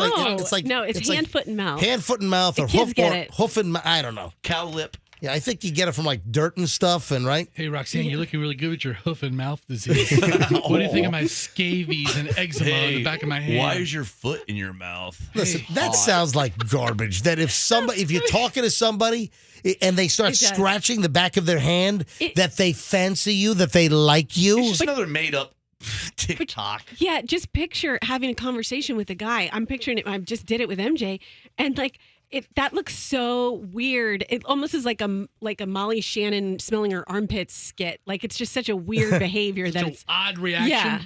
Speaker 2: It's hand, foot, and mouth.
Speaker 1: Hand, foot, and mouth, or
Speaker 2: kids get it.
Speaker 1: hoof and I don't know.
Speaker 4: Cow lip.
Speaker 1: Yeah, I think you get it from like dirt and stuff, and right.
Speaker 3: Hey, Roxanne, you're looking really good with your hoof and mouth disease. What do you think of my scabies and eczema on the back of my hand?
Speaker 4: Why is your foot in your mouth?
Speaker 1: Listen, that sounds like garbage. That if you're talking to somebody and they start scratching the back of their hand, that they fancy you, that they like you.
Speaker 4: It's just another made up TikTok.
Speaker 2: Yeah, just picture having a conversation with a guy. I'm picturing it. I just did it with MJ, and that looks so weird. It almost is like a Molly Shannon smelling her armpits skit. Like it's just such a weird behavior that it's
Speaker 3: odd reaction.
Speaker 2: Yeah,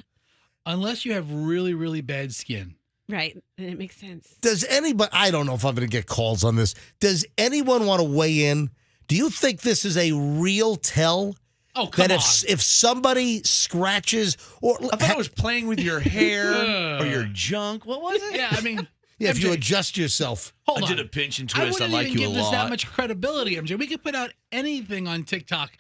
Speaker 3: unless you have really, really bad skin.
Speaker 2: right. Then it makes sense.
Speaker 1: Does anybody? I don't know if I'm going to get calls on this. Does anyone want to weigh in? Do you think this is a real tell?
Speaker 3: Oh, come
Speaker 1: that
Speaker 3: on.
Speaker 1: if somebody scratches or
Speaker 4: I thought it was playing with your hair or your junk. What was it?
Speaker 3: Yeah, I mean.
Speaker 1: Yeah, if you
Speaker 3: MJ.
Speaker 1: adjust yourself.
Speaker 3: Hold
Speaker 4: I
Speaker 3: on.
Speaker 4: did a pinch and
Speaker 3: I
Speaker 4: twist. I
Speaker 3: wouldn't
Speaker 4: like
Speaker 3: even
Speaker 4: you a
Speaker 3: give this that
Speaker 4: lot.
Speaker 3: much credibility, MJ. We could put out anything on TikTok.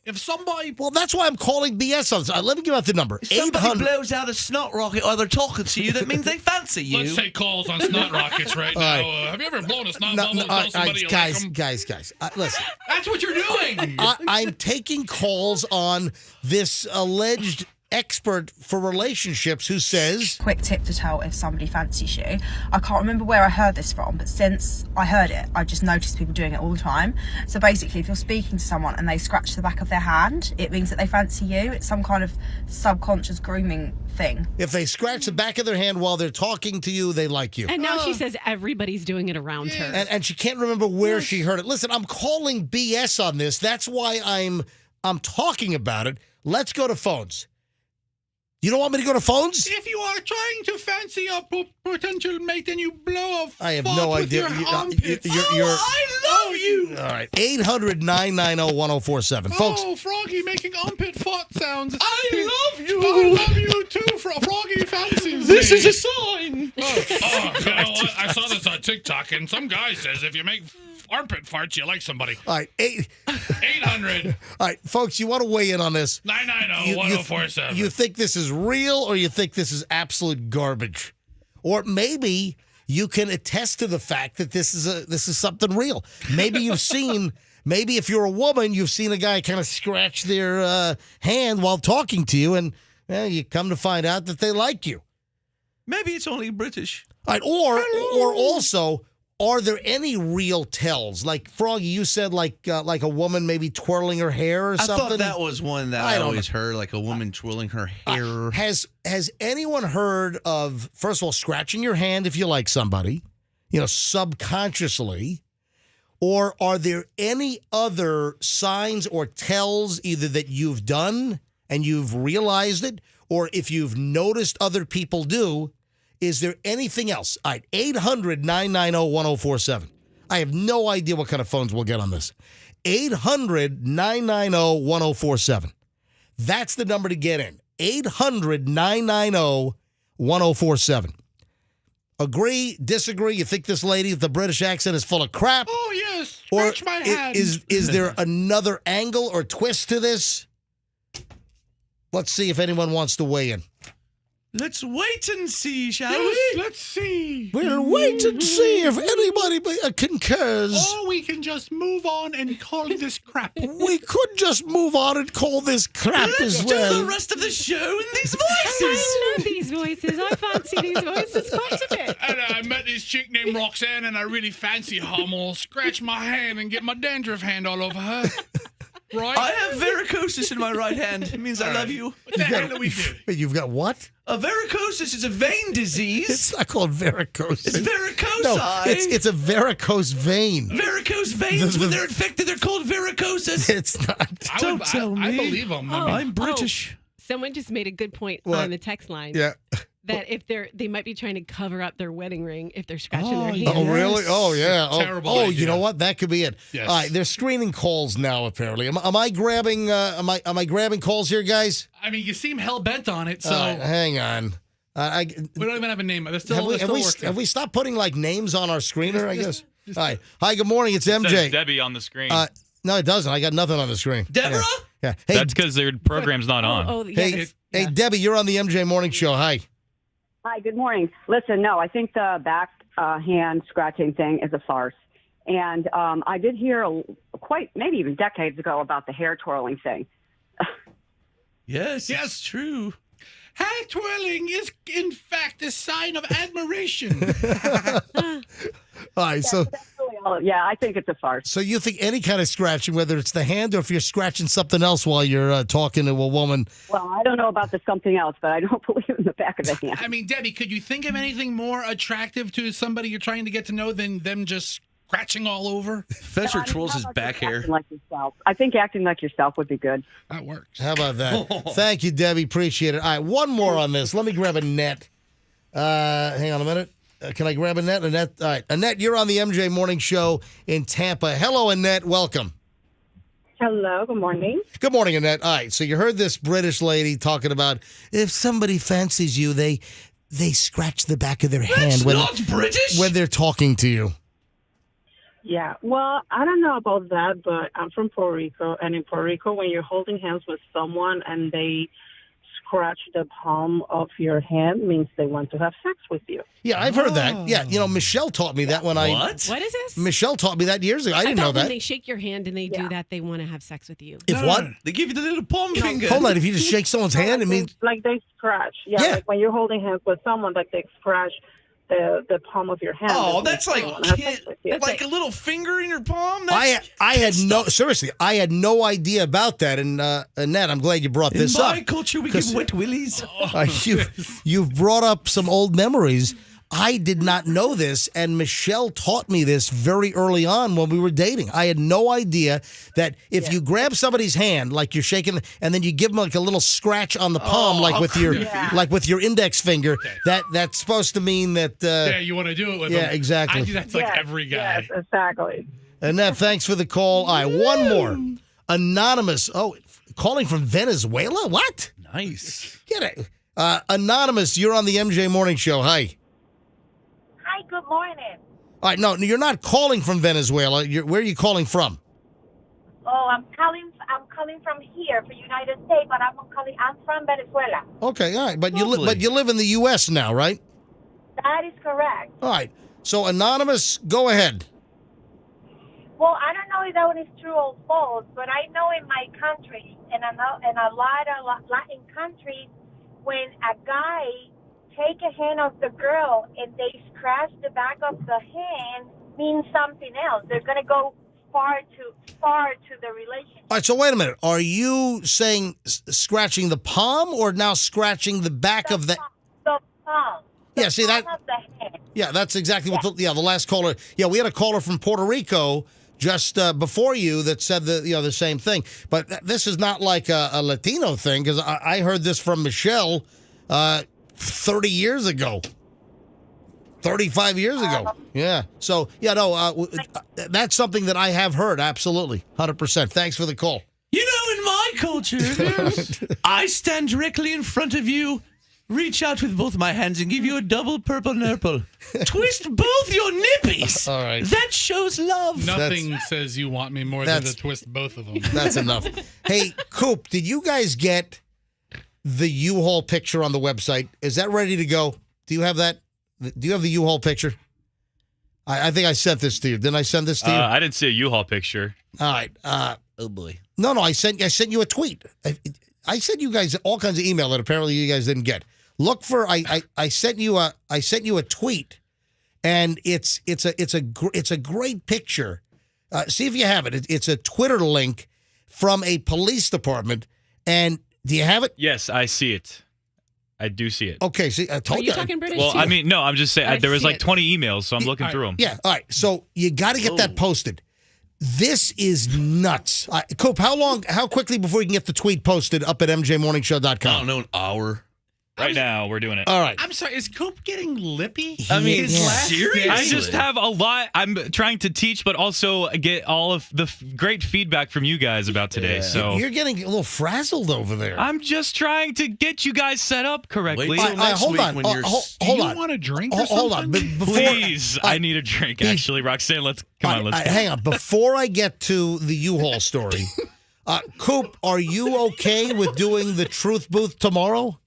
Speaker 3: If somebody...
Speaker 1: Well, that's why I'm calling BS on this. Let me give out the number.
Speaker 4: If somebody
Speaker 1: 800
Speaker 4: blows out a snot rocket while they're talking to you, that means they fancy you.
Speaker 3: Let's take calls on snot rockets right now. Have you ever blown a snot bubble and tell somebody you
Speaker 1: guys,
Speaker 3: like them?
Speaker 1: guys. Listen.
Speaker 3: That's what you're doing.
Speaker 1: I'm taking calls on this alleged expert for relationships who says...
Speaker 17: Quick tip to tell if somebody fancies you. I can't remember where I heard this from, but since I heard it, I just noticed people doing it all the time. So basically, if you're speaking to someone and they scratch the back of their hand, it means that they fancy you. It's some kind of subconscious grooming thing.
Speaker 1: If they scratch the back of their hand while they're talking to you, they like you.
Speaker 2: And now she says everybody's doing it around her.
Speaker 1: And she can't remember where she heard it. Listen, I'm calling BS on this. That's why I'm talking about it. Let's go to phones. You don't want me to go to phones?
Speaker 3: If you are trying to fancy a potential mate, then you blow a
Speaker 1: I have
Speaker 3: fart
Speaker 1: no
Speaker 3: with
Speaker 1: idea.
Speaker 3: Your armpits.
Speaker 4: I love you.
Speaker 1: All right, 800-990-1047. Folks,
Speaker 3: Oh, Froggy making armpit fart sounds.
Speaker 4: I love you.
Speaker 3: I love you too, Froggy fancies
Speaker 4: This
Speaker 3: me.
Speaker 4: is a sign.
Speaker 3: You know what? I saw this on TikTok, and some guy says if you make armpit farts, you like somebody.
Speaker 1: all right,
Speaker 3: 800
Speaker 1: all right, folks, you want to weigh in on this?
Speaker 3: 990-1047.
Speaker 1: You think this is real or you think this is absolute garbage? Or maybe you can attest to the fact that this is something real. Maybe you've seen, maybe if you're a woman, you've seen a guy kind of scratch their hand while talking to you, and you come to find out that they like you.
Speaker 4: Maybe it's only British.
Speaker 1: All right, or also, are there any real tells? Like Froggy, you said like a woman maybe twirling her hair or something.
Speaker 4: I thought that was one that I always heard, like a woman twirling her hair.
Speaker 1: Has anyone heard of, first of all, scratching your hand if you like somebody, subconsciously? Or are there any other signs or tells either that you've done and you've realized it, or if you've noticed other people do? Is there anything else? All right, 800-990-1047. I have no idea what kind of phones we'll get on this. 800-990-1047. That's the number to get in. 800-990-1047. Agree, disagree? You think this lady with the British accent is full of crap?
Speaker 3: Oh, yes. Scratch my hand.
Speaker 1: Is there another angle or twist to this? Let's see if anyone wants to weigh in.
Speaker 4: Let's wait and see, shall
Speaker 3: Yes,
Speaker 4: we?
Speaker 3: let's see.
Speaker 1: We'll wait and see if anybody concurs.
Speaker 3: Or we can just move on and call this crap.
Speaker 1: We could just move on and call this crap
Speaker 4: Let's
Speaker 1: as
Speaker 4: do
Speaker 1: well.
Speaker 4: the rest of the show in these voices.
Speaker 2: I love these voices. I fancy these voices quite a bit.
Speaker 3: And I met this chick named Roxanne, and I really fancy her. I'm gonna scratch my hand and get my dandruff hand all over her. Right?
Speaker 4: I have varicosis in my right hand. It means I love you.
Speaker 3: What the hell do we do?
Speaker 1: You've got what?
Speaker 4: A varicosis is a vein disease.
Speaker 1: It's not called varicose.
Speaker 4: It's varicose.
Speaker 1: No, it's a varicose vein.
Speaker 4: Varicose veins, when they're infected, they're called varicosis.
Speaker 1: It's not.
Speaker 4: Don't tell me.
Speaker 3: I believe them.
Speaker 4: I'm British.
Speaker 2: Someone just made a good point
Speaker 1: What?
Speaker 2: on the text line.
Speaker 1: Yeah.
Speaker 2: That if they might be trying to cover up their wedding ring if they're scratching their hand.
Speaker 1: Oh, really? Oh, yeah.
Speaker 3: Terrible
Speaker 1: Oh,
Speaker 3: idea.
Speaker 1: you know what? That could be it.
Speaker 3: Yes.
Speaker 1: All right, they're screening calls now. Apparently, am I grabbing? Am I grabbing calls here, guys?
Speaker 3: I mean, you seem hell bent on it, so
Speaker 1: All right, hang on.
Speaker 3: we don't even have a name. They're still,
Speaker 1: Have we stopped putting like names on our screener? I guess. All right. Hi. Good morning. It's
Speaker 5: It
Speaker 1: MJ.
Speaker 5: says Debbie on the screen.
Speaker 1: No, it doesn't. I got nothing on the screen.
Speaker 4: Deborah?
Speaker 1: Yeah. Hey,
Speaker 5: That's because their program's not on.
Speaker 2: Oh, yeah.
Speaker 1: hey, Debbie, you're on the MJ Morning Show. Hi.
Speaker 18: Hi, good morning. Listen, no, I think the back hand scratching thing is a farce. And I did hear maybe even decades ago about the hair twirling thing.
Speaker 4: Yes, true.
Speaker 3: hair twirling is, in fact, a sign of admiration.
Speaker 1: All right, so
Speaker 18: yeah, I think it's a farce.
Speaker 1: So you think any kind of scratching, whether it's the hand or if you're scratching something else while you're talking to a woman?
Speaker 18: Well, I don't know about the something else, but I don't believe in the back of the hand.
Speaker 3: I mean, Debbie, could you think of anything more attractive to somebody you're trying to get to know than them just scratching all over?
Speaker 4: Fetcher twirls his back hair.
Speaker 18: Like yourself. I think acting like yourself would be good.
Speaker 3: That works.
Speaker 1: How about that? Thank you, Debbie. Appreciate it. All right, one more on this. Let me grab Annette. Hang on a minute. Can I grab Annette? Annette, all right. Annette, you're on the MJ Morning Show in Tampa. Hello, Annette. Welcome.
Speaker 19: Hello. Good morning.
Speaker 1: Good morning, Annette. All right, so you heard this British lady talking about if somebody fancies you, they they scratch the back of their hand
Speaker 4: not British.
Speaker 1: when they're talking to you.
Speaker 19: Yeah, well, I don't know about that, but I'm from Puerto Rico, and in Puerto Rico, when you're holding hands with someone and they scratch the palm of your hand, means they want to have sex with you.
Speaker 1: Yeah, I've heard that. Yeah, Michelle taught me that when I...
Speaker 4: What?
Speaker 2: What is this?
Speaker 1: Michelle taught me that years ago. I didn't know
Speaker 2: thought when
Speaker 1: that.
Speaker 2: they shake your hand and they do that, they want to have sex with you.
Speaker 1: If what?
Speaker 4: They give you the little palm finger.
Speaker 1: Hold on, if you just shake someone's hand, it means...
Speaker 19: Like they scratch. Yeah,
Speaker 1: Yeah.
Speaker 19: like when you're holding hands with someone, like they scratch the palm of your hand.
Speaker 4: Oh,
Speaker 19: That
Speaker 4: that's
Speaker 19: means
Speaker 4: like
Speaker 19: they wanna have sex with you.
Speaker 4: like a little finger in your palm.
Speaker 1: I had no idea about that, and Annette, I'm glad you brought
Speaker 4: In
Speaker 1: this
Speaker 4: my
Speaker 1: up.
Speaker 4: culture, we give wet willies.
Speaker 1: You've brought up some old memories. I did not know this, and Michelle taught me this very early on when we were dating. I had no idea that if you grab somebody's hand, like you're shaking, and then you give them like a little scratch on the palm, like with your index finger, that's supposed to mean that.
Speaker 3: Yeah, you want to do it with them.
Speaker 1: Yeah, exactly.
Speaker 3: I do that to like every guy.
Speaker 19: Yes, exactly.
Speaker 1: Annette, thanks for the call. All right, one more. Anonymous. Oh, calling from Venezuela? What?
Speaker 4: Nice.
Speaker 1: Get it. Anonymous, you're on the MJ Morning Show. Hi.
Speaker 20: Hi, good morning.
Speaker 1: All right, no, you're not calling from Venezuela. Where are you calling from?
Speaker 20: Oh, I'm calling from here for United States, but I'm from Venezuela.
Speaker 1: Okay, all right, but you live in the U.S. now, right?
Speaker 20: That is correct.
Speaker 1: All right. So, Anonymous, go ahead.
Speaker 20: Well, I don't know if that one is true or false, but I know in my country, and I know in a lot of Latin countries, when a guy take a hand of the girl and they scratch the back of the hand, means something else. They're gonna go far to the relationship.
Speaker 1: All right, so wait a minute. Are you saying scratching the palm or now scratching the back of the...
Speaker 20: The palm.
Speaker 1: Yeah, see that...
Speaker 20: Palm of the hand.
Speaker 1: Yeah, that's exactly what the last caller... Yeah, we had a caller from Puerto Rico just before you that said the same thing. But this is not like a Latino thing, because I heard this from Michelle 30 years ago. 35 years ago. Yeah. So, that's something that I have heard. Absolutely. 100%. Thanks for the call.
Speaker 4: You know, in my culture, I stand directly in front of you, reach out with both my hands, and give you a double purple nurple. Twist both your nippies.
Speaker 1: All right.
Speaker 4: That shows love.
Speaker 3: Nothing says you want me more than to twist both of them.
Speaker 1: That's enough. Hey, Coop, did you guys get the U-Haul picture on the website? Is that ready to go? Do you have that? Do you have the U-Haul picture? I think I sent this to you. Didn't I send this to you?
Speaker 5: I didn't see a U-Haul picture.
Speaker 1: All right.
Speaker 4: Oh boy.
Speaker 1: No, I sent you a tweet. I sent you guys all kinds of email that apparently you guys didn't get. Look for I sent you a tweet, and it's a great picture. See if you have it. It's a Twitter link from a police department. And do you have it?
Speaker 5: Yes, I see it. I do see it.
Speaker 1: Okay, see, I told
Speaker 2: Are you talking British?
Speaker 5: Well,
Speaker 2: too?
Speaker 5: I mean, no, I'm just saying there was
Speaker 2: see
Speaker 5: like
Speaker 2: it.
Speaker 5: 20 emails, so I'm looking through them.
Speaker 1: Yeah, all right. So you got to get that posted. This is nuts. Coop, how quickly before you can get the tweet posted up at mjmorningshow.com?
Speaker 4: I don't know, an hour.
Speaker 5: Right now, we're doing it.
Speaker 1: All right.
Speaker 3: I'm sorry, is Coop getting lippy?
Speaker 5: I mean,
Speaker 4: seriously?
Speaker 5: I just have a lot. I'm trying to teach, but also get all of the great feedback from you guys about today. So
Speaker 1: You're getting a little frazzled over there.
Speaker 5: I'm just trying to get you guys set up correctly.
Speaker 4: Wait till next
Speaker 1: hold
Speaker 4: week
Speaker 1: on.
Speaker 4: when you're...
Speaker 1: Hold on.
Speaker 3: You want a drink or
Speaker 1: Hold on.
Speaker 3: something?
Speaker 5: Please, I need a drink. Actually, Roxanne, let's go.
Speaker 1: Hang on. Before I get to the U-Haul story, Coop, are you okay with doing the truth booth tomorrow?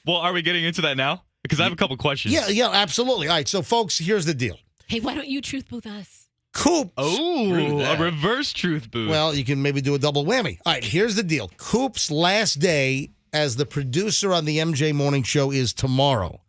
Speaker 5: Well, are we getting into that now? Because I have a couple questions.
Speaker 1: Yeah, absolutely. All right, so folks, here's the deal.
Speaker 2: Hey, why don't you truth booth us?
Speaker 1: Coop.
Speaker 5: Oh, a reverse truth booth.
Speaker 1: Well, you can maybe do a double whammy. All right, here's the deal. Coop's last day as the producer on the MJ Morning Show is tomorrow.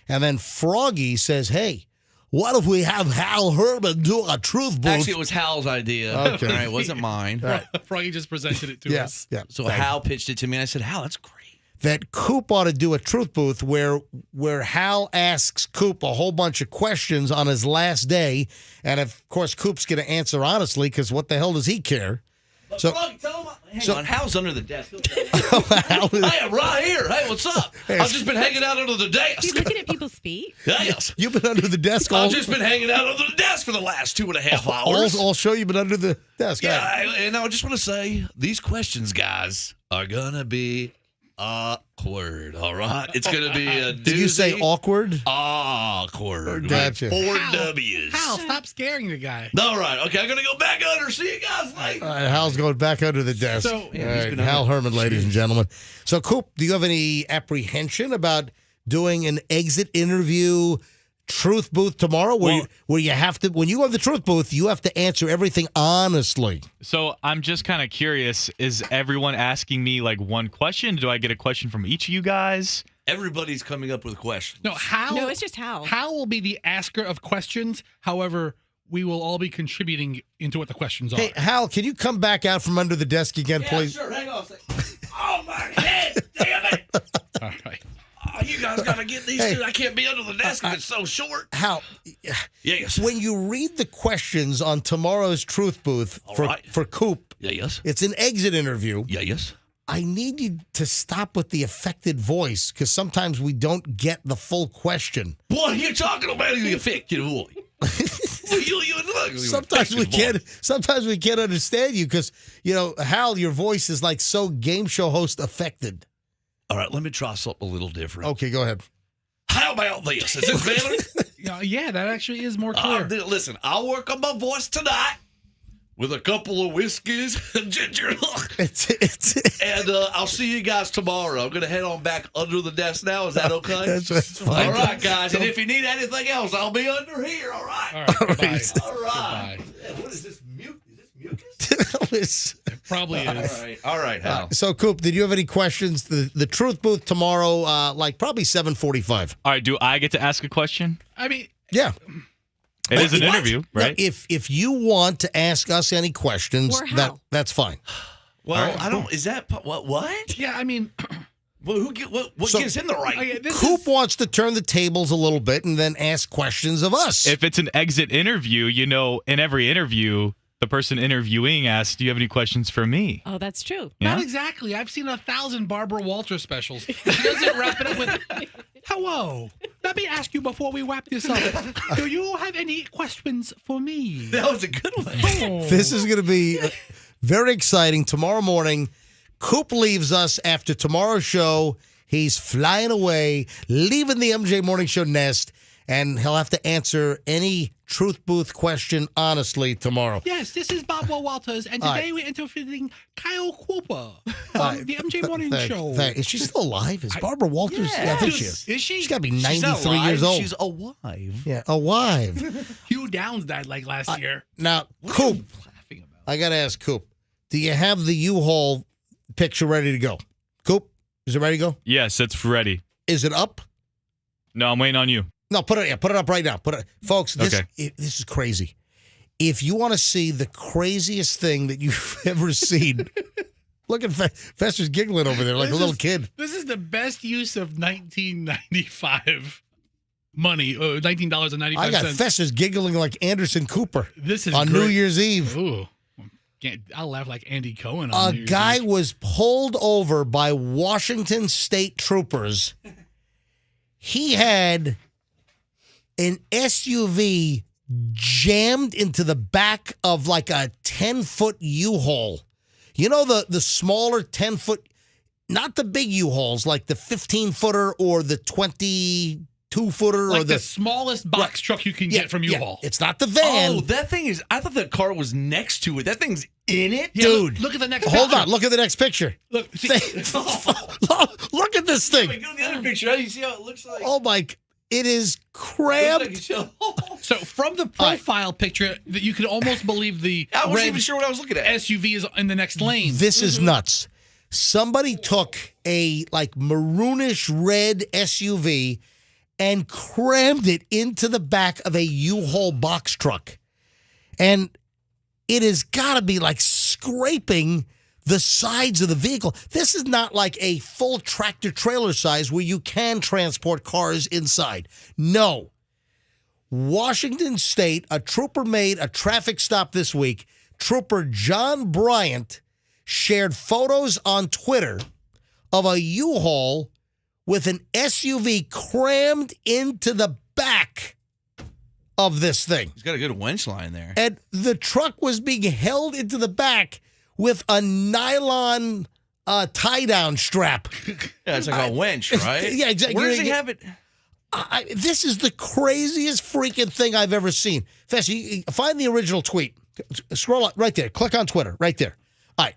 Speaker 1: And then Froggy says, hey, what if we have Hal Herman do a truth booth?
Speaker 4: Actually, it was Hal's idea.
Speaker 1: Okay.
Speaker 4: All right, it wasn't mine.
Speaker 1: All right.
Speaker 3: Froggy just presented it to us.
Speaker 1: Yeah.
Speaker 4: So Hal pitched it to me, and I said, Hal, that's great.
Speaker 1: That Coop ought to do a truth booth where Hal asks Coop a whole bunch of questions on his last day. And, of course, Coop's going to answer honestly because what the hell does he care?
Speaker 4: But
Speaker 1: So-
Speaker 4: Froggy, tell him. Hang
Speaker 1: so-
Speaker 4: on, Hal's under the desk. He'll tell you. I am right here. Hey, what's up? I've just been hanging out under the
Speaker 2: You
Speaker 4: desk.
Speaker 2: looking at people's feet?
Speaker 4: Yes.
Speaker 1: You've been under the desk all...
Speaker 4: I've just been hanging out under the desk for the last 2.5 hours.
Speaker 1: All show you've been under the desk.
Speaker 4: Yeah,
Speaker 1: All right.
Speaker 4: and I just want to say, these questions, guys, are going to be Awkward. All right. It's going to be a doozy.
Speaker 1: Did you say awkward?
Speaker 4: Awkward.
Speaker 1: Gotcha.
Speaker 4: 4 W's.
Speaker 3: Hal, stop scaring the guy.
Speaker 4: All right. Okay, I'm going to go back under. See you guys later.
Speaker 1: All right, Hal's going back under the desk.
Speaker 3: So-
Speaker 1: All right, Hal Herman, ladies and gentlemen. So, Coop, do you have any apprehension about doing an exit interview truth booth tomorrow where you have to, when you go to the truth booth, you have to answer everything honestly?
Speaker 5: So I'm just kind of curious, is everyone asking me like one question? Do I get a question from each of you guys?
Speaker 4: Everybody's coming up with questions.
Speaker 3: No, Hal.
Speaker 2: No, it's just Hal.
Speaker 3: Hal will be the asker of questions. However, we will all be contributing into what the questions are.
Speaker 1: Hey, Hal, can you come back out from under the desk again, please?
Speaker 4: Sure. Hang on a second. Oh, my head. Damn it.
Speaker 3: All right.
Speaker 4: Oh, you guys got to get these two. I can't be under the desk if it's so short.
Speaker 1: Hal,
Speaker 4: Yes.
Speaker 1: when you read the questions on tomorrow's truth booth for Coop,
Speaker 4: Yes.
Speaker 1: it's an exit interview.
Speaker 4: Yes.
Speaker 1: I need you to stop with the affected voice because sometimes we don't get the full question.
Speaker 4: What are you talking about? The affected voice.
Speaker 1: Sometimes we can't. Sometimes we can't understand you because Hal, your voice is like so game show host affected.
Speaker 4: All right, let me try something a little different.
Speaker 1: Okay, go ahead.
Speaker 4: How about this? Is this better?
Speaker 3: Yeah, that actually is more clear.
Speaker 4: Listen, I'll work on my voice tonight with a couple of whiskeys and ginger. And I'll see you guys tomorrow. I'm going to head on back under the desk now. Is that okay?
Speaker 1: That's fine.
Speaker 4: All right, guys. And if you need anything else, I'll be under here. All right.
Speaker 3: All right. Bye.
Speaker 4: All right. Yeah, what is this?
Speaker 1: It's-
Speaker 3: It probably is.
Speaker 4: All right, Hal.
Speaker 1: So, Coop, did you have any questions? The truth booth tomorrow, like probably 7:45.
Speaker 5: All right, do I get to ask a question?
Speaker 3: I mean,
Speaker 1: Yeah.
Speaker 5: It is an
Speaker 1: What?
Speaker 5: interview, right?
Speaker 1: Now, if you want to ask us any questions,
Speaker 2: Or Hal.
Speaker 1: that's fine.
Speaker 4: Well, I don't. Is that what?
Speaker 3: Yeah, I mean,
Speaker 4: Well, what gives him the right?
Speaker 3: okay, this
Speaker 1: Coop
Speaker 3: is-
Speaker 1: wants to turn the tables a little bit and then ask questions of us.
Speaker 5: If it's an exit interview, in every interview, the person interviewing asks, "Do you have any questions for me?"
Speaker 2: Oh, that's true.
Speaker 5: Yeah?
Speaker 3: Not exactly. I've seen 1,000 Barbara Walter specials. She doesn't wrap it up with, "Hello, let me ask you before we wrap this up. Do you have any questions for me?"
Speaker 4: That was a good one.
Speaker 3: Oh.
Speaker 1: This is going to be very exciting. Tomorrow morning, Coop leaves us after tomorrow's show. He's flying away, leaving the MJ Morning Show nest, and he'll have to answer any truth booth question honestly tomorrow.
Speaker 3: Yes, this is Barbara Walters, and
Speaker 1: All
Speaker 3: today
Speaker 1: right.
Speaker 3: we're interviewing Kyle Cooper on the MJ Morning Show.
Speaker 1: Is she still alive? Is Barbara Walters? Yeah, I think she is.
Speaker 3: Is she?
Speaker 1: She's got to be
Speaker 4: She's not
Speaker 1: 93 years
Speaker 4: alive,
Speaker 1: old.
Speaker 4: She's alive.
Speaker 1: Yeah, alive.
Speaker 3: Hugh Downs died like last year.
Speaker 1: Now, Coop, I got to ask Coop, do you have the U-Haul picture ready to go? Coop, is it ready to go?
Speaker 5: Yes, it's ready.
Speaker 1: Is it up?
Speaker 5: No, I'm waiting on you.
Speaker 1: No, put it up right now. Folks, this
Speaker 5: Okay.
Speaker 1: this is crazy. If you want to see the craziest thing that you've ever seen, look at Fester's giggling over there like a little kid.
Speaker 3: This is the best use of 1995 money, $19.95.
Speaker 1: I got Fester's giggling like Anderson Cooper
Speaker 3: This is
Speaker 1: on
Speaker 3: great.
Speaker 1: New Year's Eve.
Speaker 3: Ooh. I'll laugh like Andy Cohen on
Speaker 1: A
Speaker 3: New Year's
Speaker 1: guy
Speaker 3: Eve.
Speaker 1: was pulled over by Washington State troopers. He had an SUV jammed into the back of like a 10-foot U-Haul. You know the smaller 10-foot, not the big U-Hauls, like the 15-footer or the 22-footer
Speaker 3: like
Speaker 1: or
Speaker 3: the smallest box truck you can get from U-Haul.
Speaker 1: It's not the van.
Speaker 4: Oh, that thing is. I thought the car was next to it. That thing's in it,
Speaker 3: Yeah,
Speaker 1: Dude.
Speaker 3: Look at the next
Speaker 1: Hold
Speaker 3: picture.
Speaker 1: on, look at the next picture.
Speaker 3: Look, see,
Speaker 1: Look at this thing.
Speaker 4: Wait, go to the other picture. How do you see how it looks like?
Speaker 1: Oh my, it is cramped.
Speaker 3: so from the profile picture, that you could almost believe the
Speaker 4: I wasn't
Speaker 3: red
Speaker 4: even sure what I was looking at.
Speaker 3: SUV is in the next lane.
Speaker 1: This is nuts. Somebody took a like maroonish red SUV and crammed it into the back of a U-Haul box truck. And it has got to be like scraping the sides of the vehicle. This is not like a full tractor trailer size where you can transport cars inside. No. Washington State, a trooper made a traffic stop this week. Trooper John Bryant shared photos on Twitter of a U-Haul with an SUV crammed into the back of this thing.
Speaker 4: He's got a good winch line there.
Speaker 1: And the truck was being held into the back with a nylon tie-down strap.
Speaker 4: Yeah, it's like a winch, right?
Speaker 1: Yeah, exactly.
Speaker 4: Where does he have it?
Speaker 1: This is the craziest freaking thing I've ever seen. Fess, you find the original tweet. Scroll up right there. Click on Twitter right there. All right.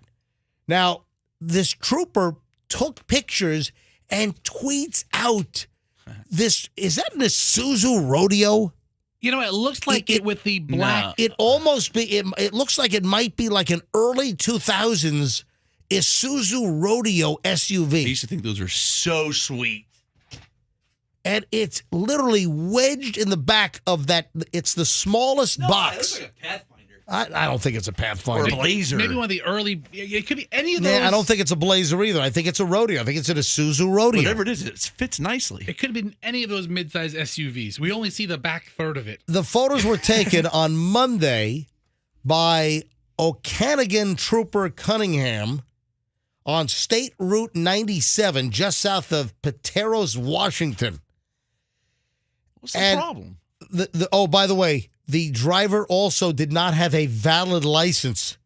Speaker 1: Now, this trooper took pictures and tweets out this. Is that an Isuzu Rodeo?
Speaker 3: You know, it looks like it with the black.
Speaker 1: It almost be. It looks like it might be like an early 2000s Isuzu Rodeo SUV.
Speaker 4: I used to think those were so sweet.
Speaker 1: And it's literally wedged in the back of that. It's the smallest box.
Speaker 4: It looks like a Pathfinder.
Speaker 1: I don't think it's a Pathfinder.
Speaker 4: Or a Blazer.
Speaker 3: Maybe one of the early. It could be any of those.
Speaker 1: I don't think it's a Blazer either. I think it's a Rodeo. I think it's an Isuzu Rodeo.
Speaker 4: Whatever it is, it fits nicely.
Speaker 3: It could have been any of those mid-size SUVs. We only see the back third of it.
Speaker 1: The photos were taken on Monday by Okanagan Trooper Cunningham on State Route 97, just south of Pateros, Washington.
Speaker 4: What's the problem?
Speaker 1: Oh, by the way, the driver also did not have a valid license.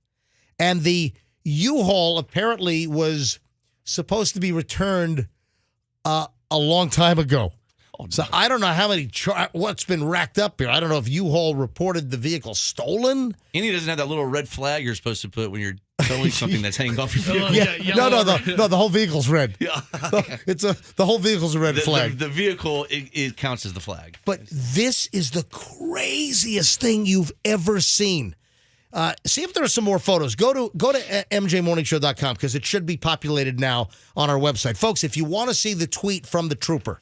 Speaker 1: And the U-Haul apparently was supposed to be returned a long time ago.
Speaker 4: Oh, no.
Speaker 1: So I don't know how many what's been racked up here. I don't know if U-Haul reported the vehicle stolen.
Speaker 4: And he doesn't have that little red flag you're supposed to put when you're towing something that's hanging off your vehicle.
Speaker 1: No, the whole vehicle's red.
Speaker 4: Yeah.
Speaker 1: The whole vehicle's a red flag.
Speaker 4: The vehicle, it counts as the flag.
Speaker 1: But this is the craziest thing you've ever seen. See if there are some more photos. Go to mjmorningshow.com because it should be populated now on our website. Folks, if you want to see the tweet from the trooper,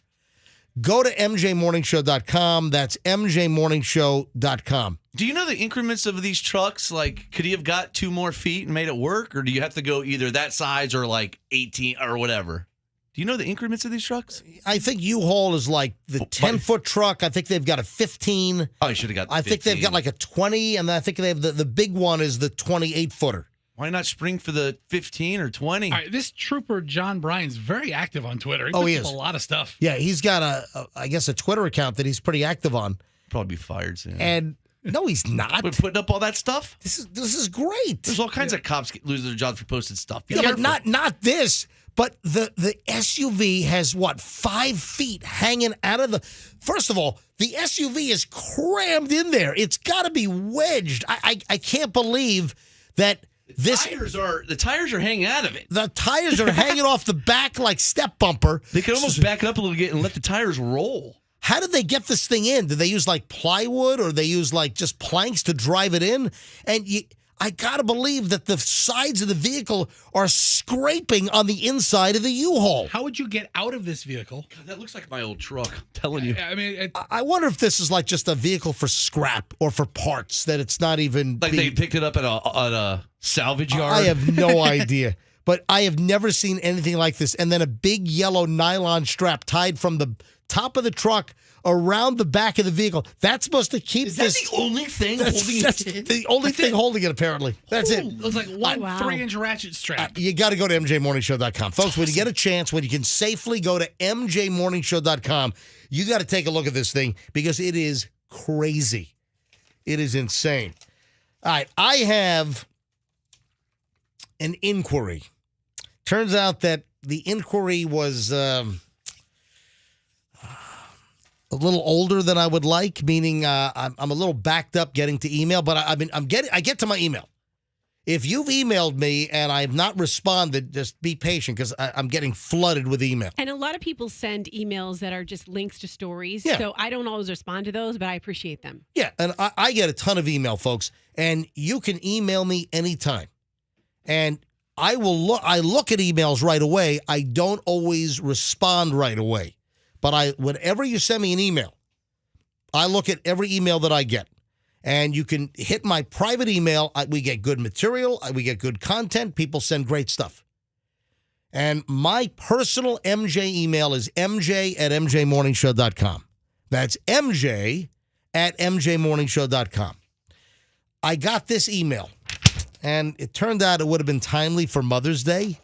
Speaker 1: go to mjmorningshow.com. That's mjmorningshow.com.
Speaker 4: Do you know the increments of these trucks? Like, could he have got 2 more feet and made it work? Or do you have to go either that size or like 18 or whatever? Do you know the increments of these trucks?
Speaker 1: I think U-Haul is like the 10-foot truck. I think they've got a 15.
Speaker 4: Oh, you should have got the 15.
Speaker 1: I think they've got like a 20, and I think they have the big one is the 28-footer.
Speaker 4: Why not spring for the 15 or 20?
Speaker 3: All right, this trooper, John Bryan's very active on Twitter. He
Speaker 1: He
Speaker 3: puts
Speaker 1: is.
Speaker 3: up a lot of stuff.
Speaker 1: Yeah, he's got I guess a Twitter account that he's pretty active on.
Speaker 4: Probably be fired soon.
Speaker 1: And no, he's not.
Speaker 4: We're putting up all that stuff?
Speaker 1: This is great.
Speaker 4: There's all kinds of cops lose their jobs for posting stuff. Be
Speaker 1: Yeah,
Speaker 4: careful.
Speaker 1: but not this. But the SUV has, 5 feet hanging out of the... First of all, the SUV is crammed in there. It's got to be wedged. I can't believe that
Speaker 4: The tires are hanging out of it.
Speaker 1: The tires are hanging off the back like step bumper.
Speaker 4: They could almost back it up a little bit and let the tires roll.
Speaker 1: How did they get this thing in? Did they use like plywood or they use like just planks to drive it in? And I got to believe that the sides of the vehicle are scraping on the inside of the U-Haul.
Speaker 3: How would you get out of this vehicle?
Speaker 4: God, that looks like my old truck. I'm telling you.
Speaker 3: I mean,
Speaker 1: I wonder if this is like just a vehicle for scrap or for parts, that it's not even...
Speaker 4: Like they picked it up at a salvage yard?
Speaker 1: I have no idea. But I have never seen anything like this. And then a big yellow nylon strap tied from the top of the truck around the back of the vehicle. That's supposed to keep
Speaker 4: Is that the only thing holding it?
Speaker 1: That's the only thing holding it, apparently. That's it.
Speaker 3: It was like one 3-inch ratchet strap.
Speaker 1: You got to go to mjmorningshow.com. Folks, when you get a chance, when you can safely go to mjmorningshow.com, you got to take a look at this thing because it is crazy. It is insane. All right, I have an inquiry. Turns out that the inquiry was... a little older than I would like, meaning I'm a little backed up getting to email, but I get to my email. If you've emailed me and I have not responded, just be patient because I'm getting flooded with email.
Speaker 2: And a lot of people send emails that are just links to stories,
Speaker 1: Yeah.
Speaker 2: so I don't always respond to those, but I appreciate them.
Speaker 1: Yeah, and I get a ton of email, folks, and you can email me anytime. And I look at emails right away. I don't always respond right away. But whenever you send me an email, I look at every email that I get. And you can hit my private email. We get good material. We get good content. People send great stuff. And my personal MJ email is mj@mjmorningshow.com. That's mj@mjmorningshow.com. I got this email, and it turned out it would have been timely for Mother's Day.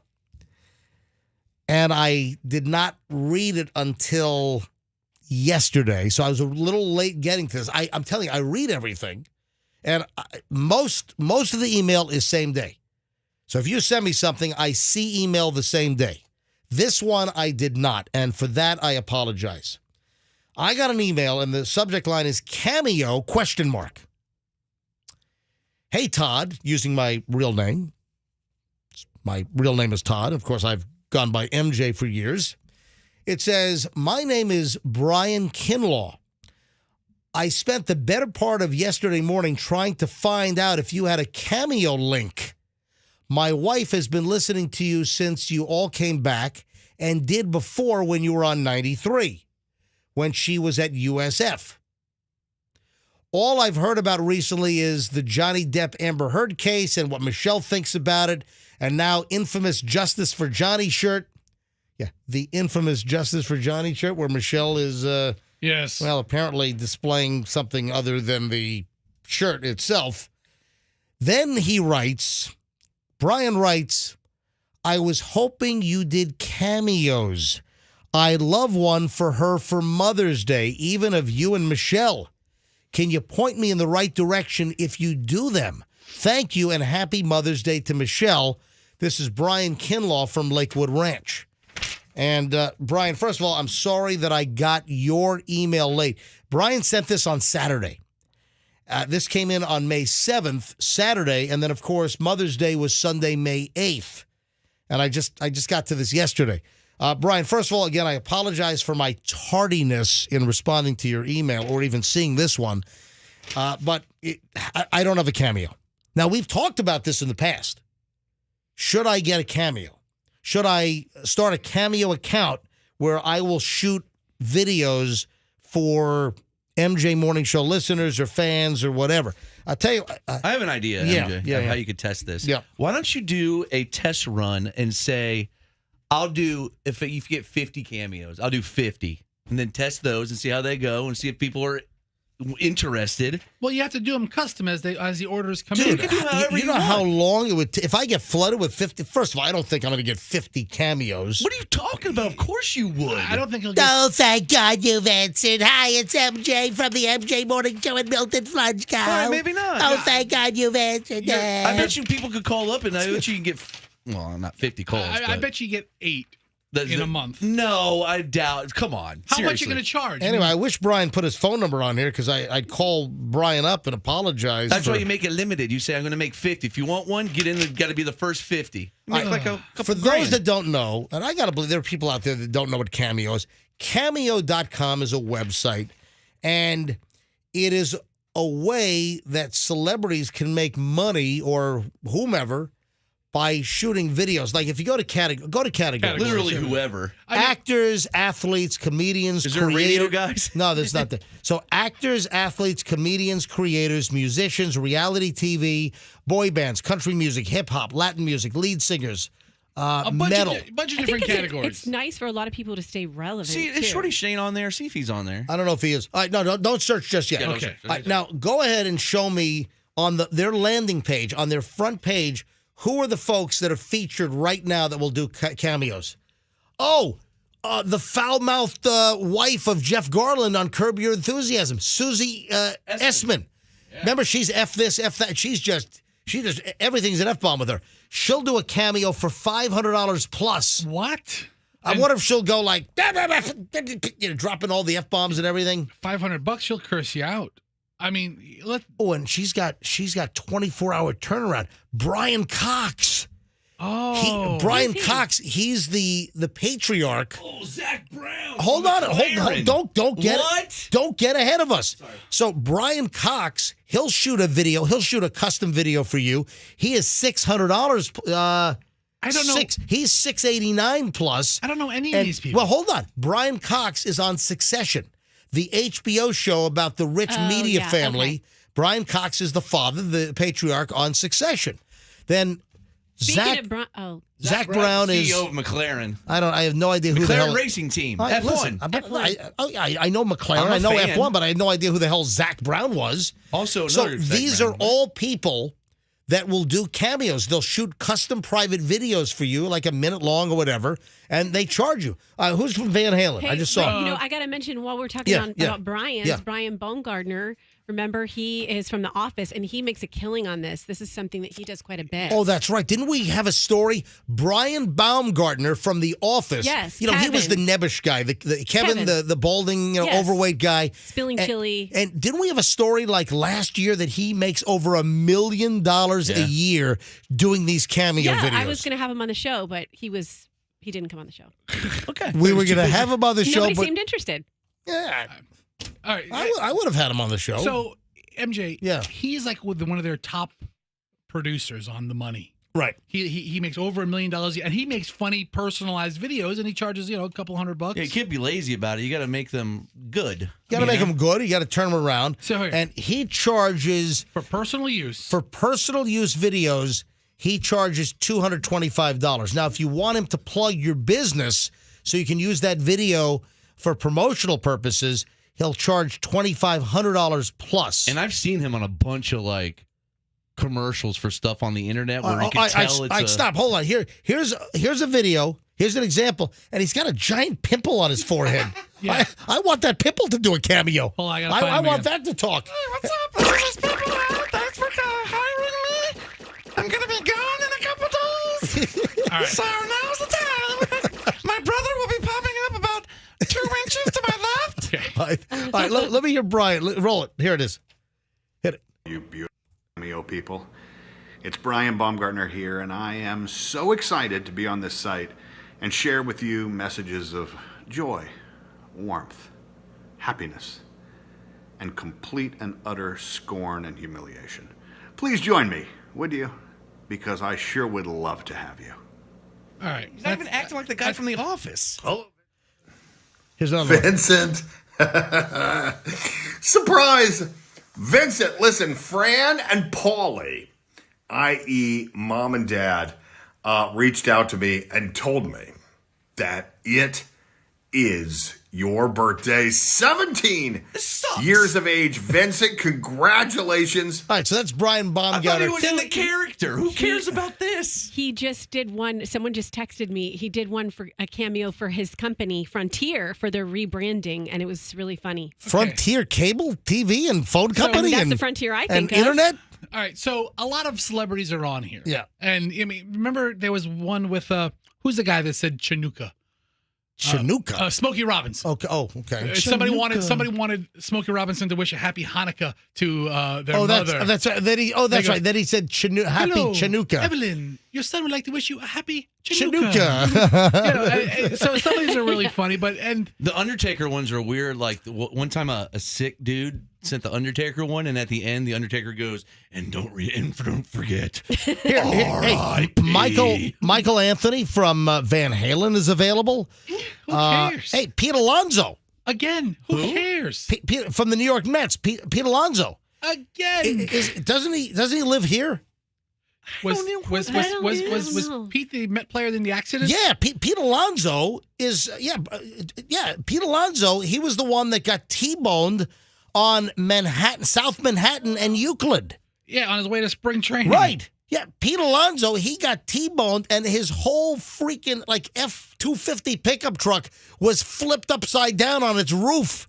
Speaker 1: And I did not read it until yesterday, so I was a little late getting to this. I'm telling you, I read everything, and most of the email is same day. So if you send me something, I see email the same day. This one I did not, and for that I apologize. I got an email, and the subject line is Cameo ? Hey, Todd, using my real name. My real name is Todd. Of course, I've gone by MJ for years. It says, my name is Brian Kinlaw. I spent the better part of yesterday morning trying to find out if you had a Cameo link. My wife has been listening to you since you all came back and did before when you were on 93, when she was at USF. All I've heard about recently is the Johnny Depp Amber Heard case and what Michelle thinks about it, and now infamous Justice for Johnny shirt. Yeah, the infamous Justice for Johnny shirt where Michelle is,
Speaker 3: yes,
Speaker 1: well, apparently displaying something other than the shirt itself. Then he writes, Brian writes, I was hoping you did cameos. I'd love one for her for Mother's Day, even of you and Michelle. Can you point me in the right direction if you do them? Thank you, and happy Mother's Day to Michelle. This is Brian Kinlaw from Lakewood Ranch. And Brian, first of all, I'm sorry that I got your email late. Brian sent this on Saturday. This came in on May 7th, Saturday, and then, of course, Mother's Day was Sunday, May 8th. And I just got to this yesterday. Brian, first of all, again, I apologize for my tardiness in responding to your email or even seeing this one. But I don't have a Cameo. Now, we've talked about this in the past. Should I get a Cameo? Should I start a Cameo account where I will shoot videos for MJ Morning Show listeners or fans or whatever? I'll tell you.
Speaker 4: I have an idea, MJ, of how you could test this.
Speaker 1: Yeah.
Speaker 4: Why don't you do a test run and say, I'll do, if you get 50 cameos, I'll do 50. And then test those and see how they go and see if people are interested.
Speaker 3: Well, you have to do them custom as the orders come in.
Speaker 1: Dude, you know how long it would if I get flooded with 50. First of all, I don't think I'm going to get 50 cameos.
Speaker 4: What are you talking about? Of course you would.
Speaker 3: I don't think he'll get...
Speaker 1: Oh, thank God you've answered. Hi, it's MJ from the MJ Morning Show in Milton Flunchco.
Speaker 4: All right, maybe not.
Speaker 1: Oh, thank God you've answered.
Speaker 4: I bet you people could call up and I bet you can get, well, not 50 calls.
Speaker 3: I bet you get 8 in a month.
Speaker 4: No, I doubt. Come on.
Speaker 3: How
Speaker 4: Seriously.
Speaker 3: much are you going to charge?
Speaker 1: Anyway, I wish Brian put his phone number on here because I'd call Brian up and apologize.
Speaker 4: That's why you make it limited. You say, I'm going to make 50. If you want one, get in. Got to be the first 50. Make like a couple
Speaker 1: For
Speaker 4: grand.
Speaker 1: those that don't know, and I got to believe there are people out there that don't know what Cameo is, Cameo.com is a website, and it is a way that celebrities can make money or whomever by shooting videos. Like if you go to categories.
Speaker 4: Literally whoever.
Speaker 1: Actors, athletes, comedians,
Speaker 4: Is there radio guys?
Speaker 1: No, there's not that. So actors, athletes, comedians, creators, musicians, reality TV, boy bands, country music, hip hop, Latin music, lead singers, metal.
Speaker 3: A bunch of
Speaker 2: I
Speaker 3: different
Speaker 2: think
Speaker 3: categories.
Speaker 2: It's nice for a lot of people to stay relevant.
Speaker 4: See, is
Speaker 2: too.
Speaker 4: Shorty Shane on there? See if he's on there.
Speaker 1: I don't know if he is. All right, no, don't search just yet.
Speaker 4: Yeah,
Speaker 1: Okay.
Speaker 4: don't search.
Speaker 1: All right, now go ahead and show me on their landing page, on their front page, who are the folks that are featured right now that will do cameos? Oh, the foul-mouthed wife of Jeff Garland on Curb Your Enthusiasm, Susie Essman. Yeah. Remember, she's F this, F that. She just everything's an F-bomb with her. She'll do a cameo for $500 plus.
Speaker 3: What?
Speaker 1: I wonder if she'll go like, dropping all the F-bombs and everything.
Speaker 3: $500, she'll curse you out. I mean,
Speaker 1: and she's got 24-hour turnaround. Brian Cox.
Speaker 3: Oh,
Speaker 1: Brian Cox. He's the patriarch.
Speaker 4: Oh, Zach Brown.
Speaker 1: Hold on. Don't get
Speaker 4: what?
Speaker 1: Don't get ahead of us. Sorry. So Brian Cox, he'll shoot a video. He'll shoot a custom video for you. He is $600.
Speaker 3: I don't know.
Speaker 1: He's $689 plus.
Speaker 3: I don't know any of these people.
Speaker 1: Well, hold on. Brian Cox is on Succession, the HBO show about the rich media family. Okay. Brian Cox is the father, the patriarch on Succession. Then Zach Brown is
Speaker 4: CEO of McLaren.
Speaker 1: I have no idea who the hell.
Speaker 4: McLaren Racing Team.
Speaker 1: F1.
Speaker 4: Listen,
Speaker 1: I know McLaren. I know fan. F1, but I had no idea who the hell Zach Brown was.
Speaker 4: Also,
Speaker 1: so these are all people that will do cameos. They'll shoot custom private videos for you, like a minute long or whatever, and they charge you. Who's from Van Halen?
Speaker 2: Hey,
Speaker 1: I just saw.
Speaker 2: I got to mention while we're talking about Brian, Brian Baumgartner Remember, he is from The Office, and he makes a killing on this. This is something that he does quite a bit.
Speaker 1: Oh, that's right. Didn't we have a story? Brian Baumgartner from The Office.
Speaker 2: Yes,
Speaker 1: he was the nebbish guy, the Kevin. The balding,
Speaker 2: Yes.
Speaker 1: overweight guy.
Speaker 2: Spilling chili.
Speaker 1: And didn't we have a story like last year that he makes over $1 million a year doing these Cameo videos?
Speaker 2: I was going to have him on the show, but he didn't come on the show.
Speaker 5: Okay.
Speaker 1: We were going to have him on the show,
Speaker 2: Nobody
Speaker 1: but
Speaker 2: seemed interested.
Speaker 1: yeah,
Speaker 3: All right.
Speaker 1: I would have had him on the show.
Speaker 3: So MJ,
Speaker 1: Yeah.
Speaker 3: he's like one of their top producers on The Money.
Speaker 1: Right.
Speaker 3: He makes over $1 million a year, and he makes funny, personalized videos, and he charges a couple $100.
Speaker 4: Yeah, you can't be lazy about it. You got to make them good.
Speaker 1: You got to make them good. You got to turn them around.
Speaker 3: So,
Speaker 1: and he charges
Speaker 3: for personal use.
Speaker 1: For personal use videos, he charges $225. Now, if you want him to plug your business so you can use that video for promotional purposes, he'll charge $2,500 plus.
Speaker 4: And I've seen him on a bunch of commercials for stuff on the internet where you can tell it's
Speaker 1: stop. Hold on. Here's a video. Here's an example, and he's got a giant pimple on his forehead.
Speaker 3: Yeah.
Speaker 1: I want that pimple to do a cameo.
Speaker 3: Hold on, I gotta find
Speaker 1: I
Speaker 3: him
Speaker 1: want
Speaker 3: again.
Speaker 1: that to talk.
Speaker 21: Hey, what's up? This is people out. Thanks for hiring me. I'm gonna be gone in a couple days.
Speaker 3: All right.
Speaker 21: So now's the time. My brother will be popping up about 2 inches to my left.
Speaker 1: All right, let me hear Brian. Roll it. Here it is. Hit it.
Speaker 22: You beautiful Cameo people. It's Brian Baumgartner here, and I am so excited to be on this site and share with you messages of joy, warmth, happiness, and complete and utter scorn and humiliation. Please join me, would you? Because I sure would love to have you.
Speaker 3: All right.
Speaker 4: He's not even acting like the guy from The Office.
Speaker 22: Oh.
Speaker 1: Here's another one.
Speaker 23: Vincent. Surprise! Vincent, listen, Fran and Paulie, i.e. mom and dad, reached out to me and told me that it is your birthday. 17 years of age. Vincent, congratulations.
Speaker 1: All right, so that's Brian
Speaker 4: I
Speaker 1: Baumgartner.
Speaker 4: thought he was in the character. Who cares about this?
Speaker 2: He just did one. Someone just texted me. He did one for a cameo for his company, Frontier, for their rebranding, and it was really funny.
Speaker 1: Frontier Cable TV and phone company
Speaker 2: that's
Speaker 1: and
Speaker 2: the Frontier I
Speaker 1: and
Speaker 2: think of.
Speaker 1: internet.
Speaker 3: All right, so a lot of celebrities are on here.
Speaker 1: Yeah.
Speaker 3: And I mean, remember there was one with who's the guy that said Chinooka?
Speaker 1: Chinooka.
Speaker 3: Smokey Robinson.
Speaker 1: Okay. Oh, okay.
Speaker 3: Somebody wanted Smokey Robinson to wish a happy Hanukkah to their
Speaker 1: Oh,
Speaker 3: mother.
Speaker 1: that's right. That's right. Then he said happy
Speaker 3: Hello,
Speaker 1: Chinooka.
Speaker 3: Evelyn, your son would like to wish you a happy
Speaker 1: Chinooka.
Speaker 3: Chinooka. So some of these are really funny, but
Speaker 4: the Undertaker ones are weird. Like one time, a sick dude sent the Undertaker one, and at the end, the Undertaker goes, "And don't forget."
Speaker 1: Hey, Michael Anthony from Van Halen is available.
Speaker 3: Who cares?
Speaker 1: Hey, Pete Alonso.
Speaker 3: Again, who cares?
Speaker 1: Pete, from the New York Mets, Pete Alonso.
Speaker 3: Again,
Speaker 1: doesn't he live here?
Speaker 3: Was Pete the Met player in the accident?
Speaker 1: Yeah, Pete Alonso is Pete Alonso. He was the one that got T-boned on Manhattan, South Manhattan, and Euclid.
Speaker 3: Yeah, on his way to spring training.
Speaker 1: Right. Yeah, Pete Alonso, he got T-boned, and his whole freaking F-250 pickup truck was flipped upside down on its roof.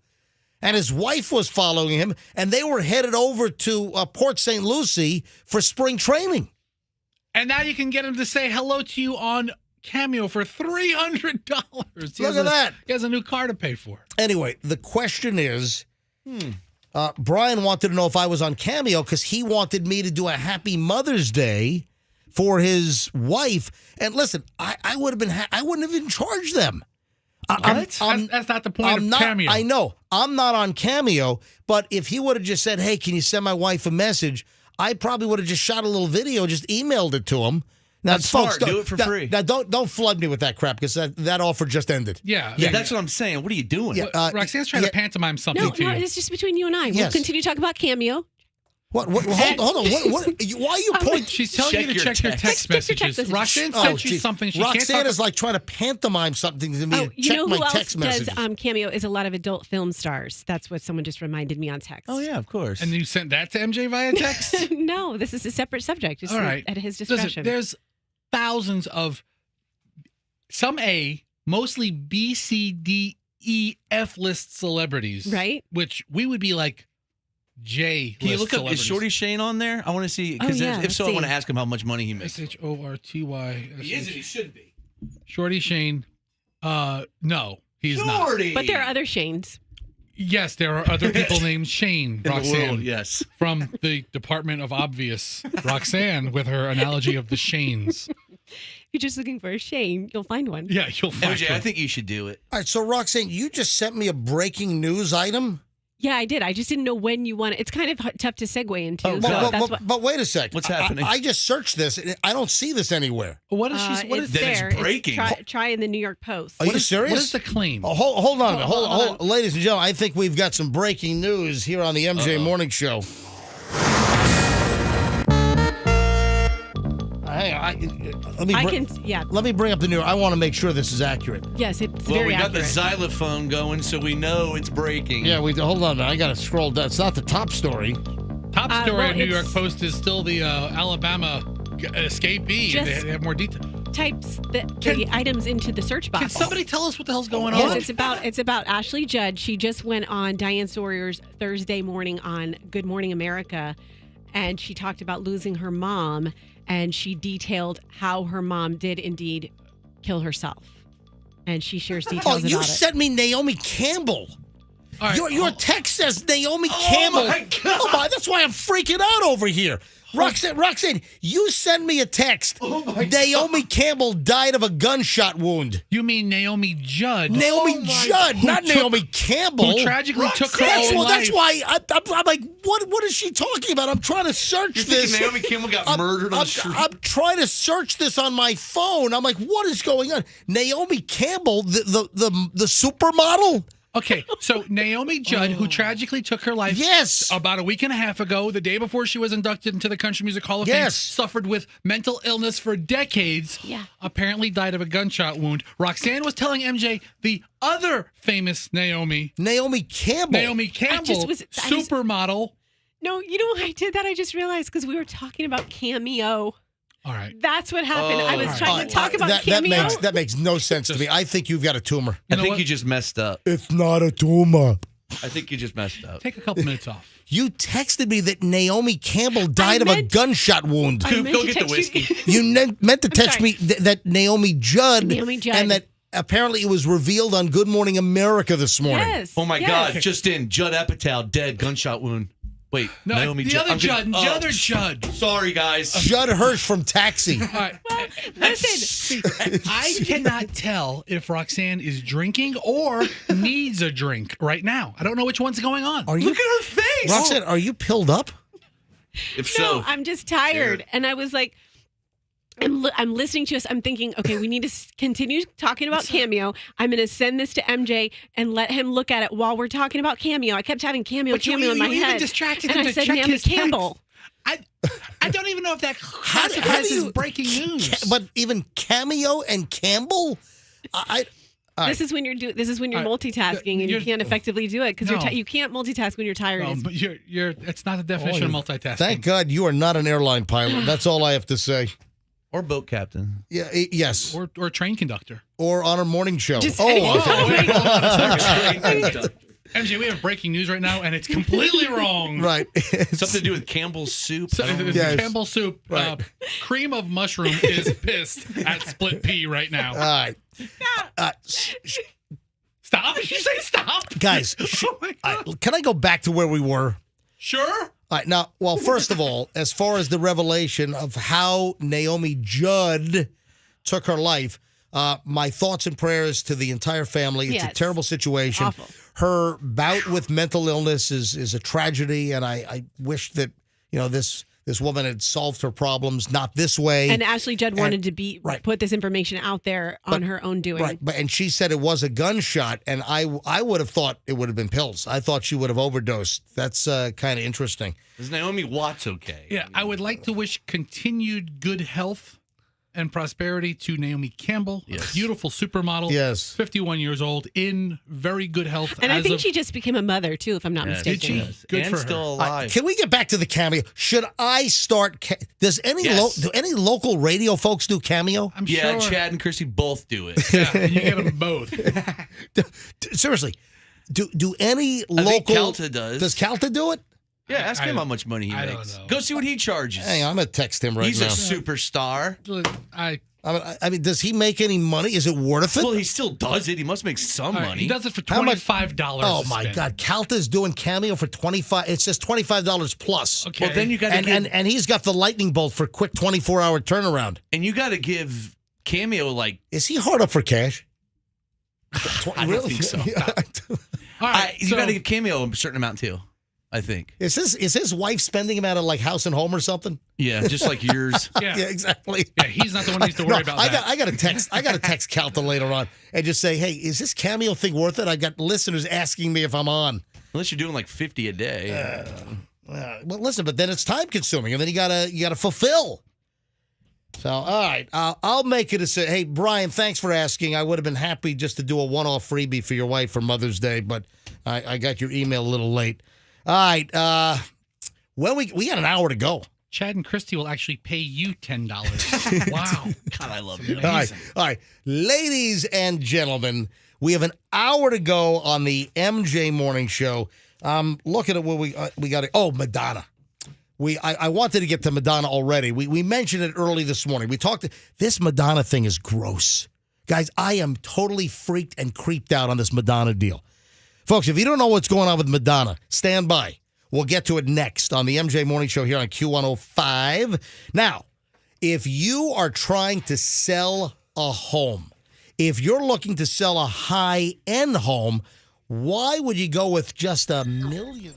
Speaker 1: And his wife was following him, and they were headed over to Port St. Lucie for spring training.
Speaker 3: And now you can get him to say hello to you on Cameo for $300.
Speaker 1: Look at that.
Speaker 3: He has a new car to pay for.
Speaker 1: Anyway, the question is, Brian wanted to know if I was on Cameo because he wanted me to do a Happy Mother's Day for his wife. And listen, I would have been, I wouldn't have even charged them.
Speaker 3: That's not the point of Cameo.
Speaker 1: I know. I'm not on Cameo, but if he would have just said, hey, can you send my wife a message? I probably would have just shot a little video, just emailed it to him. Now,
Speaker 4: That's
Speaker 1: folks,
Speaker 4: smart. Do it for free.
Speaker 1: Now, don't flood me with that crap because that offer just ended.
Speaker 3: Yeah,
Speaker 4: that's what I'm saying. What are you doing?
Speaker 3: Roxanne's trying to pantomime something to you.
Speaker 2: No, it's just between you and I. We'll
Speaker 1: Yes.
Speaker 2: continue to talk about Cameo.
Speaker 1: What? Hold on. Why are you pointing?
Speaker 3: She's telling you to check your text messages. Roxanne sent you something. She can't
Speaker 1: Roxanne
Speaker 3: talk
Speaker 1: is like trying to pantomime something to me to
Speaker 2: You
Speaker 1: check
Speaker 2: know
Speaker 1: my
Speaker 2: who else
Speaker 1: text messages.
Speaker 2: does Cameo is a lot of adult film stars. That's what someone just reminded me on text.
Speaker 4: Oh, yeah, of course.
Speaker 3: And you sent that to MJ via text?
Speaker 2: No, this is a separate subject. It's
Speaker 3: All right.
Speaker 2: at his
Speaker 3: Listen,
Speaker 2: discretion.
Speaker 3: there's thousands of some A, mostly B, C, D, E, F list celebrities.
Speaker 2: Right.
Speaker 3: Which we would be like, J.
Speaker 5: Can you
Speaker 3: list
Speaker 5: look up, is
Speaker 3: celebrities.
Speaker 5: Shorty Shane on there? I want to see, because if so, I want to ask him how much money he makes.
Speaker 3: SHORTY.
Speaker 4: He is and he should be.
Speaker 3: Shorty Shane. No, he's not.
Speaker 2: But there are other Shanes.
Speaker 3: Yes, there are other people named Shane.
Speaker 5: the
Speaker 3: Roxanne.
Speaker 5: world, yes.
Speaker 3: From the Department of Obvious. Roxanne with her analogy of the Shanes.
Speaker 2: If you're just looking for a Shane, you'll find one.
Speaker 3: Yeah, you'll find
Speaker 5: MJ,
Speaker 3: one.
Speaker 5: I think you should do it.
Speaker 1: All right, so Roxanne, you just sent me a breaking news item.
Speaker 2: Yeah, I did. I just didn't know when you want it. It's kind of tough to segue into.
Speaker 1: Oh,
Speaker 2: so
Speaker 1: but,
Speaker 2: that's
Speaker 1: but,
Speaker 2: what.
Speaker 1: but wait a sec.
Speaker 5: What's happening?
Speaker 1: I just searched this. And I don't see this anywhere.
Speaker 3: What is she? What
Speaker 2: It's
Speaker 3: is
Speaker 2: there.
Speaker 5: It's breaking.
Speaker 2: Try in the New York Post.
Speaker 1: Are you serious?
Speaker 3: What is the claim?
Speaker 1: Oh, hold on, a minute.
Speaker 2: Hold
Speaker 1: Hold, ladies and gentlemen. I think we've got some breaking news here on the MJ Morning Show. Hey, let me bring up the news. I want to make sure this is accurate.
Speaker 2: Yes, it's
Speaker 5: Well,
Speaker 2: very
Speaker 5: we got
Speaker 2: accurate.
Speaker 5: the xylophone going, so we know it's breaking.
Speaker 1: Yeah, hold on. I got to scroll down. It's not the top story.
Speaker 3: Top story
Speaker 2: well,
Speaker 3: in New York
Speaker 2: it's-
Speaker 3: Post is still the Alabama escapee. And
Speaker 2: Just-
Speaker 3: they have more detail.
Speaker 2: Types the items into the search box.
Speaker 3: Can somebody tell us what the hell's going
Speaker 2: Yes,
Speaker 3: on?
Speaker 2: it's about Ashley Judd. She just went on Diane Sawyer's Thursday morning on Good Morning America, and she talked about losing her mom, and she detailed how her mom did indeed kill herself, and she shares details
Speaker 1: Oh,
Speaker 2: about
Speaker 1: you
Speaker 2: it.
Speaker 1: sent me Naomi Campbell.
Speaker 3: All right.
Speaker 1: Your text says Naomi Campbell.
Speaker 4: my God.
Speaker 1: Oh my, that's why I'm freaking out over here. Roxanne, you send me a text. Naomi Campbell died of a gunshot wound.
Speaker 3: You mean Naomi Judd?
Speaker 1: Naomi Judd, not Naomi Campbell.
Speaker 3: Who tragically took her
Speaker 1: That's,
Speaker 3: own
Speaker 1: well, that's
Speaker 3: life.
Speaker 1: why I'm like, what is she talking about? I'm trying to search
Speaker 4: You're
Speaker 1: this.
Speaker 4: thinking Naomi Campbell got murdered on the street?
Speaker 1: I'm trying to search this on my phone. I'm like, what is going on? Naomi Campbell, the supermodel.
Speaker 3: Okay, so Naomi Judd, who tragically took her life about a week and a half ago, the day before she was inducted into the Country Music Hall of Fame, suffered with mental illness for decades, apparently died of a gunshot wound. Roxanne was telling MJ the other famous Naomi
Speaker 1: Campbell.
Speaker 3: Naomi Campbell, supermodel.
Speaker 2: No, you know why I did that? I just realized because we were talking about Cameo.
Speaker 3: All right.
Speaker 2: That's what happened. I was trying to talk about
Speaker 1: that
Speaker 2: Cameo.
Speaker 1: that makes no sense to me. I think you've got a tumor.
Speaker 5: I think you just messed up.
Speaker 1: It's not a tumor.
Speaker 5: I think you just messed up.
Speaker 3: Take a couple minutes off.
Speaker 1: You texted me that Naomi Campbell died of a gunshot wound.
Speaker 2: I meant
Speaker 5: Go
Speaker 2: to
Speaker 5: get the
Speaker 2: text
Speaker 5: whiskey.
Speaker 1: You meant to text
Speaker 2: sorry.
Speaker 1: me that Naomi Judd,
Speaker 2: Judd.
Speaker 1: and that apparently it was revealed on Good Morning America this morning.
Speaker 2: Yes.
Speaker 5: Oh my
Speaker 2: yes.
Speaker 5: God! Just in, Judd Apatow dead, gunshot wound. Wait,
Speaker 3: No,
Speaker 5: Naomi
Speaker 3: the
Speaker 5: Judd.
Speaker 3: other Judd. The other Judd.
Speaker 5: Sorry, guys.
Speaker 1: Judd Hirsch from Taxi.
Speaker 3: All right.
Speaker 2: Listen,
Speaker 3: I cannot tell if Roxanne is drinking or needs a drink right now. I don't know which one's going on.
Speaker 1: Are you,
Speaker 5: Look at her face.
Speaker 1: Roxanne, are you pilled up?
Speaker 5: If
Speaker 2: no,
Speaker 5: so,
Speaker 2: I'm just tired, and I was like, I'm listening to us. I'm thinking, okay, we need to continue talking about Cameo. I'm going to send this to MJ and let him look at it while we're talking about Cameo. I kept having Cameo in my
Speaker 3: you
Speaker 2: head.
Speaker 3: even distracted
Speaker 2: and
Speaker 3: him
Speaker 2: I
Speaker 3: to
Speaker 2: said
Speaker 3: check
Speaker 2: Naomi
Speaker 3: his
Speaker 2: Campbell.
Speaker 3: text. I don't even know if that
Speaker 1: How do
Speaker 3: classifies as
Speaker 1: you-
Speaker 3: breaking news.
Speaker 1: But even Cameo and Campbell? All right.
Speaker 2: This is when you're multitasking and you
Speaker 3: you're-
Speaker 2: can't effectively do it because
Speaker 3: No.
Speaker 2: you can't multitask when you're tired.
Speaker 3: No, but you're. It's not the definition of multitasking.
Speaker 1: Thank God you are not an airline pilot. That's all I have to say.
Speaker 5: or boat captain.
Speaker 1: Yeah, yes.
Speaker 3: Or train conductor.
Speaker 1: Or on a morning show.
Speaker 2: Just
Speaker 3: MJ, we have breaking news right now, and it's completely wrong.
Speaker 1: Right.
Speaker 5: Something to do with Campbell's soup.
Speaker 3: So,
Speaker 5: I don't know.
Speaker 1: Yes.
Speaker 3: Campbell soup,
Speaker 1: Right.
Speaker 3: cream of mushroom is pissed at split pea right now.
Speaker 1: All right.
Speaker 3: Stop! Did you say stop?
Speaker 1: Guys, can I go back to where we were?
Speaker 3: Sure.
Speaker 1: All right, now, well, first of all, as far as the revelation of how Naomi Judd took her life, my thoughts and prayers to the entire family. It's a
Speaker 2: Yes.
Speaker 1: terrible situation.
Speaker 2: Awful.
Speaker 1: Her bout with mental illness is a tragedy, and I wish that this woman had solved her problems not this way.
Speaker 2: And Ashley Judd wanted to
Speaker 1: right.
Speaker 2: put this information out there on her own doing.
Speaker 1: Right, and she said it was a gunshot, and I would have thought it would have been pills. I thought she would have overdosed. That's kind of interesting.
Speaker 5: Is Naomi Watts okay?
Speaker 3: Yeah, I would like to wish continued good health and prosperity to Naomi Campbell, a beautiful supermodel.
Speaker 1: Yes.
Speaker 3: 51 years old, in very good health.
Speaker 2: And I think she just became a mother too, if I'm not mistaken.
Speaker 3: Did she?
Speaker 5: Yes.
Speaker 3: Good
Speaker 5: And
Speaker 3: for her.
Speaker 5: still alive.
Speaker 1: Can we get back to the Cameo? Should I start? Does any
Speaker 5: Yes.
Speaker 1: do any local radio folks do Cameo?
Speaker 3: I'm
Speaker 5: Yeah,
Speaker 3: sure.
Speaker 5: Chad and Chrissy both do it.
Speaker 3: Yeah, and you get them both.
Speaker 1: Seriously, do any
Speaker 5: I think
Speaker 1: local?
Speaker 5: Calta does.
Speaker 1: Does Calta do it?
Speaker 4: Yeah, ask him how much money he
Speaker 3: I
Speaker 4: makes.
Speaker 3: don't know.
Speaker 4: Go see what he charges.
Speaker 1: Hang on, I'm going to text him right
Speaker 4: He's
Speaker 1: now.
Speaker 4: a superstar.
Speaker 1: I mean, does he make any money? Is it worth it?
Speaker 4: Well, he still does it. He must make some money.
Speaker 3: He does it for
Speaker 1: How much-
Speaker 3: $25.
Speaker 1: Oh
Speaker 3: a
Speaker 1: my
Speaker 3: spin.
Speaker 1: God, Calta's doing Cameo for $25. It says $25 plus.
Speaker 3: Okay. Well, then you
Speaker 4: gotta
Speaker 1: and he's got the lightning bolt for quick 24-hour turnaround.
Speaker 4: And you got to give Cameo like.
Speaker 1: Is he hard up for cash?
Speaker 4: I don't think so.
Speaker 3: All right,
Speaker 4: you got to give Cameo a certain amount too. I think.
Speaker 1: Is his wife spending him out of like House and Home or something?
Speaker 4: Yeah, just like yours.
Speaker 3: Yeah.
Speaker 1: Exactly.
Speaker 3: Yeah, he's not the one who needs to worry about that.
Speaker 1: I got to text Calta later on and just say, hey, is this Cameo thing worth it? I got listeners asking me if I'm on.
Speaker 4: Unless you're doing like 50 a day.
Speaker 1: Well, listen, but then it's time consuming, and then you gotta fulfill. So, all right, I'll make it a say. Hey, Brian, thanks for asking. I would have been happy just to do a one-off freebie for your wife for Mother's Day, but I got your email a little late. All right, well, we got an hour to go.
Speaker 3: Chad and Christy will actually pay you $10. Wow.
Speaker 4: God, I love it.
Speaker 1: All right, ladies and gentlemen, we have an hour to go on the MJ Morning Show. Looking at what we got. Oh, Madonna. I wanted to get to Madonna already. We mentioned it early this morning. We talked. This Madonna thing is gross, guys. I am totally freaked and creeped out on this Madonna deal, folks. If you don't know what's going on with Madonna, stand by. We'll get to it next on the MJ Morning Show here on Q105. Now, if you are trying to sell a home, if you're looking to sell a high-end home, why would you go with just $1 million?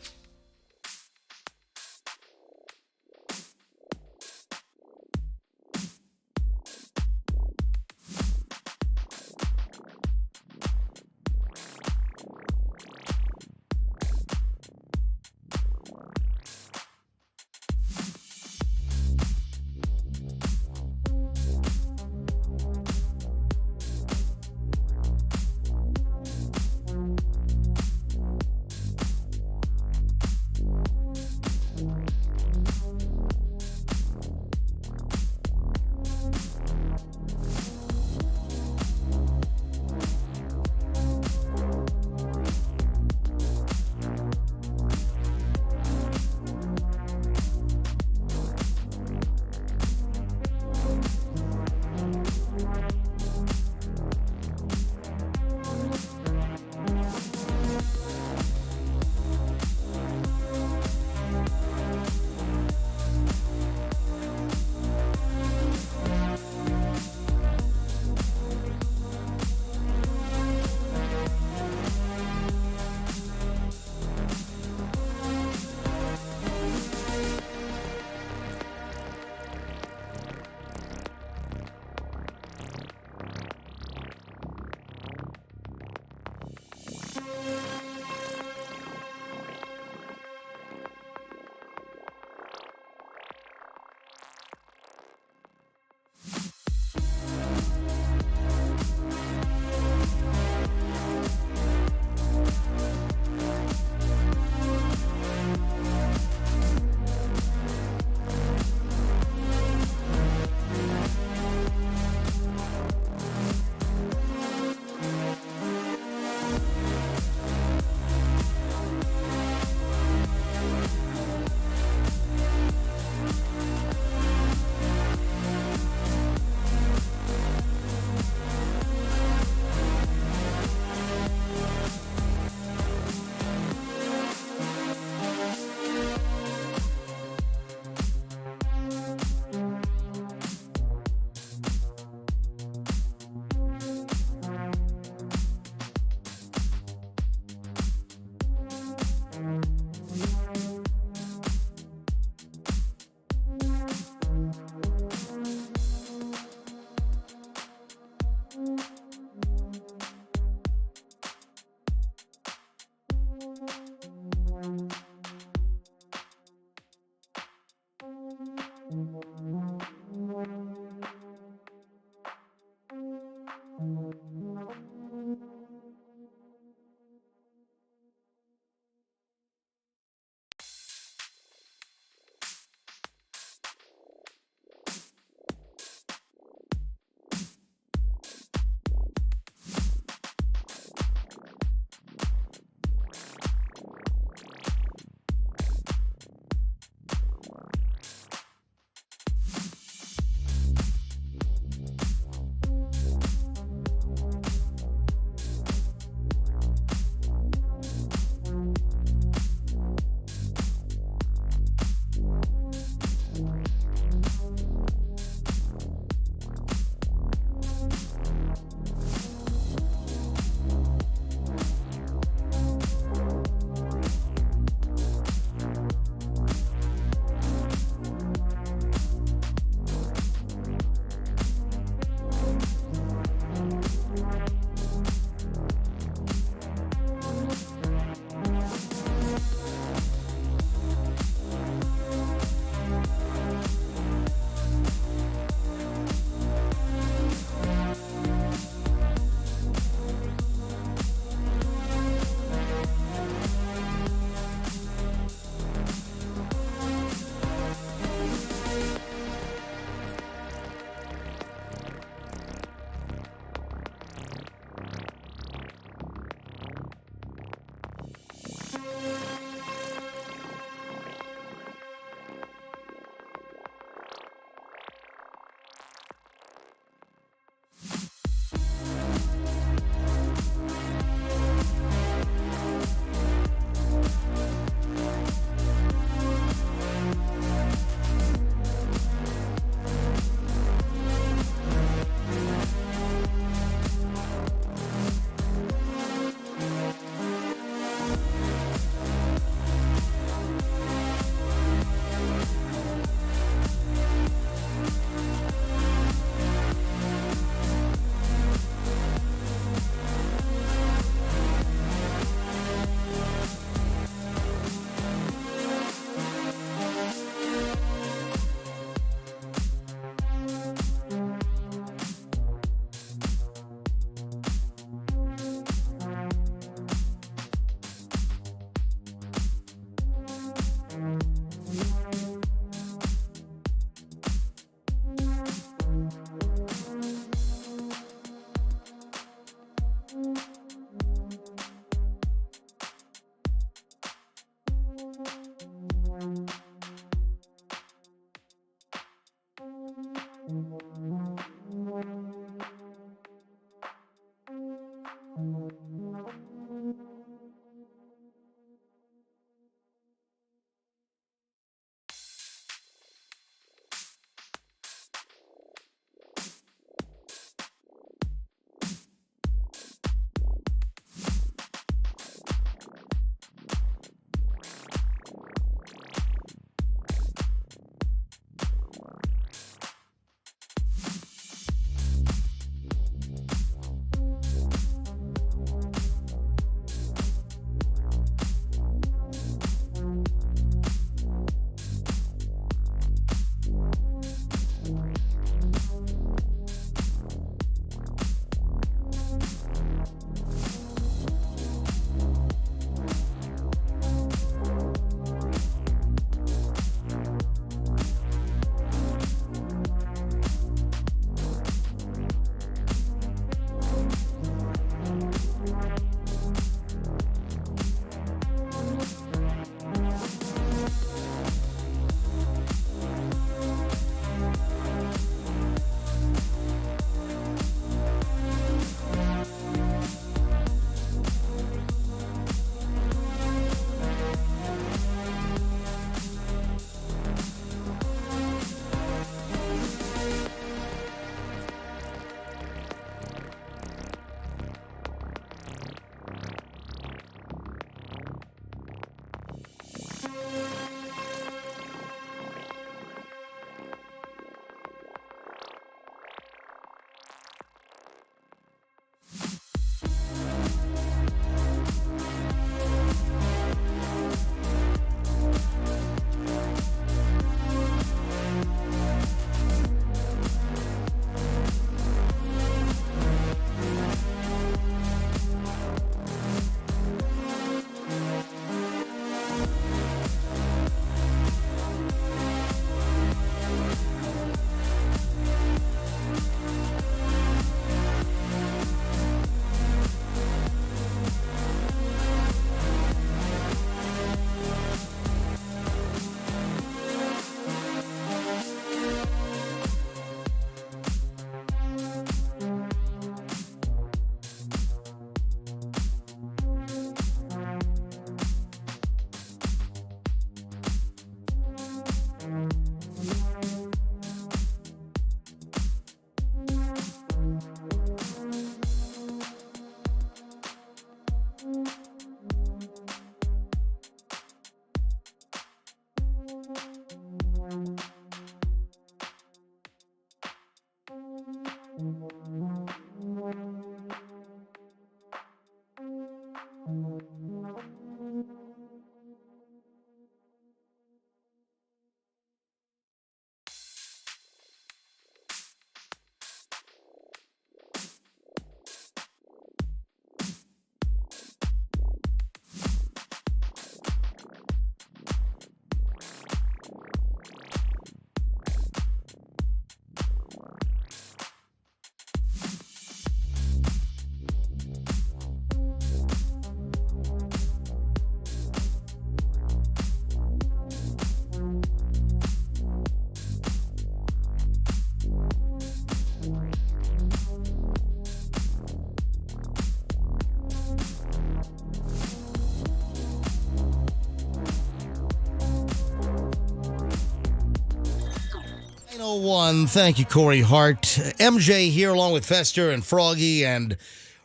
Speaker 1: 901. Thank you, Corey Hart. MJ here along with Fester and Froggy and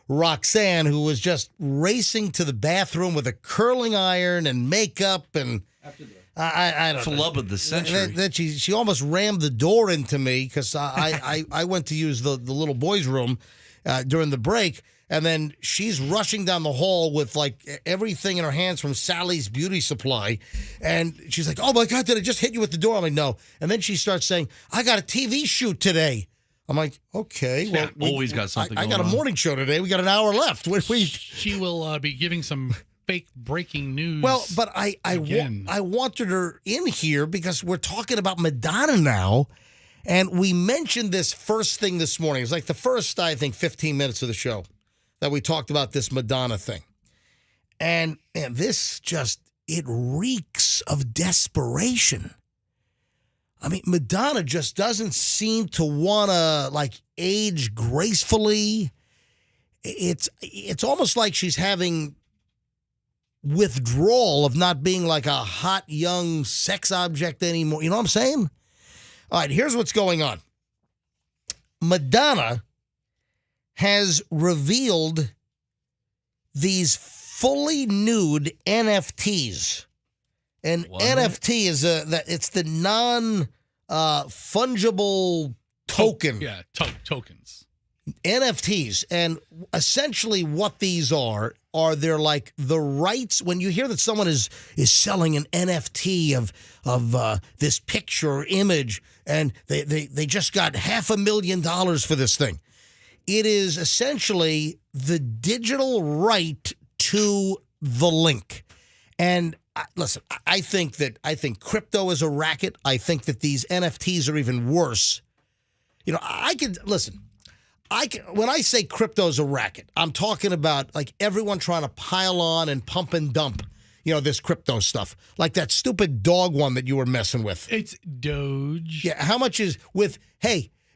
Speaker 1: Roxanne, who was just racing to the bathroom with a curling iron and makeup and I don't know.
Speaker 4: Flub of the century.
Speaker 1: That she almost rammed the door into me because I went to use the little boys' room during the break, and then she's rushing down the hall with like everything in her hands from Sally's Beauty Supply, and she's like, "Oh my God, did I just hit you with the door?" I'm like, "No," and then she starts saying, "I got a TV shoot today." I'm like, "Okay, well,
Speaker 4: always got something.
Speaker 1: I got a morning show today. We got an hour left."
Speaker 3: She will be giving some fake breaking news.
Speaker 1: Well, but I wanted her in here because we're talking about Madonna now, and we mentioned this first thing this morning. It was like the first, I think, 15 minutes of the show that we talked about this Madonna thing. And this just, it reeks of desperation. I mean, Madonna just doesn't seem to want to, like, age gracefully. It's almost like she's having withdrawal of not being like a hot young sex object anymore. You know what I'm saying? All right, here's what's going on. Madonna has revealed these fully nude NFTs. And NFT is it's the non-fungible token.
Speaker 3: Yeah, tokens.
Speaker 1: NFTs. And essentially what these are they're like the rights. When you hear that someone is selling an NFT of this picture or image, and they just got $500,000 for this thing, it is essentially the digital right to the link. And listen, I think crypto is a racket. I think that these NFTs are even worse. You know, when I say crypto is a racket, I'm talking about like everyone trying to pile on and pump and dump, you know, this crypto stuff. Like that stupid dog one that you were messing with.
Speaker 3: It's Doge.
Speaker 1: Yeah, how much is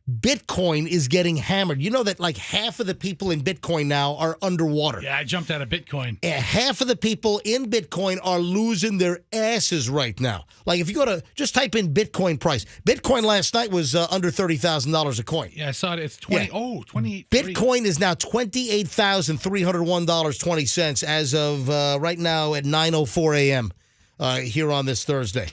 Speaker 1: Bitcoin is getting hammered. You know that like half of the people in Bitcoin now are underwater.
Speaker 3: Yeah, I jumped out of Bitcoin.
Speaker 1: Yeah, half of the people in Bitcoin are losing their asses right now. Like if you go to, just type in Bitcoin price. Bitcoin last night was under $30,000 a coin.
Speaker 3: Yeah, I saw it. It's 28.
Speaker 1: Bitcoin is now $28,301.20 as of right now at 9:04 a.m. Here on this Thursday.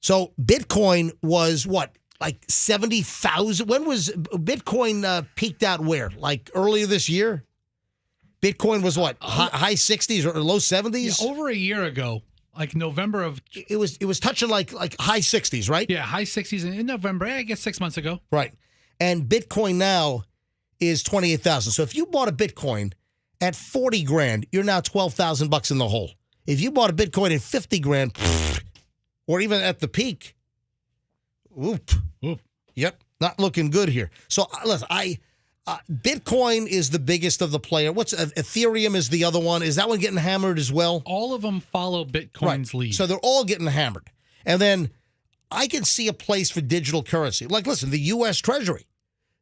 Speaker 1: So Bitcoin was what? Like 70,000. When was Bitcoin peaked out where? Like earlier this year? Bitcoin was what? High 60s or low 70s?
Speaker 3: Yeah, over a year ago, like November of...
Speaker 1: It was touching like high 60s, right?
Speaker 3: Yeah, high 60s in November, I guess 6 months ago.
Speaker 1: Right. And Bitcoin now is 28,000. So if you bought a Bitcoin at 40 grand, you're now 12,000 bucks in the hole. If you bought a Bitcoin at 50 grand, or even at the peak, Oop. Yep, not looking good here. So listen, Bitcoin is the biggest of the player. What's Ethereum is the other one? Is that one getting hammered as well?
Speaker 3: All of them follow Bitcoin's lead.
Speaker 1: So they're all getting hammered. And then I can see a place for digital currency. Like, listen, the U.S. Treasury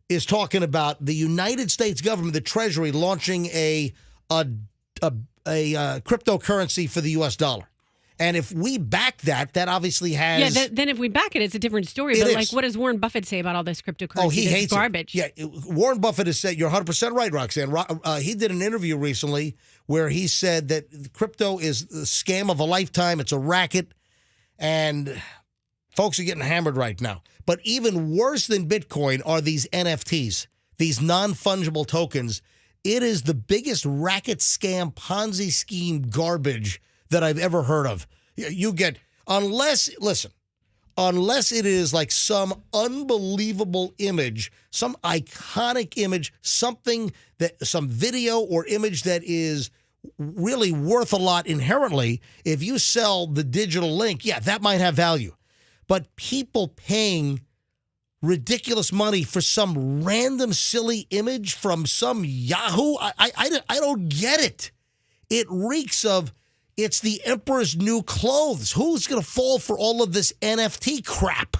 Speaker 1: is talking about the United States government, the Treasury, launching a cryptocurrency for the U.S. dollar. And if we back that obviously has...
Speaker 2: Yeah, then if we back it, it's a different story. But like, what does Warren Buffett say about all this cryptocurrency?
Speaker 1: Oh, he hates
Speaker 2: garbage.
Speaker 1: It. Yeah, Warren Buffett has said, you're 100% right, Roxanne. He did an interview recently where he said that crypto is the scam of a lifetime. It's a racket. And folks are getting hammered right now. But even worse than Bitcoin are these NFTs, these non-fungible tokens. It is the biggest racket scam Ponzi scheme garbage that I've ever heard of. You get, unless it is like some unbelievable image, some iconic image, some video or image that is really worth a lot inherently. If you sell the digital link, yeah, that might have value. But people paying ridiculous money for some random silly image from some Yahoo, I don't get it. It reeks of, it's the emperor's new clothes. Who's going to fall for all of this NFT crap?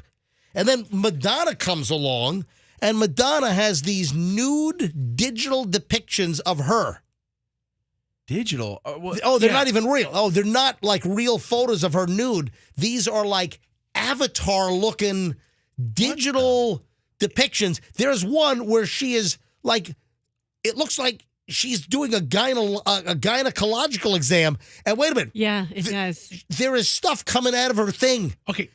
Speaker 1: And then Madonna comes along, and Madonna has these nude digital depictions of her.
Speaker 4: Digital?
Speaker 1: They're not even real. Oh, they're not like real photos of her nude. These are like avatar-looking digital depictions. There's one where she is like, it looks like she's doing a gynecological exam. And wait a minute.
Speaker 2: Yeah, it does.
Speaker 1: There is stuff coming out of her thing.
Speaker 3: Okay,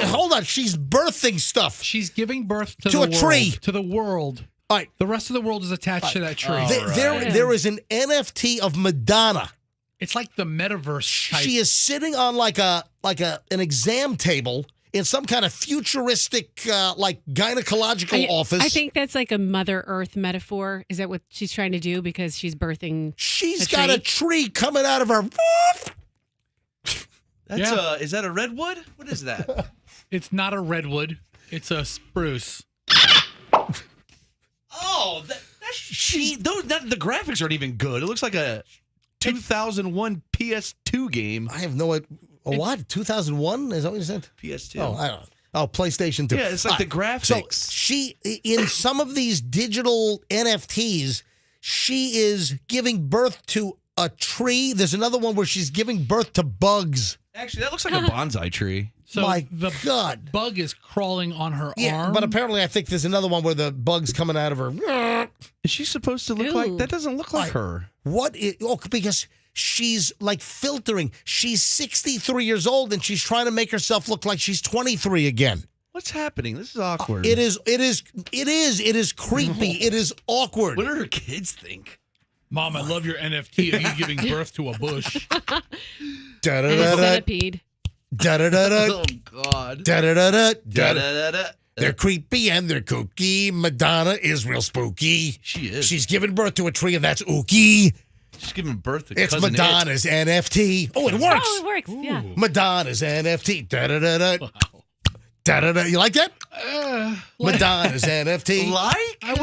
Speaker 1: hold on. She's birthing stuff.
Speaker 3: She's giving birth to
Speaker 1: a
Speaker 3: the world,
Speaker 1: tree.
Speaker 3: To the world.
Speaker 1: All right.
Speaker 3: The rest of the world is attached to that tree.
Speaker 1: There is an NFT of Madonna.
Speaker 3: It's like the metaverse type.
Speaker 1: She is sitting on like an exam table in some kind of futuristic gynecological office.
Speaker 2: I think that's like a Mother Earth metaphor. Is that what she's trying to do because she's birthing?
Speaker 1: She's got a tree coming out of her.
Speaker 4: That's is that a redwood? What is that?
Speaker 3: It's not a redwood. It's a spruce.
Speaker 4: Oh, the graphics aren't even good. It looks like a 2001 PS2 game.
Speaker 1: I have no idea. What? 2001? Is that what you said?
Speaker 4: PS2.
Speaker 1: Oh, I don't know. Oh, PlayStation 2.
Speaker 4: Yeah, it's like the graphics.
Speaker 1: So she, in some of these digital NFTs, she is giving birth to a tree. There's another one where she's giving birth to bugs.
Speaker 4: Actually, that looks like a bonsai tree.
Speaker 3: So
Speaker 1: My
Speaker 3: the
Speaker 1: God.
Speaker 3: bug is crawling on her arm.
Speaker 1: But apparently I think there's another one where the bug's coming out of her.
Speaker 4: Is she supposed to look like... That doesn't look like her.
Speaker 1: What? Because she's like filtering. She's 63 years old and she's trying to make herself look like she's 23 again.
Speaker 4: What's happening? This is awkward.
Speaker 1: It is creepy. It is awkward.
Speaker 4: What do her kids think?
Speaker 3: Mom, I love your NFT of you giving birth to a bush.
Speaker 2: And a centipede.
Speaker 1: Da-da-da-da.
Speaker 4: Oh, God.
Speaker 1: Da-da-da-da.
Speaker 4: Da-da-da-da.
Speaker 1: They're creepy and they're kooky. Madonna is real spooky.
Speaker 4: She is.
Speaker 1: She's giving birth to a tree, and that's ooky.
Speaker 4: She's giving birth to
Speaker 1: It's
Speaker 4: cousin
Speaker 1: Madonna's NFT. Oh, it works.
Speaker 2: Oh, it works. Yeah.
Speaker 1: Madonna's NFT. Da-da-da-da. Da-da-da. You like that? Madonna's NFT.
Speaker 3: I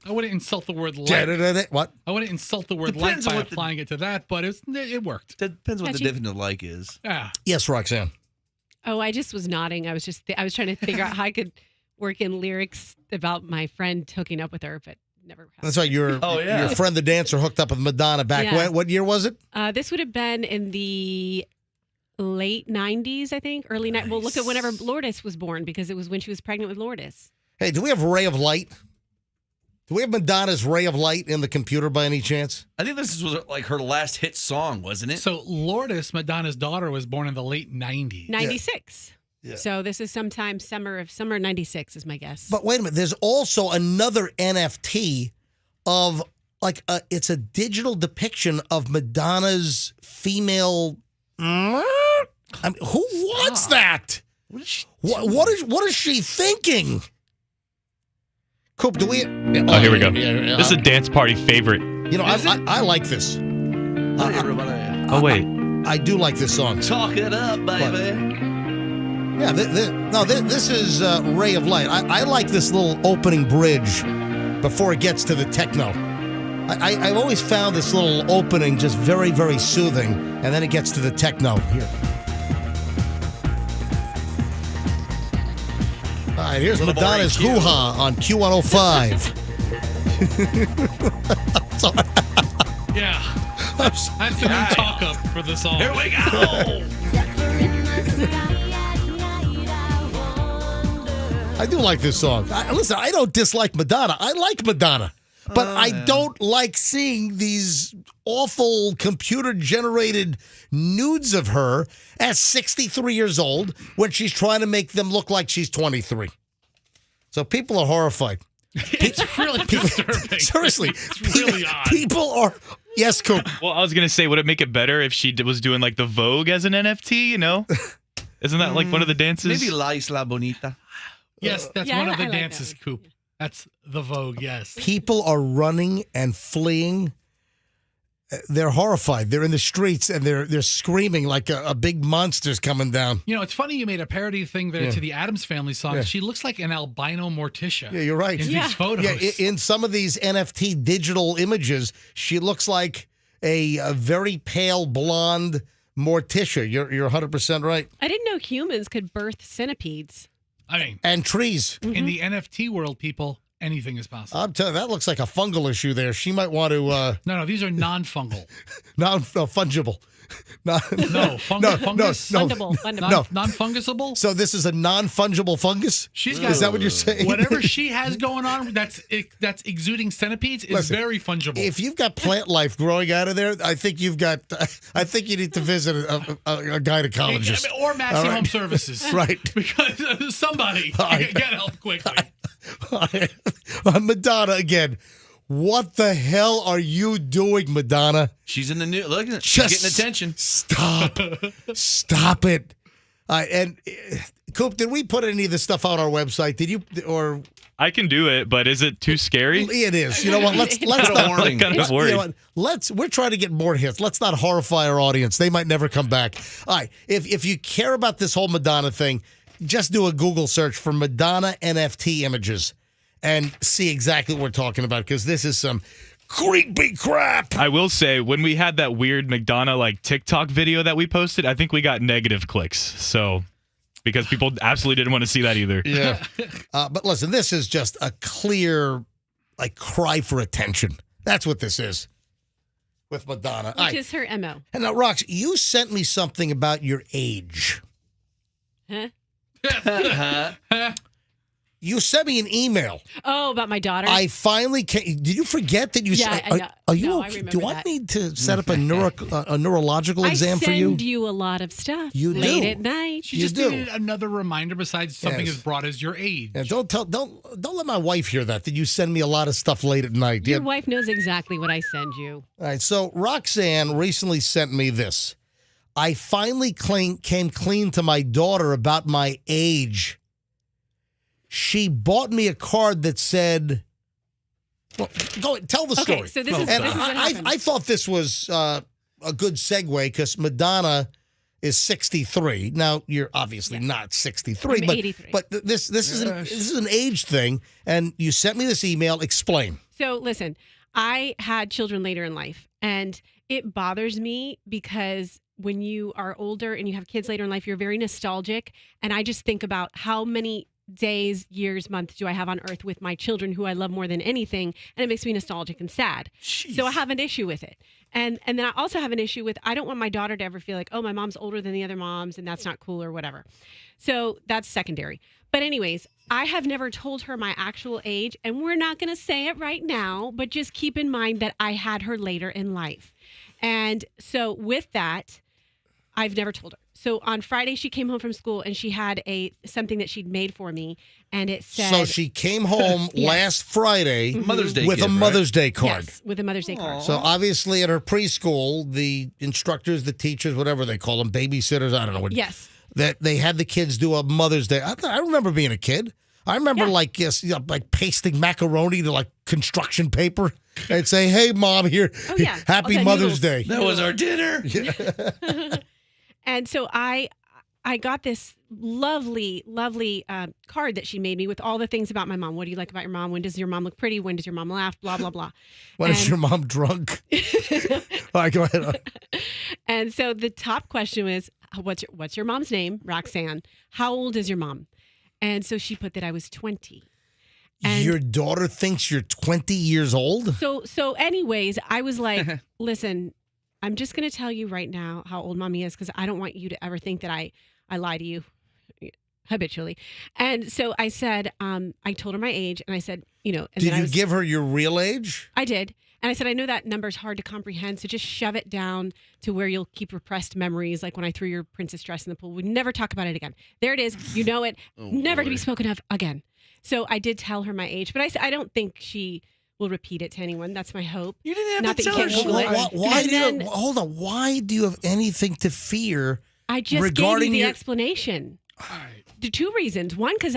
Speaker 3: wouldn't insult the word like.
Speaker 1: Da-da-da-da. What?
Speaker 3: I wouldn't insult the word
Speaker 4: Depends
Speaker 3: like
Speaker 4: on
Speaker 3: by
Speaker 4: what
Speaker 3: applying it to that, but it worked.
Speaker 4: Depends what the definition of like is.
Speaker 3: Yeah.
Speaker 1: Yes, Roxanne.
Speaker 2: Oh, I just was nodding. I was trying to figure out how I could work in lyrics about my friend hooking up with her, but never happened.
Speaker 1: That's right. Your friend, the dancer, hooked up with Madonna back when? What year was it?
Speaker 2: This would have been in the late 90s, I think. Early 90s. Well, look at whenever Lourdes was born, because it was when she was pregnant with Lourdes.
Speaker 1: Hey, do we have Ray of Light? Do we have Madonna's Ray of Light in the computer by any chance?
Speaker 4: I think this was like her last hit song, wasn't it?
Speaker 3: So Lourdes, Madonna's daughter, was born in the late 90s.
Speaker 2: 96.
Speaker 1: Yeah.
Speaker 2: So this is sometime summer 96 is my guess.
Speaker 1: But wait a minute. There's also another NFT of it's a digital depiction of Madonna's female. I mean, who wants that? What is she thinking? Coop, do we?
Speaker 5: Oh, here we go. This is a dance party favorite.
Speaker 1: You know, I like this.
Speaker 5: Oh, wait.
Speaker 1: I do like this song.
Speaker 4: Talk it up, baby.
Speaker 1: Yeah, this is Ray of Light. I like this little opening bridge before it gets to the techno. I've always found this little opening just very, very soothing, and then it gets to the techno. Here. All right, here's Madonna's hoo-ha on Q105.
Speaker 3: Yeah. That's the new talk up for the song.
Speaker 4: Here we go.
Speaker 1: I do like this song. Listen, I don't dislike Madonna. I like Madonna. But I don't like seeing these awful computer-generated nudes of her at 63 years old when she's trying to make them look like she's 23. So people are horrified.
Speaker 3: It's really disturbing.
Speaker 1: Seriously.
Speaker 3: It's really odd.
Speaker 1: People are... Yes, Coop.
Speaker 5: Well, I was going to say, would it make it better if she was doing like the Vogue as an NFT, you know? Isn't that like one of the dances?
Speaker 4: Maybe La Isla Bonita.
Speaker 3: Yes, that's
Speaker 2: Yeah,
Speaker 3: one of
Speaker 2: I
Speaker 3: the
Speaker 2: like
Speaker 3: dances,
Speaker 2: that
Speaker 3: Coop. That's the Vogue, yes.
Speaker 1: People are running and fleeing. They're horrified. They're in the streets and they're screaming like a big monster's coming down.
Speaker 3: You know, it's funny you made a parody thing there to the Addams Family song.
Speaker 1: Yeah.
Speaker 3: She looks like an albino Morticia.
Speaker 1: Yeah, you're right.
Speaker 3: In these photos.
Speaker 1: Yeah, in some of these NFT digital images, she looks like a very pale blonde Morticia. You're 100% right.
Speaker 2: I didn't know humans could birth centipedes.
Speaker 3: I mean,
Speaker 1: and trees.
Speaker 3: In the NFT world, people, anything is possible.
Speaker 1: I'm telling you, that looks like a fungal issue there. She might want to...
Speaker 3: No, these are non-fungal.
Speaker 1: Non-fungible.
Speaker 3: fungus.
Speaker 1: No.
Speaker 3: Non-fungusable.
Speaker 1: So this is a non-fungible fungus?
Speaker 3: She's got,
Speaker 1: is that what you're saying?
Speaker 3: Whatever she has going on that's exuding centipedes is
Speaker 1: Listen,
Speaker 3: very fungible.
Speaker 1: If you've got plant life growing out of there, I think you need to visit a gynecologist.
Speaker 3: Or Maxi Home Services.
Speaker 1: Right.
Speaker 3: Because somebody get help quickly.
Speaker 1: Madonna again. What the hell are you doing, Madonna?
Speaker 4: She's in the new. Look at it. She's getting attention.
Speaker 1: Stop it. And Coop, did we put any of this stuff on our website? Did you or?
Speaker 5: I can do it, but is it too scary?
Speaker 1: It is. You know what? Let's not.
Speaker 5: Warning. Kind of worried.
Speaker 1: You know what? We're trying to get more hits. Let's not horrify our audience. They might never come back. All right. If you care about this whole Madonna thing, just do a Google search for Madonna NFT images and see exactly what we're talking about, because this is some creepy crap.
Speaker 5: I will say, when we had that weird Madonna TikTok video that we posted, I think we got negative clicks. So, because people absolutely didn't want to see that either.
Speaker 1: Yeah. But listen, this is just a clear cry for attention. That's what this is with Madonna.
Speaker 2: Which is her MO.
Speaker 1: And now, Rox, you sent me something about your age.
Speaker 2: Huh?
Speaker 1: You sent me an email.
Speaker 2: Oh, about my daughter?
Speaker 1: I finally came. Did you forget that you
Speaker 2: Yeah,
Speaker 1: said? Are you?
Speaker 2: No, I
Speaker 1: okay?
Speaker 2: remember
Speaker 1: Do I
Speaker 2: that.
Speaker 1: need to set up a neurological exam for you?
Speaker 2: I send you a lot of stuff.
Speaker 1: You
Speaker 2: late
Speaker 1: do.
Speaker 2: at night.
Speaker 3: She just needed another reminder besides something
Speaker 1: Yes.
Speaker 3: as broad as your age.
Speaker 1: Yeah, don't let my wife hear that you send me a lot of stuff late at night.
Speaker 2: Your
Speaker 1: Yeah.
Speaker 2: wife knows exactly what I send you.
Speaker 1: All right. So Roxanne recently sent me this. I finally came clean to my daughter about my age. She bought me a card that said, well, go tell the
Speaker 2: Okay,
Speaker 1: story.
Speaker 2: so this is
Speaker 1: And
Speaker 2: what happened.
Speaker 1: I thought this was a good segue because Madonna is 63. Now, you're obviously not 63,
Speaker 2: I'm
Speaker 1: but
Speaker 2: 83.
Speaker 1: but this is an age thing, and you sent me this email. Explain.
Speaker 2: So listen, I had children later in life, and it bothers me because when you are older and you have kids later in life, you're very nostalgic. And I just think about how many days, years, months do I have on earth with my children who I love more than anything. And it makes me nostalgic and sad. So I have an issue with it. And then I also have an issue with, I don't want my daughter to ever feel like, oh, my mom's older than the other moms and that's not cool or whatever. So that's secondary. But anyways, I have never told her my actual age, and we're not going to say it right now, but just keep in mind that I had her later in life. And so with that, I've never told her. So on Friday, she came home from school and she had something that she'd made for me, and it said.
Speaker 1: So she came home
Speaker 2: Yes.
Speaker 1: last Friday
Speaker 4: Mother's Day
Speaker 1: with
Speaker 4: gift,
Speaker 1: a Mother's Day card.
Speaker 2: Yes, with a Mother's Day card.
Speaker 1: So obviously at her preschool, the instructors, the teachers, whatever they call them, babysitters, I don't know what.
Speaker 2: Yes.
Speaker 1: That they had the kids do a Mother's Day. I remember being a kid. I remember like pasting macaroni to construction paper and say, "Hey, Mom, here, Happy Mother's Day."
Speaker 4: That was our dinner.
Speaker 2: And so I got this lovely, lovely card that she made me with all the things about my mom. What do you like about your mom? When does your mom look pretty? When does your mom laugh? Blah, blah, blah.
Speaker 1: When is your mom drunk? All right, go ahead.
Speaker 2: And so the top question was, what's your mom's name? Roxanne. How old is your mom? And so she put that I was 20. And
Speaker 1: your daughter thinks you're 20 years old?
Speaker 2: So anyways, I was like, listen, I'm just going to tell you right now how old mommy is, because I don't want you to ever think that I lie to you habitually. And so I said, I told her my age, and I said, And
Speaker 1: Did
Speaker 2: then
Speaker 1: you give her your real age?
Speaker 2: I did. And I said, I know that number's hard to comprehend, so just shove it down to where you'll keep repressed memories, like when I threw your princess dress in the pool. We'd never talk about it again. There it is. You know it. Never to be spoken of again. So I did tell her my age, but I don't think she will repeat it to anyone. That's my hope.
Speaker 4: You didn't have
Speaker 2: Not
Speaker 4: to
Speaker 2: that
Speaker 4: tell
Speaker 2: you can't
Speaker 4: her.
Speaker 2: Google it.
Speaker 1: Hold on. Why do you have anything to fear
Speaker 2: I just
Speaker 1: regarding
Speaker 2: gave you the
Speaker 1: your...
Speaker 2: explanation. The two reasons. One, because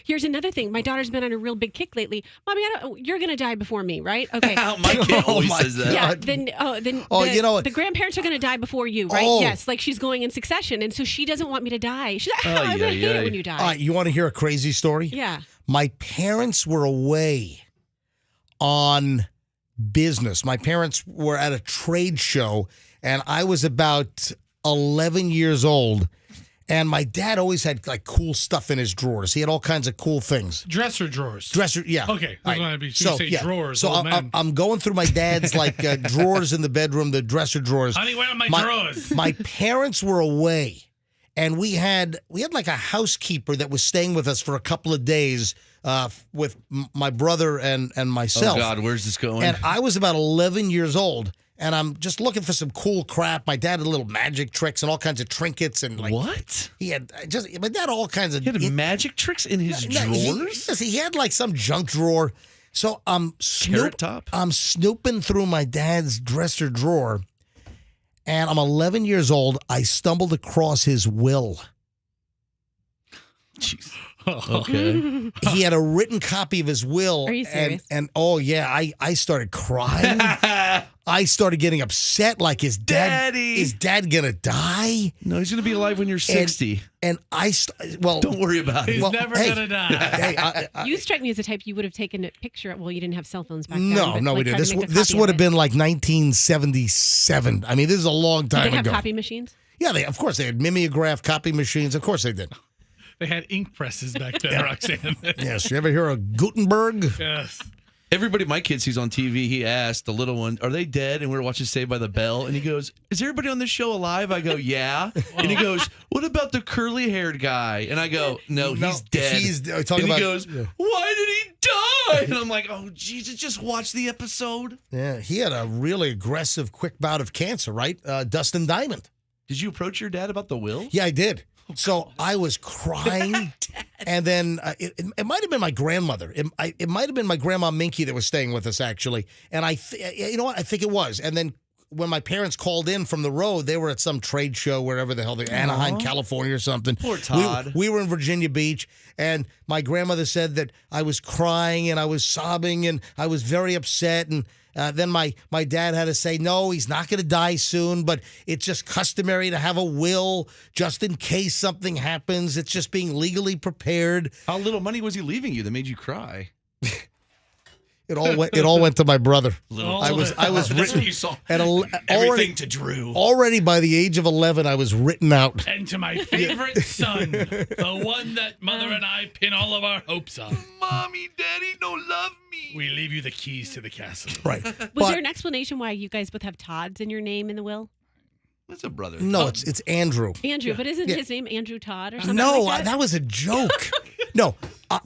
Speaker 2: here's another thing. My daughter's been on a real big kick lately. Mommy, you're going to die before me, right? Okay.
Speaker 4: My kid always says that.
Speaker 2: Yeah. Then
Speaker 1: you know what?
Speaker 2: The grandparents are going to die before you, right?
Speaker 1: Oh.
Speaker 2: Yes. Like she's going in succession. And so she doesn't want me to die. She's like, I'm going to hate it when you die.
Speaker 1: All right, you want to hear a crazy story?
Speaker 2: Yeah.
Speaker 1: My parents were away on business. My parents were at a trade show, and I was about 11 years old. And my dad always had like cool stuff in his drawers. He had all kinds of cool things.
Speaker 3: Dresser drawers.
Speaker 1: Yeah.
Speaker 3: Okay.
Speaker 1: All
Speaker 3: I
Speaker 1: right.
Speaker 3: was going to say drawers.
Speaker 1: So
Speaker 3: old man.
Speaker 1: I'm going through my dad's like drawers in the bedroom, the dresser drawers.
Speaker 3: Honey, where are my drawers?
Speaker 1: My parents were away, and we had like a housekeeper that was staying with us for a couple of days with my brother and myself.
Speaker 4: Oh God, where's this going?
Speaker 1: And I was about 11 years old. And I'm just looking for some cool crap. My dad had little magic tricks and all kinds of trinkets and like
Speaker 4: what?
Speaker 1: He had my dad had all kinds of.
Speaker 4: He had magic tricks in his drawers.
Speaker 1: He had like some junk drawer. So I'm snooping through my dad's dresser drawer, and I'm 11 years old. I stumbled across his will.
Speaker 4: Jeez. Okay.
Speaker 1: He had a written copy of his will.
Speaker 2: Are you serious?
Speaker 1: And oh yeah, I started crying. I started getting upset, like is dad gonna die?
Speaker 4: No, he's gonna be alive when you're 60.
Speaker 1: And
Speaker 4: don't worry about it.
Speaker 3: He's never gonna die.
Speaker 2: You strike me as the type you would have taken a picture. Well, you didn't have cell phones back then.
Speaker 1: No,
Speaker 2: but,
Speaker 1: we
Speaker 2: like,
Speaker 1: did.
Speaker 2: tried to make a
Speaker 1: This
Speaker 2: copy
Speaker 1: would
Speaker 2: of
Speaker 1: have
Speaker 2: it.
Speaker 1: been like 1977. I mean, this is a long
Speaker 2: Did
Speaker 1: time
Speaker 2: they have
Speaker 1: ago.
Speaker 2: copy machines?
Speaker 1: Yeah, of course they had mimeograph copy machines. Of course they did.
Speaker 3: They had ink presses back then, Roxanne.
Speaker 1: Yes, you ever hear of Gutenberg?
Speaker 3: Yes.
Speaker 4: Everybody my kid sees on TV, he asked the little one, are they dead? And we were watching Saved by the Bell. And he goes, is everybody on this show alive? I go, yeah. And he goes, what about the curly-haired guy? And I go, no, he's dead.
Speaker 1: talking
Speaker 4: and he
Speaker 1: about-
Speaker 4: goes,
Speaker 1: yeah.
Speaker 4: why did he die? And I'm like, oh, Jesus, just watch the episode.
Speaker 1: Yeah, he had a really aggressive, quick bout of cancer, right? Dustin Diamond.
Speaker 4: Did you approach your dad about the will?
Speaker 1: Yeah, I did. So I was crying, and then it might have been my grandmother. It might have been my grandma Minky that was staying with us, actually. And you know what? I think it was. And then when my parents called in from the road, they were at some trade show, wherever the hell they Anaheim, California or something.
Speaker 4: Poor Todd.
Speaker 1: We were in Virginia Beach, and my grandmother said that I was crying and I was sobbing and I was very upset. And then my dad had to say, no, he's not going to die soon, but it's just customary to have a will just in case something happens. It's just being legally prepared.
Speaker 4: How little money was he leaving you that made you cry?
Speaker 1: It all went to my brother. I was
Speaker 4: That's
Speaker 1: written
Speaker 4: what you saw.
Speaker 1: at
Speaker 4: Everything to Drew.
Speaker 1: Already by the age of 11, I was written out.
Speaker 3: And to my favorite son, the one that Mother and I pin all of our hopes on.
Speaker 4: Mommy, Daddy don't love me.
Speaker 3: We leave you the keys to the castle.
Speaker 1: Right.
Speaker 2: Was there an explanation why you guys both have Todds in your name in the will?
Speaker 4: That's a brother.
Speaker 1: No, it's Andrew.
Speaker 2: Andrew, but isn't
Speaker 1: Yeah.
Speaker 2: his name Andrew Todd or something
Speaker 1: No,
Speaker 2: like
Speaker 1: that was a joke. No,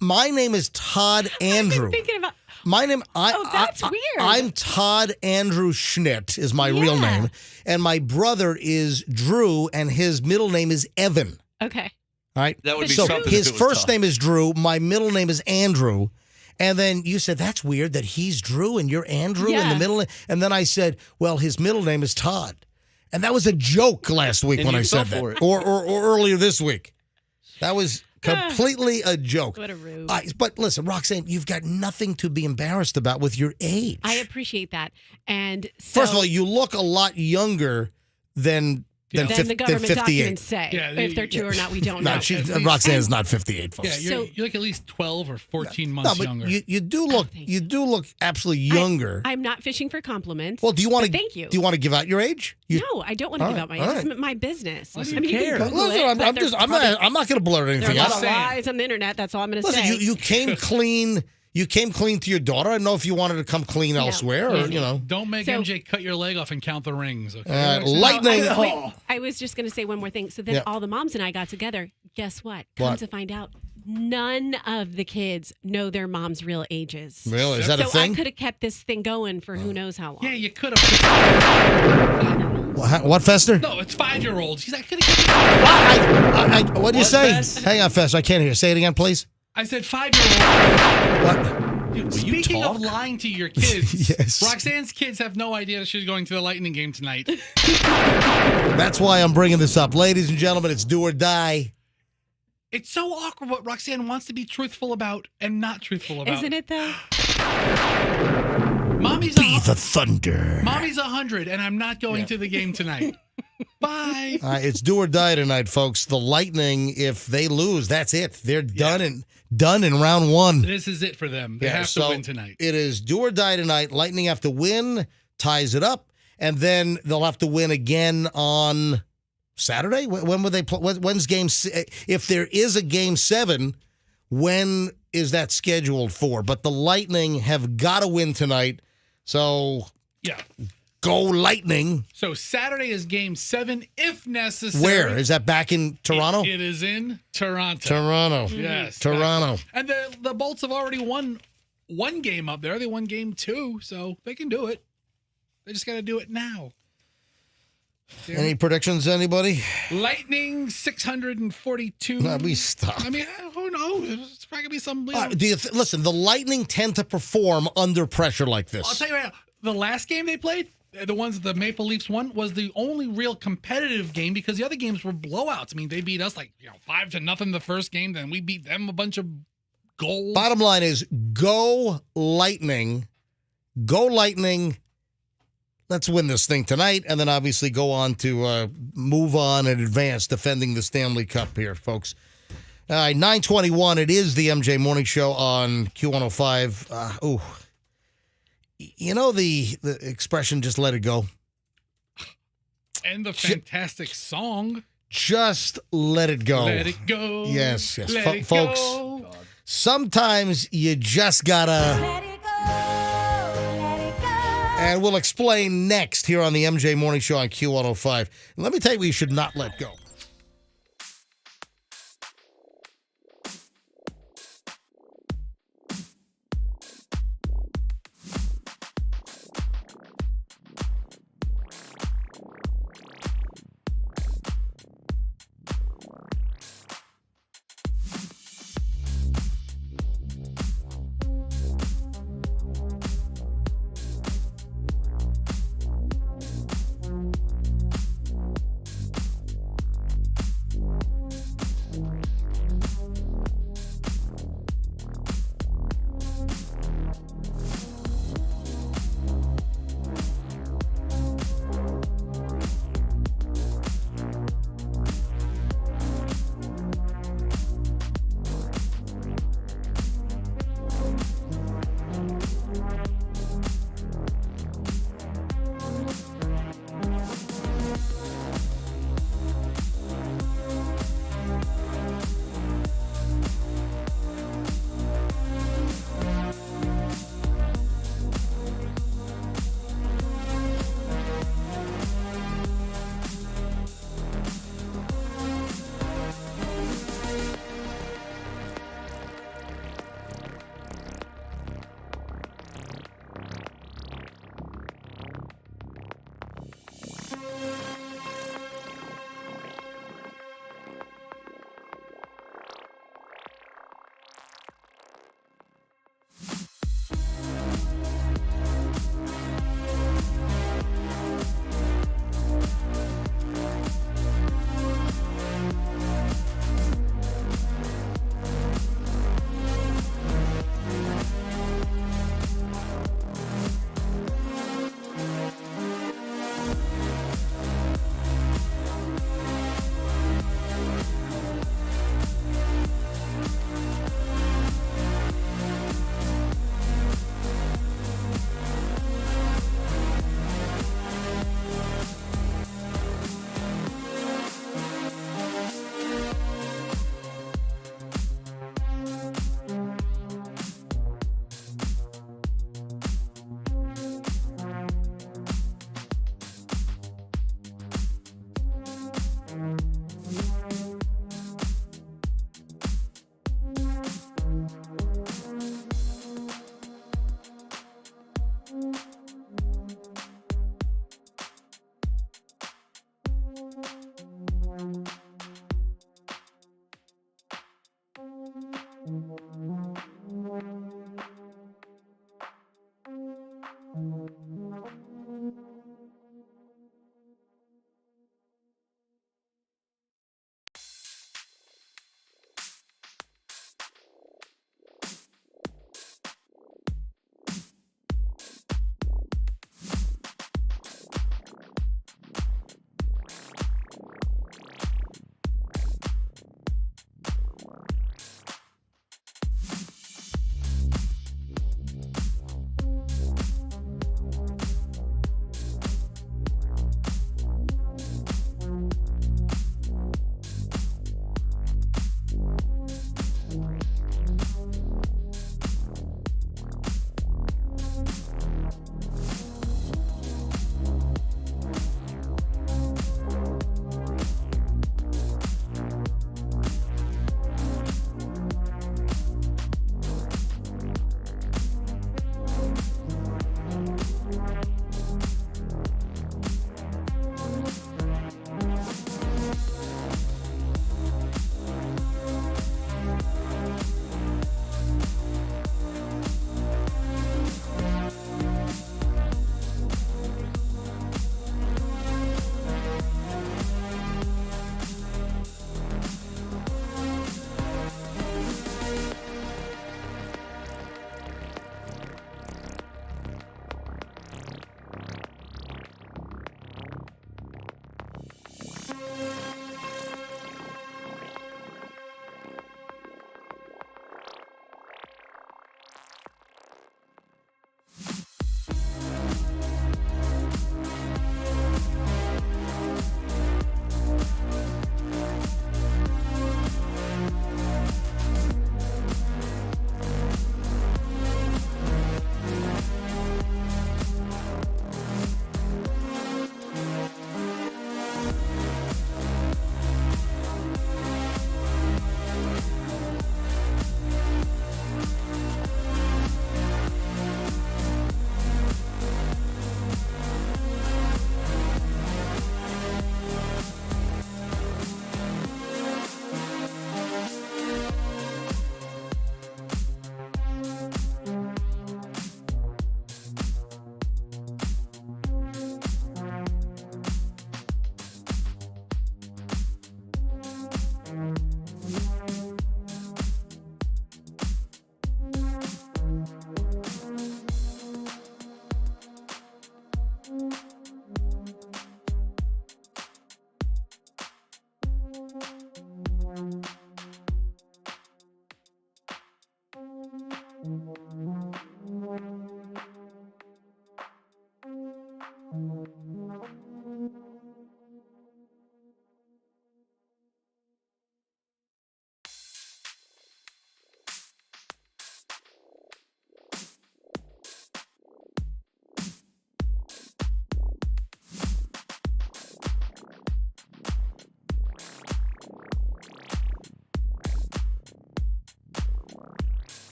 Speaker 1: my name is Todd Andrew.
Speaker 2: Thinking about
Speaker 1: My name,
Speaker 2: that's weird.
Speaker 1: I'm Todd Andrew Schnitt is my real name, and my brother is Drew, and his middle name is Evan.
Speaker 2: Okay.
Speaker 1: All right,
Speaker 4: That would be
Speaker 1: so
Speaker 4: something
Speaker 1: his
Speaker 4: if it was
Speaker 1: first
Speaker 4: Todd.
Speaker 1: name is Drew. My middle name is Andrew. And then you said, that's weird that he's Drew and you're Andrew in the
Speaker 2: Yeah.
Speaker 1: middle. And then I said, well, his middle name is Todd. And that was a joke last week
Speaker 4: And
Speaker 1: when
Speaker 4: you
Speaker 1: I said
Speaker 4: fell for
Speaker 1: that.
Speaker 4: it.
Speaker 1: Or earlier this week. That was completely a joke.
Speaker 2: What a rube.
Speaker 1: But listen, Roxanne, you've got nothing to be embarrassed about with your age.
Speaker 2: I appreciate that. And so,
Speaker 1: First of all, you look a lot younger than
Speaker 2: than the government
Speaker 1: 58.
Speaker 2: documents say.
Speaker 3: Yeah,
Speaker 2: if they're true or not, we don't
Speaker 1: No,
Speaker 2: know.
Speaker 1: Roxanne is not 58, folks.
Speaker 3: Yeah, you're like at least 12 or 14 months
Speaker 1: but
Speaker 3: younger.
Speaker 1: you do look absolutely younger.
Speaker 2: I'm not fishing for compliments.
Speaker 1: Well, do you want to?
Speaker 2: but thank you.
Speaker 1: Do you want to give out your age?
Speaker 2: No, I don't want to
Speaker 1: All
Speaker 2: give
Speaker 1: right,
Speaker 2: out my
Speaker 1: all
Speaker 2: age.
Speaker 1: right.
Speaker 2: It's my business.
Speaker 1: Why do
Speaker 2: I
Speaker 1: you
Speaker 2: mean,
Speaker 1: care?
Speaker 2: you can Google
Speaker 1: Listen,
Speaker 2: it, but
Speaker 1: I'm not going to blurt
Speaker 2: There
Speaker 1: anything
Speaker 2: are a
Speaker 1: out.
Speaker 2: lot of lies on the internet. That's all I'm going to
Speaker 1: Listen,
Speaker 2: say.
Speaker 1: you came clean. You came clean to your daughter. I don't know if you wanted to come clean elsewhere, or you know.
Speaker 3: Don't make
Speaker 2: So-
Speaker 3: MJ cut your leg off and count the rings. Okay?
Speaker 1: Lightning.
Speaker 2: I was just going to say one more thing. So then
Speaker 1: Yeah.
Speaker 2: all the moms and I got together. Guess what? Come
Speaker 1: What?
Speaker 2: to find out, none of the kids know their mom's real ages.
Speaker 1: Really? Is that a
Speaker 2: so
Speaker 1: thing?
Speaker 2: I could have kept this thing going for who knows how long.
Speaker 3: Yeah, you could have.
Speaker 1: What, Fester?
Speaker 3: No, it's 5-year-olds. He's like, could have.
Speaker 1: What did you say? Hang on, Fester. I can't hear. Say it again, please.
Speaker 3: I said 5-year-old.
Speaker 1: What?
Speaker 3: Speaking of lying to your kids,
Speaker 1: Yes.
Speaker 3: Roxanne's kids have no idea that she's going to the Lightning game tonight.
Speaker 1: That's why I'm bringing this up, ladies and gentlemen. It's do or die.
Speaker 3: It's so awkward what Roxanne wants to be truthful about and not truthful about.
Speaker 2: Isn't it though?
Speaker 3: Mommy's
Speaker 1: Be the thunder.
Speaker 3: Mommy's 100, and I'm not going to the game tonight. Bye.
Speaker 1: It's do or die tonight, folks. The Lightning, if they lose, that's it. They're done in round one.
Speaker 3: This is it for them. They have to win tonight.
Speaker 1: It is do or die tonight. Lightning have to win, ties it up, and then they'll have to win again on Saturday? When would they play? When's game? If there is a game 7, when is that scheduled for? But the Lightning have got to win tonight. So
Speaker 3: Yeah.
Speaker 1: go Lightning.
Speaker 3: So Saturday is game 7, if necessary.
Speaker 1: Where? Is that back in Toronto?
Speaker 3: It is in Toronto.
Speaker 1: Toronto.
Speaker 3: Yes.
Speaker 1: Toronto.
Speaker 3: And the Bolts have already won one game up there. They won game 2, so they can do it. They just got to do it now.
Speaker 1: Any predictions, anybody?
Speaker 3: Lightning 642.
Speaker 1: No, we stop.
Speaker 3: I mean, who knows? It's probably going to be some.
Speaker 1: Listen, the Lightning tend to perform under pressure like this.
Speaker 3: I'll tell you right now, the last game they played, the ones the Maple Leafs won, was the only real competitive game because the other games were blowouts. I mean, they beat us 5-0 the first game, then we beat them a bunch of goals.
Speaker 1: Bottom line is go Lightning. Go Lightning. Let's win this thing tonight, and then obviously go on to move on and advance defending the Stanley Cup here, folks. 9:21, it is the MJ Morning Show on Q105. You know the expression, just let it go?
Speaker 3: And the fantastic song.
Speaker 1: Just let it go.
Speaker 3: Let it go.
Speaker 1: Yes.
Speaker 3: Let it
Speaker 1: Folks,
Speaker 3: go.
Speaker 1: sometimes you just gotta... And we'll explain next here on the MJ Morning Show on Q105. Let me tell you what you should not let go.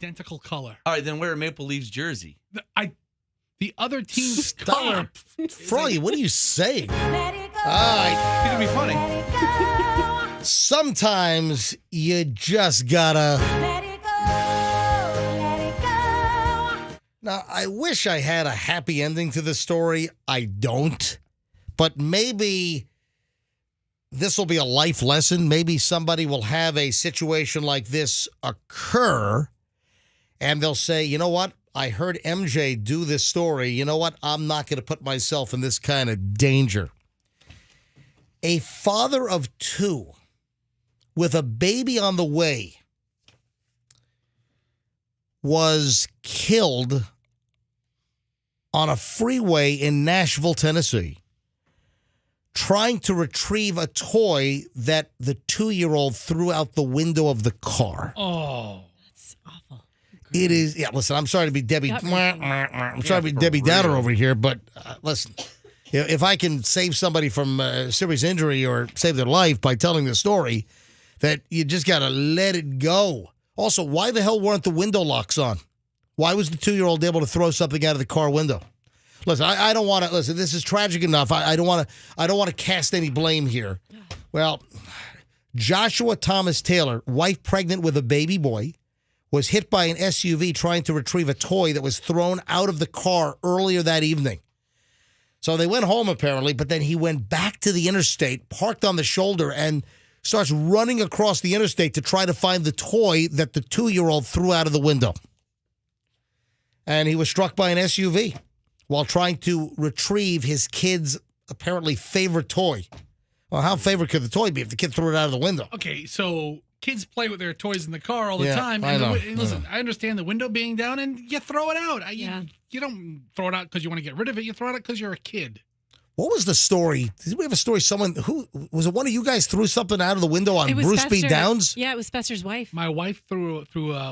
Speaker 3: identical color.
Speaker 4: All right, then wear a Maple Leafs jersey.
Speaker 3: The other team's color.
Speaker 1: Froggy, what are you saying? All right.
Speaker 4: It's gonna be funny.
Speaker 1: Sometimes you just gotta. Now, I wish I had a happy ending to the story. I don't. But maybe this will be a life lesson. Maybe somebody will have a situation like this occur, and they'll say, you know what? I heard MJ do this story. You know what? I'm not going to put myself in this kind of danger. A father of 2 with a baby on the way was killed on a freeway in Nashville, Tennessee, trying to retrieve a toy that the 2-year-old threw out the window of the car.
Speaker 3: Oh.
Speaker 2: That's awful.
Speaker 1: It is. Yeah, listen, I'm sorry to be Debbie. I'm sorry to be Debbie Downer over here, but listen, if I can save somebody from serious injury or save their life by telling the story, that you just got to let it go. Also, why the hell weren't the window locks on? Why was the 2-year-old able to throw something out of the car window? Listen, I don't want to. Listen, this is tragic enough. I don't want to. I don't want to cast any blame here. Well, Joshua Thomas Taylor, wife pregnant with a baby boy, was hit by an SUV trying to retrieve a toy that was thrown out of the car earlier that evening. So they went home apparently, but then he went back to the interstate, parked on the shoulder, and starts running across the interstate to try to find the toy that the 2-year-old threw out of the window. And he was struck by an SUV while trying to retrieve his kid's apparently favorite toy. Well, how favorite could the toy be if the kid threw it out of the window?
Speaker 3: Okay, so kids play with their toys in the car all the
Speaker 1: Yeah,
Speaker 3: time.
Speaker 1: I
Speaker 3: And
Speaker 1: know.
Speaker 3: listen, I understand the window being down, and you throw it out. You don't throw it out because you want to get rid of it. You throw it out because you're a kid.
Speaker 1: What was the story? Did we have a story? Someone who was it? One of you guys threw something out of the window on
Speaker 2: It was
Speaker 1: Bruce B.
Speaker 2: Fester.
Speaker 1: Downs?
Speaker 2: Yeah, it was Fester's wife.
Speaker 3: My wife threw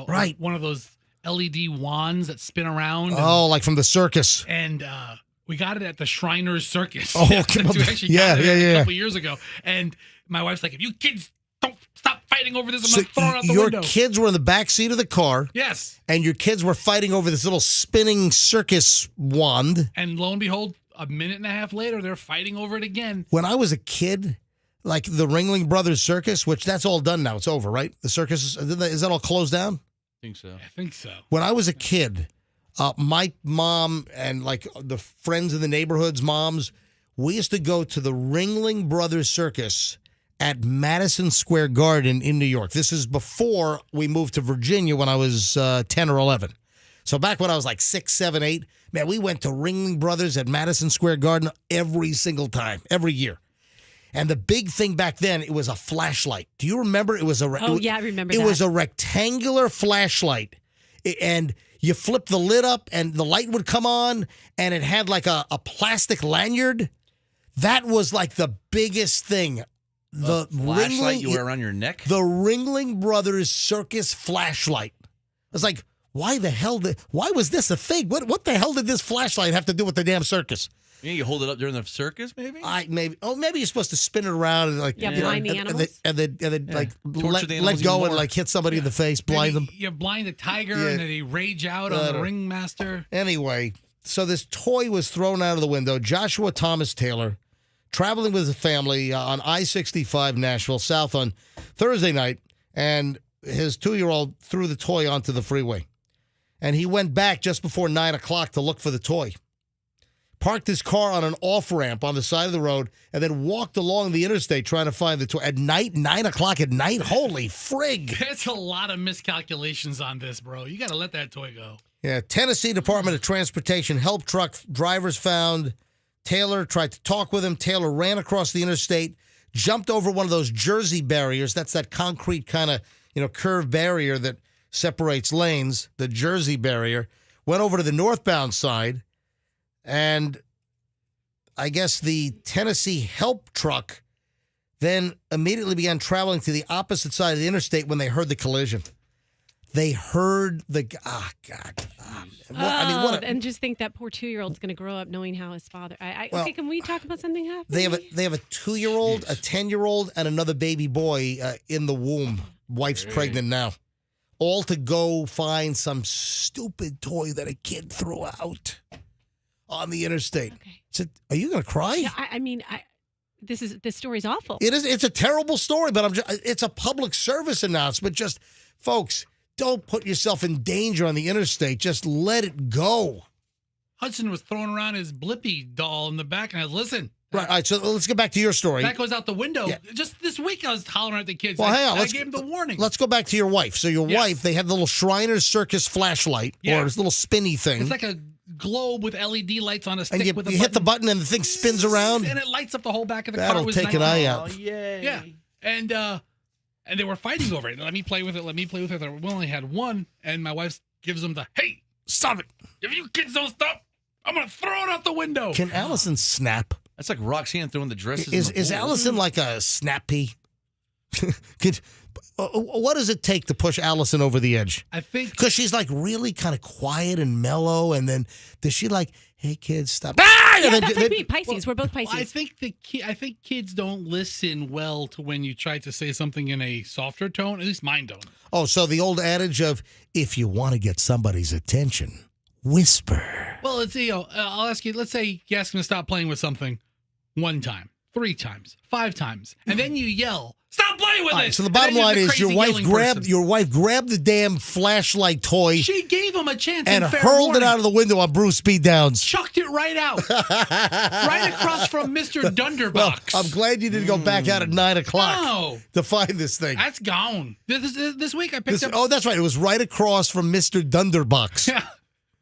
Speaker 1: Right.
Speaker 3: one of those LED wands that spin around.
Speaker 1: Oh, like from the circus.
Speaker 3: And we got it at the Shriners Circus.
Speaker 1: Oh,
Speaker 3: yeah,
Speaker 1: come on.
Speaker 3: we actually
Speaker 1: Yeah,
Speaker 3: got it
Speaker 1: yeah.
Speaker 3: a couple years ago. And my wife's like, if you kids don't stop fighting over this, I'm
Speaker 1: So
Speaker 3: going to throw it out the
Speaker 1: your
Speaker 3: window.
Speaker 1: kids were in the back seat of the car.
Speaker 3: Yes.
Speaker 1: And your kids were fighting over this little spinning circus wand.
Speaker 3: And lo and behold, a minute and a half later, they're fighting over it again.
Speaker 1: When I was a kid, like the Ringling Brothers Circus, which that's all done now. It's over, right? The circus, is that all closed down?
Speaker 4: I think so.
Speaker 3: I think so.
Speaker 1: When I was a kid, my mom and like the friends in the neighborhood's moms, we used to go to the Ringling Brothers Circus at Madison Square Garden in New York. This is before we moved to Virginia when I was 10 or 11. So back when I was like 6, 7, 8, man, we went to Ringling Brothers at Madison Square Garden every single time, every year. And the big thing back then, it was a flashlight. Do you remember? It was a
Speaker 2: Yeah, I remember
Speaker 1: It
Speaker 2: that.
Speaker 1: was a rectangular flashlight, and you flip the lid up, and the light would come on, and it had like a plastic lanyard. That was like the biggest thing. The
Speaker 4: Flashlight you wear around your neck?
Speaker 1: The Ringling Brothers Circus flashlight. I was like, why was this a thing? What the hell did this flashlight have to do with the damn circus?
Speaker 4: You hold it up during the circus, maybe?
Speaker 1: Maybe you're supposed to spin it around and like
Speaker 2: blind the animals.
Speaker 1: and then like
Speaker 4: Torture the
Speaker 1: let
Speaker 4: animals
Speaker 1: go
Speaker 4: even
Speaker 1: and
Speaker 4: more.
Speaker 1: like hit somebody in the face, blind them.
Speaker 3: You blind a tiger
Speaker 1: Yeah.
Speaker 3: and then they rage out on the ringmaster.
Speaker 1: Anyway, so this toy was thrown out of the window. Joshua Thomas Taylor, traveling with his family on I-65 Nashville South on Thursday night, and his 2-year-old threw the toy onto the freeway. And he went back just before 9 o'clock to look for the toy. Parked his car on an off-ramp on the side of the road, and then walked along the interstate trying to find the toy. At night, 9 o'clock at night? Holy frig.
Speaker 3: That's a lot of miscalculations on this, bro. You got to let that toy go.
Speaker 1: Yeah, Tennessee Department of Transportation help truck drivers found Taylor, tried to talk with him. Taylor ran across the interstate, jumped over one of those Jersey barriers. That's that concrete kind of, curved barrier that separates lanes, the Jersey barrier. Went over to the northbound side, and I guess the Tennessee help truck then immediately began traveling to the opposite side of the interstate when they heard the collision. They heard the God.
Speaker 2: And just think that poor 2-year-old's going to grow up knowing how his father.
Speaker 1: Well,
Speaker 2: okay, can we talk about something happening?
Speaker 1: They have a 2-year-old, a 10-year-old, and another baby boy in the womb. Wife's pregnant now. all to go find some stupid toy that a kid threw out on the interstate. Okay. Are you going to cry?
Speaker 2: Yeah, I mean, this story's awful.
Speaker 1: It is. It's a terrible story, but it's a public service announcement. Just, folks, don't put yourself in danger on the interstate. Just let it go.
Speaker 3: Hudson was throwing around his Blippy doll in the back, and I was, listen.
Speaker 1: Right, all right, so let's get back to your story.
Speaker 3: That goes out the window.
Speaker 1: Yeah.
Speaker 3: Just this week, I was hollering at the kids.
Speaker 1: Well, hang on.
Speaker 3: I gave them the warning.
Speaker 1: Let's go back to your wife. So your wife, they had the little Shriners Circus flashlight, or this little spinny thing.
Speaker 3: It's like a globe with LED lights on a stick.
Speaker 1: And you,
Speaker 3: with a
Speaker 1: you hit the button and the thing spins around.
Speaker 3: and it lights up the whole back of the car.
Speaker 1: That'll
Speaker 3: It was
Speaker 1: take an eye out.
Speaker 3: Oh, yay. Yeah, and they were fighting over it. Let me play with it. Let me play with it. We only had one, and my wife gives them the, hey, stop it. If you kids don't stop, I'm going to throw it out the window.
Speaker 1: Can Allison snap?
Speaker 4: That's like Roxanne throwing the dresses.
Speaker 1: Is Allison like a snappy? What does it take to push Allison over the edge?
Speaker 3: I think
Speaker 1: because she's like really kind of quiet and mellow, and then does she like, hey kids, stop? Ah!
Speaker 2: Yeah, that's like me. Pisces. We're both Pisces.
Speaker 3: I think kids don't listen well to when you try to say something in a softer tone. At least mine don't.
Speaker 1: Oh, so the old adage of if you want to get somebody's attention, whisper.
Speaker 3: Well, it's I'll ask you. Let's say you ask them to stop playing with something 1 time, 3 times, 5 times, and then you yell, "Stop playing with it!"
Speaker 1: So the bottom line is your wife grabbed the damn flashlight toy.
Speaker 3: She gave him a chance
Speaker 1: and
Speaker 3: fair
Speaker 1: hurled
Speaker 3: warning.
Speaker 1: it out of the window on Bruce Speed Downs.
Speaker 3: Chucked it right out, right across from Mr. Dunderbox.
Speaker 1: Well, I'm glad you didn't go back out at 9 o'clock
Speaker 3: No.
Speaker 1: to find this thing.
Speaker 3: That's gone. This week I picked up.
Speaker 1: Oh, that's right. It was right across from Mr. Dunderbox.
Speaker 3: Yeah,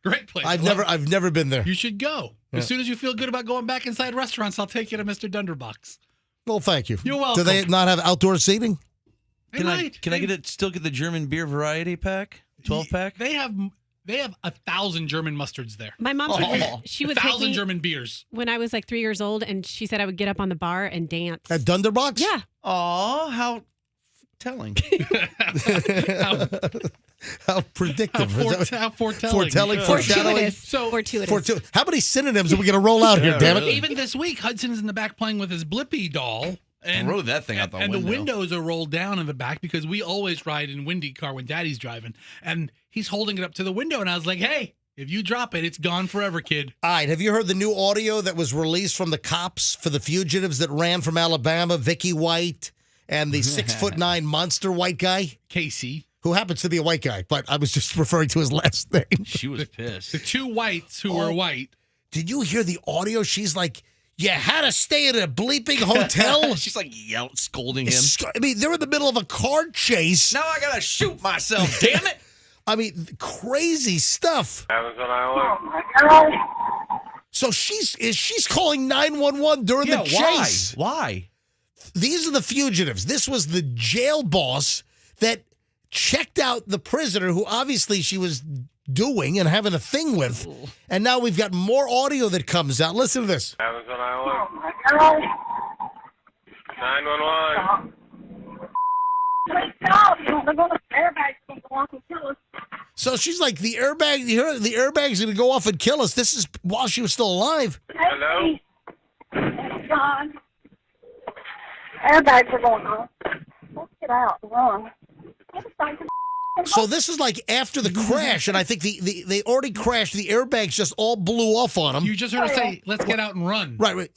Speaker 3: great place.
Speaker 1: I've never been there.
Speaker 3: You should go.
Speaker 1: Yeah.
Speaker 3: As soon as you feel good about going back inside restaurants, I'll take you to Mr. Dunderbox.
Speaker 1: Well, thank you.
Speaker 3: You're welcome.
Speaker 1: Do they not have outdoor seating?
Speaker 4: Can I still get the German beer variety pack? 12-pack?
Speaker 3: They have 1,000 German mustards there.
Speaker 2: My mom, she would take
Speaker 3: 1,000
Speaker 2: me
Speaker 3: German beers.
Speaker 2: when I was like 3 years old, and she said I would get up on the bar and dance.
Speaker 1: At Dunderbox?
Speaker 2: Yeah.
Speaker 4: Aw, how telling.
Speaker 1: How predictive.
Speaker 3: How foretelling.
Speaker 1: Foreshadowing.
Speaker 2: Fortuitous.
Speaker 1: How many synonyms are we going to roll out here, damn it?
Speaker 3: Even this week, Hudson's in the back playing with his Blippy doll. And
Speaker 4: rode that thing out the window.
Speaker 3: And the windows are rolled down in the back because we always ride in windy car when Daddy's driving. And he's holding it up to the window, and I was like, hey, if you drop it, it's gone forever, kid.
Speaker 1: All right. Have you heard the new audio that was released from the cops for the fugitives that ran from Alabama, Vicky White, and the 6'9" monster white guy?
Speaker 3: Casey.
Speaker 1: Who happens to be a white guy, but I was just referring to his last name.
Speaker 4: She was pissed.
Speaker 3: The 2 whites who were white.
Speaker 1: Did you hear the audio? She's like, you had to stay at a bleeping hotel?
Speaker 4: She's like scolding him.
Speaker 1: I mean, they're in the middle of a car chase.
Speaker 4: Now I got to shoot myself, damn it.
Speaker 1: I mean, crazy stuff.
Speaker 16: Amazon Island.
Speaker 1: So she's calling 911 during the chase.
Speaker 4: Why?
Speaker 1: These are the fugitives. This was the jail boss that checked out the prisoner who obviously she was doing and having a thing with. And now we've got more audio that comes out. Listen to this.
Speaker 16: Amazon Island. 911.
Speaker 1: So she's like, the airbag's going to go off and kill us. This is while she was still alive.
Speaker 16: Hello?
Speaker 20: John. Airbags are going off. Let's get out and run.
Speaker 1: So this is like after the crash, and I think they already crashed. The airbags just all blew off on them.
Speaker 3: You just heard her say, let's get out and run.
Speaker 1: Right.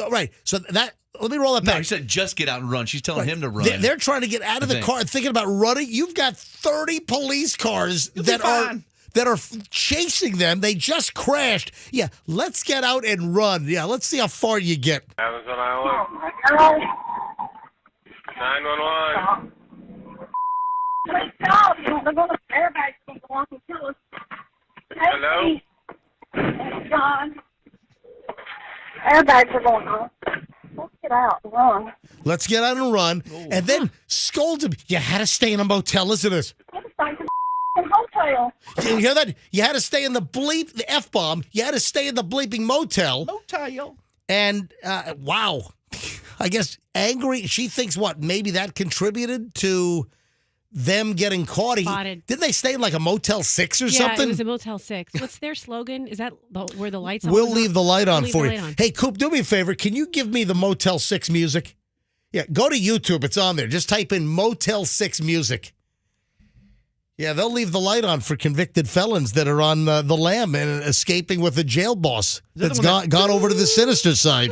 Speaker 1: So let me roll that back.
Speaker 4: No, he said just get out and run. She's telling him to run.
Speaker 1: They're trying to get out of the car and thinking about running. You've got 30 police cars that are chasing them. They just crashed. Yeah, let's get out and run. Yeah, let's see how far you get.
Speaker 16: Amazon Island. 911.
Speaker 20: They're going to airbags going to go off and kill us.
Speaker 16: Hello?
Speaker 20: John. Airbags are going off. Let's get out and run.
Speaker 1: Let's get out and run. And then scold him. You had to stay in a motel. Listen to this.
Speaker 20: Hotel.
Speaker 1: You hear that? You had to stay in the F-bomb. You had to stay in the bleeping motel.
Speaker 4: Motel.
Speaker 1: And, wow. I guess angry. She thinks what? Maybe that contributed to them getting caught. Didn't they stay in like a Motel 6 or something?
Speaker 2: Yeah, it was a Motel 6. What's their slogan? Is that where the lights on?
Speaker 1: We'll leave the light on
Speaker 2: We'll
Speaker 1: for
Speaker 2: leave
Speaker 1: you.
Speaker 2: the light on.
Speaker 1: Hey, Coop, do me a favor. Can you give me the Motel 6 music? Yeah, go to YouTube. It's on there. Just type in Motel 6 music. Yeah, they'll leave the light on for convicted felons that are on the lam and escaping with a jail boss that's gone over to the sinister side.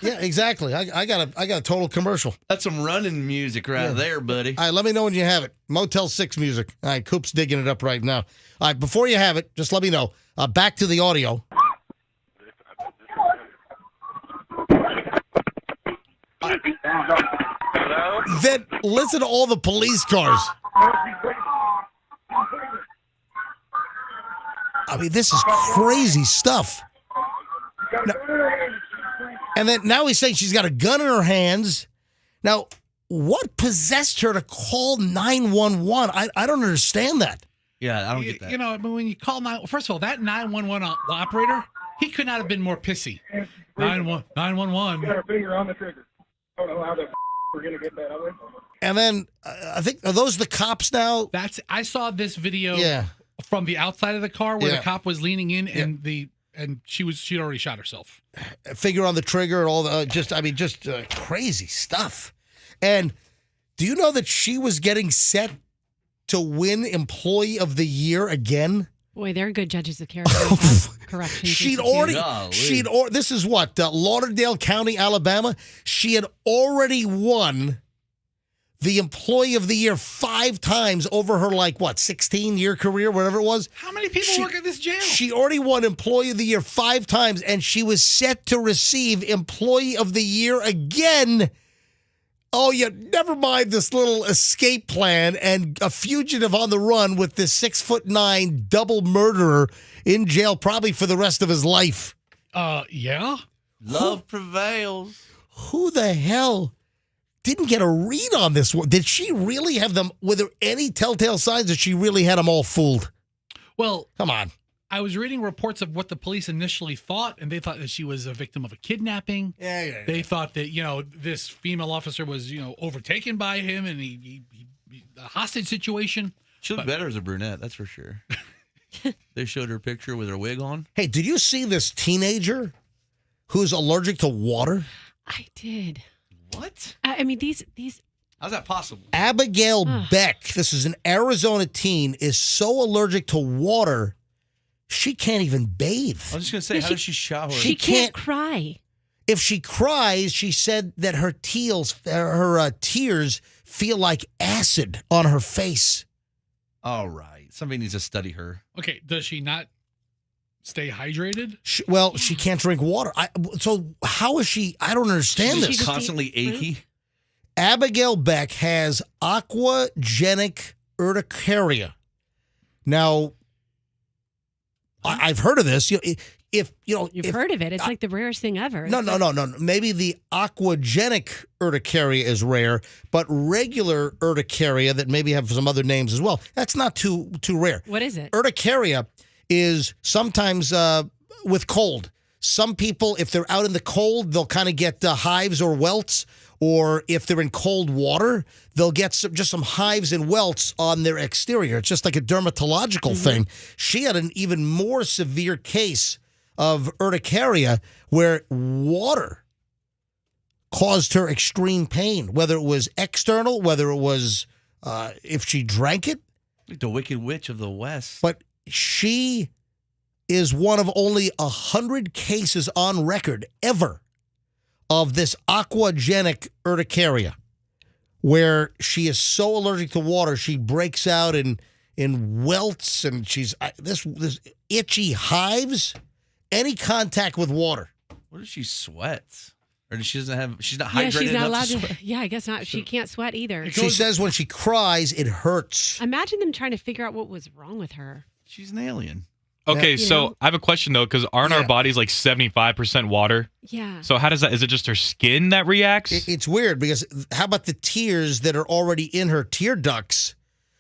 Speaker 1: Yeah, exactly. I got a total commercial.
Speaker 4: That's some running music right there, buddy.
Speaker 1: All right, let me know when you have it. Motel 6 music. All right, Coop's digging it up right now. All right, before you have it, just let me know. Back to the audio. Then listen to all the police cars. I mean, this is crazy stuff. And then now he's saying she's got a gun in her hands. Now, what possessed her to call 911? I don't understand that.
Speaker 4: Yeah, I don't get that.
Speaker 3: You know, when you call first of all, that 911 operator, he could not have been more pissy. 911.
Speaker 6: Got her finger on the trigger. I don't know how we're gonna get that.
Speaker 1: And then I think, are those the cops now?
Speaker 3: I saw this video from the outside of the car where the cop was leaning in and she'd already shot herself.
Speaker 1: Finger on the trigger and all the just crazy stuff. And do you know that she was getting set to win Employee of the Year again?
Speaker 2: Boy, they're good judges of character. Corrections. This is what, Lauderdale County, Alabama. She had already won the Employee of the Year 5 times over her, 16-year career, whatever it was.
Speaker 3: How many people work at this jail?
Speaker 1: She already won Employee of the Year 5 times, and she was set to receive Employee of the Year again. Oh, yeah, never mind this little escape plan and a fugitive on the run with this 6'9" double murderer in jail probably for the rest of his life.
Speaker 3: Yeah?
Speaker 4: Love prevails.
Speaker 1: Who the hell didn't get a read on this one? Did she really have them? Were there any telltale signs that she really had them all fooled?
Speaker 3: Well,
Speaker 1: come on.
Speaker 3: I was reading reports of what the police initially thought, and they thought that she was a victim of a kidnapping.
Speaker 1: Yeah.
Speaker 3: They thought that, this female officer was, overtaken by him and he a hostage situation.
Speaker 4: She looked better as a brunette, that's for sure. They showed her picture with her wig on.
Speaker 1: Hey, did you see this teenager who's allergic to water?
Speaker 2: I did.
Speaker 4: What?
Speaker 2: I mean, these.
Speaker 4: How's that possible?
Speaker 1: Abigail Beck, this is an Arizona teen, is so allergic to water, she can't even bathe.
Speaker 4: I was just going to say, how does she shower?
Speaker 2: She can't cry.
Speaker 1: If she cries, she said that her tears feel like acid on her face.
Speaker 4: All right. Somebody needs to study her.
Speaker 3: Okay, does she not stay hydrated?
Speaker 1: She can't drink water. So how is she? I don't understand this.
Speaker 4: She's constantly achy.
Speaker 1: Abigail Beck has aquagenic urticaria. Now, I've heard of this.
Speaker 2: You've heard of it. It's like the rarest thing ever.
Speaker 1: No. Maybe the aquagenic urticaria is rare, but regular urticaria that maybe have some other names as well. That's not too rare.
Speaker 2: What is it?
Speaker 1: Urticaria is sometimes with cold. Some people, if they're out in the cold, they'll kind of get hives or welts. Or if they're in cold water, they'll get some hives and welts on their exterior. It's just like a dermatological thing. She had an even more severe case of urticaria where water caused her extreme pain, whether it was external, whether it was if she drank it.
Speaker 4: Like the Wicked Witch of the West.
Speaker 1: But she is one of only 100 cases on record ever of this aquagenic urticaria, where she is so allergic to water, she breaks out in welts, and she's this itchy hives, any contact with water.
Speaker 4: What if she sweats? Or she's not hydrated
Speaker 2: she's not
Speaker 4: enough
Speaker 2: allowed
Speaker 4: to sweat?
Speaker 2: Yeah, I guess not. She can't sweat either.
Speaker 1: She says when she cries, it hurts.
Speaker 2: Imagine them trying to figure out what was wrong with her.
Speaker 4: She's an alien.
Speaker 5: Okay, so I have a question though, because aren't our bodies like 75% water?
Speaker 2: Yeah.
Speaker 5: So how does that? Is it just her skin that reacts?
Speaker 1: It's weird because how about the tears that are already in her tear ducts?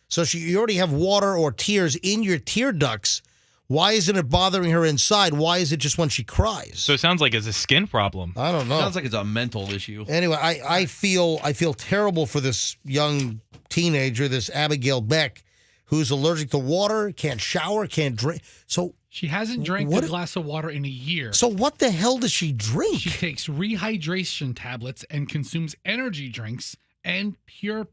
Speaker 1: So you already have water or tears in your tear ducts. Why isn't it bothering her inside? Why is it just when she cries?
Speaker 5: So it sounds like it's a skin problem.
Speaker 1: I don't know.
Speaker 4: Sounds like it's a mental issue.
Speaker 1: Anyway, I feel terrible for this young teenager, this Abigail Beck, who's allergic to water, can't shower, can't drink. So
Speaker 3: she hasn't drank a glass of water in a year.
Speaker 1: So what the hell does she drink?
Speaker 3: She takes rehydration tablets and consumes energy drinks and pure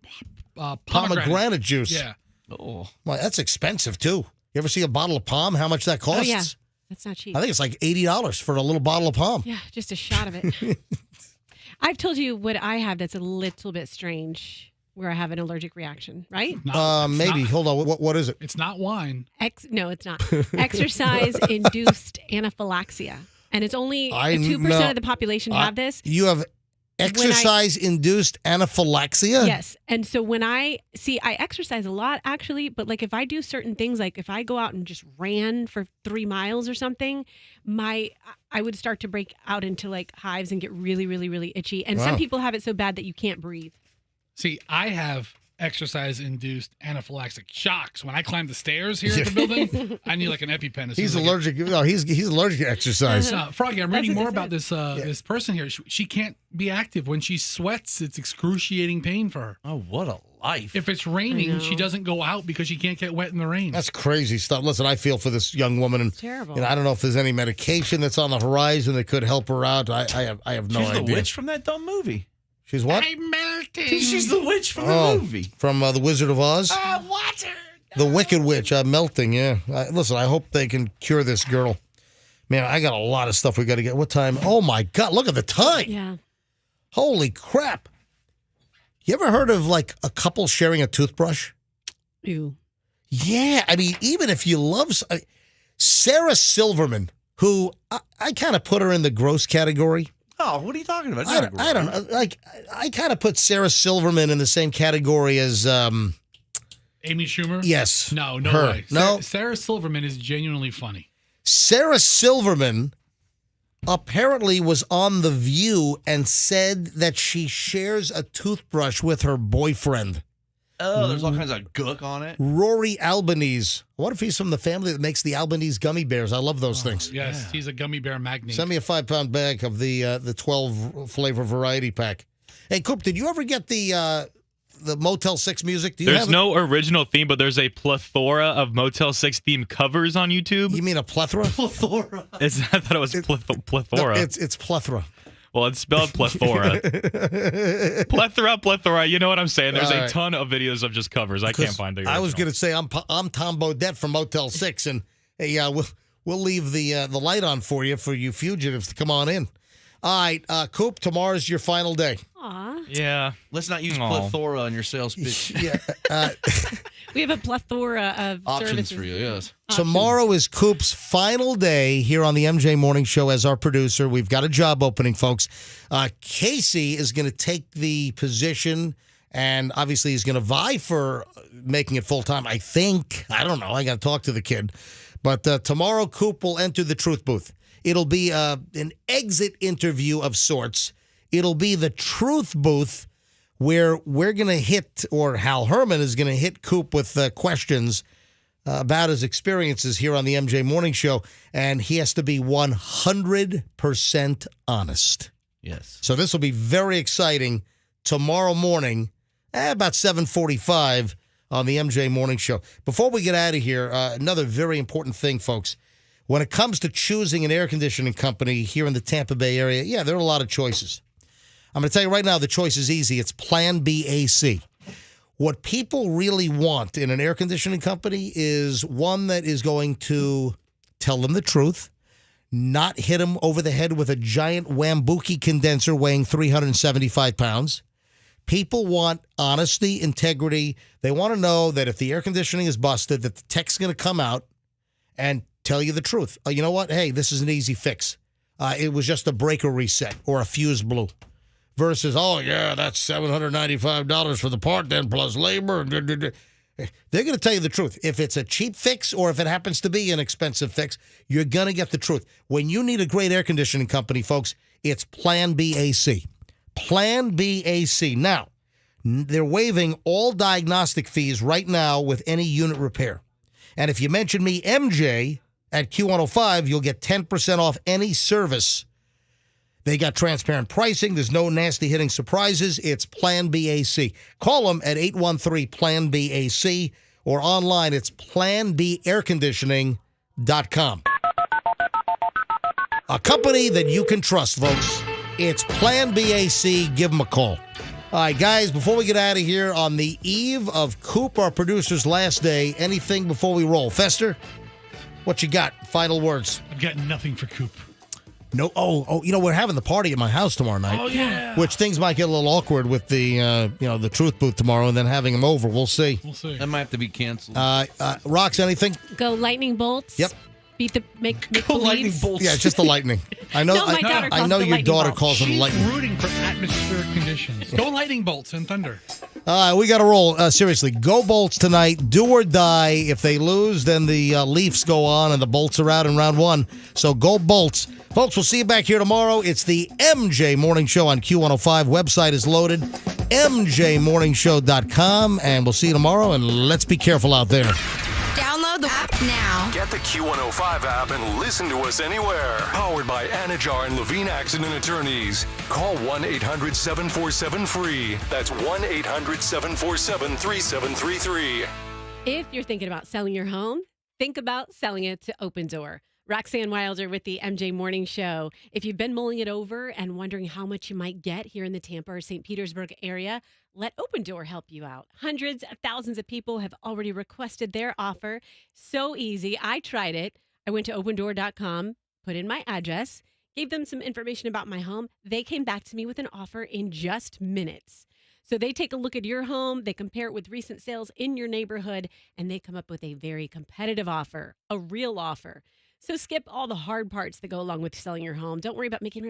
Speaker 1: Pomegranate juice.
Speaker 3: Yeah.
Speaker 4: Oh,
Speaker 1: well, that's expensive too. You ever see a bottle of Pom? How much that costs?
Speaker 2: Oh, yeah. That's not cheap.
Speaker 1: I think it's like $80 for a little bottle of Pom.
Speaker 2: Yeah, just a shot of it. I've told you what I have that's a little bit strange, where I have an allergic reaction, right?
Speaker 1: Maybe. Hold on. What is it?
Speaker 3: It's not wine.
Speaker 2: No, it's not. Exercise-induced anaphylaxia. And it's only 2% of the population have this.
Speaker 1: You have exercise-induced anaphylaxia?
Speaker 2: Yes. And so when I exercise a lot, actually, but like if I do certain things, like if I go out and just ran for 3 miles or something, I would start to break out into like hives and get really, really, really itchy. And some people have it so bad that you can't breathe.
Speaker 3: See, I have exercise-induced anaphylactic shocks. When I climb the stairs here at the building, I need like an EpiPen.
Speaker 1: He's allergic. He's allergic to exercise.
Speaker 3: Froggy, I'm reading more about this this person here. She can't be active when she sweats. It's excruciating pain for her.
Speaker 4: Oh, what a life!
Speaker 3: If it's raining, she doesn't go out because she can't get wet in the rain.
Speaker 1: That's crazy stuff. Listen, I feel for this young woman, and
Speaker 2: terrible.
Speaker 1: I don't know if there's any medication that's on the horizon that could help her out. I have no idea.
Speaker 4: She's the witch from that dumb movie.
Speaker 1: She's what?
Speaker 3: I'm melting.
Speaker 4: She's the witch from the movie.
Speaker 1: From The Wizard of Oz?
Speaker 3: Water.
Speaker 1: The Wicked Witch. Melting, yeah. Listen, I hope they can cure this girl. Man, I got a lot of stuff we got to get. What time? Oh, my God. Look at the time.
Speaker 2: Yeah.
Speaker 1: Holy crap. You ever heard of, like, a couple sharing a toothbrush?
Speaker 2: Ew.
Speaker 1: Yeah. I mean, even if you love... Sarah Silverman, who I kind of put her in the gross category.
Speaker 4: Oh, what are you talking about?
Speaker 1: I don't know. Like, I kind of put Sarah Silverman in the same category as
Speaker 3: Amy Schumer?
Speaker 1: Yes.
Speaker 3: No
Speaker 1: her.
Speaker 3: way.
Speaker 1: No.
Speaker 3: Sarah Silverman is genuinely funny.
Speaker 1: Sarah Silverman apparently was on The View and said that she shares a toothbrush with her boyfriend.
Speaker 4: Oh, there's all kinds of gook on it.
Speaker 1: Rory Albanese. What if he's from the family that makes the Albanese gummy bears? I love those things.
Speaker 3: Yes, he's a gummy bear magnate.
Speaker 1: Send me a 5-pound bag of the 12 flavor variety pack. Hey, Coop, did you ever get the Motel 6 music? Do you
Speaker 5: There's no original theme, but there's a plethora of Motel 6 themed covers on YouTube.
Speaker 1: You mean a plethora?
Speaker 4: Plethora.
Speaker 5: I thought it was plethora.
Speaker 1: No, it's plethora.
Speaker 5: Well, it's spelled plethora. plethora. You know what I'm saying? There's a ton of videos of just covers. I can't find the original.
Speaker 1: I was going to say I'm Tom Bodette from Motel 6, and hey, we'll leave the light on for you fugitives to come on in. All right, Coop, tomorrow's your final day.
Speaker 2: Aw.
Speaker 5: Yeah.
Speaker 4: Let's not use plethora in your sales pitch.
Speaker 1: Yeah.
Speaker 2: We have a plethora of
Speaker 4: Options
Speaker 2: services.
Speaker 4: for you, yes.
Speaker 1: Tomorrow is Coop's final day here on the MJ Morning Show as our producer. We've got a job opening, folks. Casey is going to take the position, and obviously he's going to vie for making it full-time, I think. I don't know. I got to talk to the kid. But tomorrow, Coop will enter the truth booth. It'll be an exit interview of sorts. It'll be the truth booth where we're going to hit, or Hal Herman is going to hit Coop with questions about his experiences here on the MJ Morning Show, and he has to be 100% honest.
Speaker 4: Yes.
Speaker 1: So this will be very exciting tomorrow morning about 7:45 on the MJ Morning Show. Before we get out of here, another very important thing, folks. When it comes to choosing an air conditioning company here in the Tampa Bay area, yeah, there are a lot of choices. I'm going to tell you right now, the choice is easy. It's Plan B AC. What people really want in an air conditioning company is one that is going to tell them the truth, not hit them over the head with a giant Wambuki condenser weighing 375 pounds. People want honesty, integrity. They want to know that if the air conditioning is busted, that the tech's going to come out and tell you the truth. You know what? Hey, this is an easy fix. It was just a breaker reset or a fuse blew. Versus, oh, yeah, that's $795 for the part then plus labor. They're going to tell you the truth. If it's a cheap fix or if it happens to be an expensive fix, you're going to get the truth. When you need a great air conditioning company, folks, it's Plan B AC. Plan B AC. Now, they're waiving all diagnostic fees right now with any unit repair. And if you mention me, MJ, at Q105, you'll get 10% off any service. They got transparent pricing. There's no nasty hitting surprises. It's Plan B AC. Call them at 813-PLAN-B-AC or online. It's planbairconditioning.com. A company that you can trust, folks. It's Plan B AC. Give them a call. All right, guys, before we get out of here, on the eve of Coop, our producer's last day, anything before we roll? Fester, what you got? Final words.
Speaker 3: I've got nothing for Coop.
Speaker 1: No. Oh, we're having the party at my house tomorrow night.
Speaker 3: Oh, yeah.
Speaker 1: Which things might get a little awkward with the, the truth booth tomorrow and then having him over. We'll see.
Speaker 4: That might have to be canceled.
Speaker 1: Rox, anything?
Speaker 2: Go lightning bolts.
Speaker 1: Yep.
Speaker 2: Beat the make
Speaker 4: Go lightning
Speaker 2: believes.
Speaker 4: bolts.
Speaker 1: Yeah, it's just the lightning. I know.
Speaker 2: No, my daughter
Speaker 1: I
Speaker 2: calls
Speaker 1: know
Speaker 2: it the
Speaker 1: your
Speaker 2: lightning
Speaker 1: daughter
Speaker 2: bolt.
Speaker 1: calls them
Speaker 3: She's
Speaker 1: lightning.
Speaker 3: rooting for atmospheric conditions. Go lightning bolts and thunder.
Speaker 1: We got to roll. Seriously, go Bolts tonight. Do or die. If they lose, then the Leafs go on and the Bolts are out in round one. So go Bolts. Folks, we'll see you back here tomorrow. It's the MJ Morning Show on Q105. Website is loaded, mjmorningshow.com. And we'll see you tomorrow, and let's be careful out there.
Speaker 7: Download the app now.
Speaker 8: Get the Q105 app and listen to us anywhere. Powered by Anajar and Levine Accident Attorneys. Call 1-800-747-FREE. That's 1-800-747-3733.
Speaker 2: If you're thinking about selling your home, think about selling it to Open Door. Roxanne Wilder with the MJ Morning Show. If you've been mulling it over and wondering how much you might get here in the Tampa or St. Petersburg area, let Open Door help you out. Hundreds of thousands of people have already requested their offer. So easy. I tried it. I went to opendoor.com, put in my address, gave them some information about my home. They came back to me with an offer in just minutes. So they take a look at your home, they compare it with recent sales in your neighborhood, and they come up with a very competitive offer, a real offer. So skip all the hard parts that go along with selling your home. Don't worry about making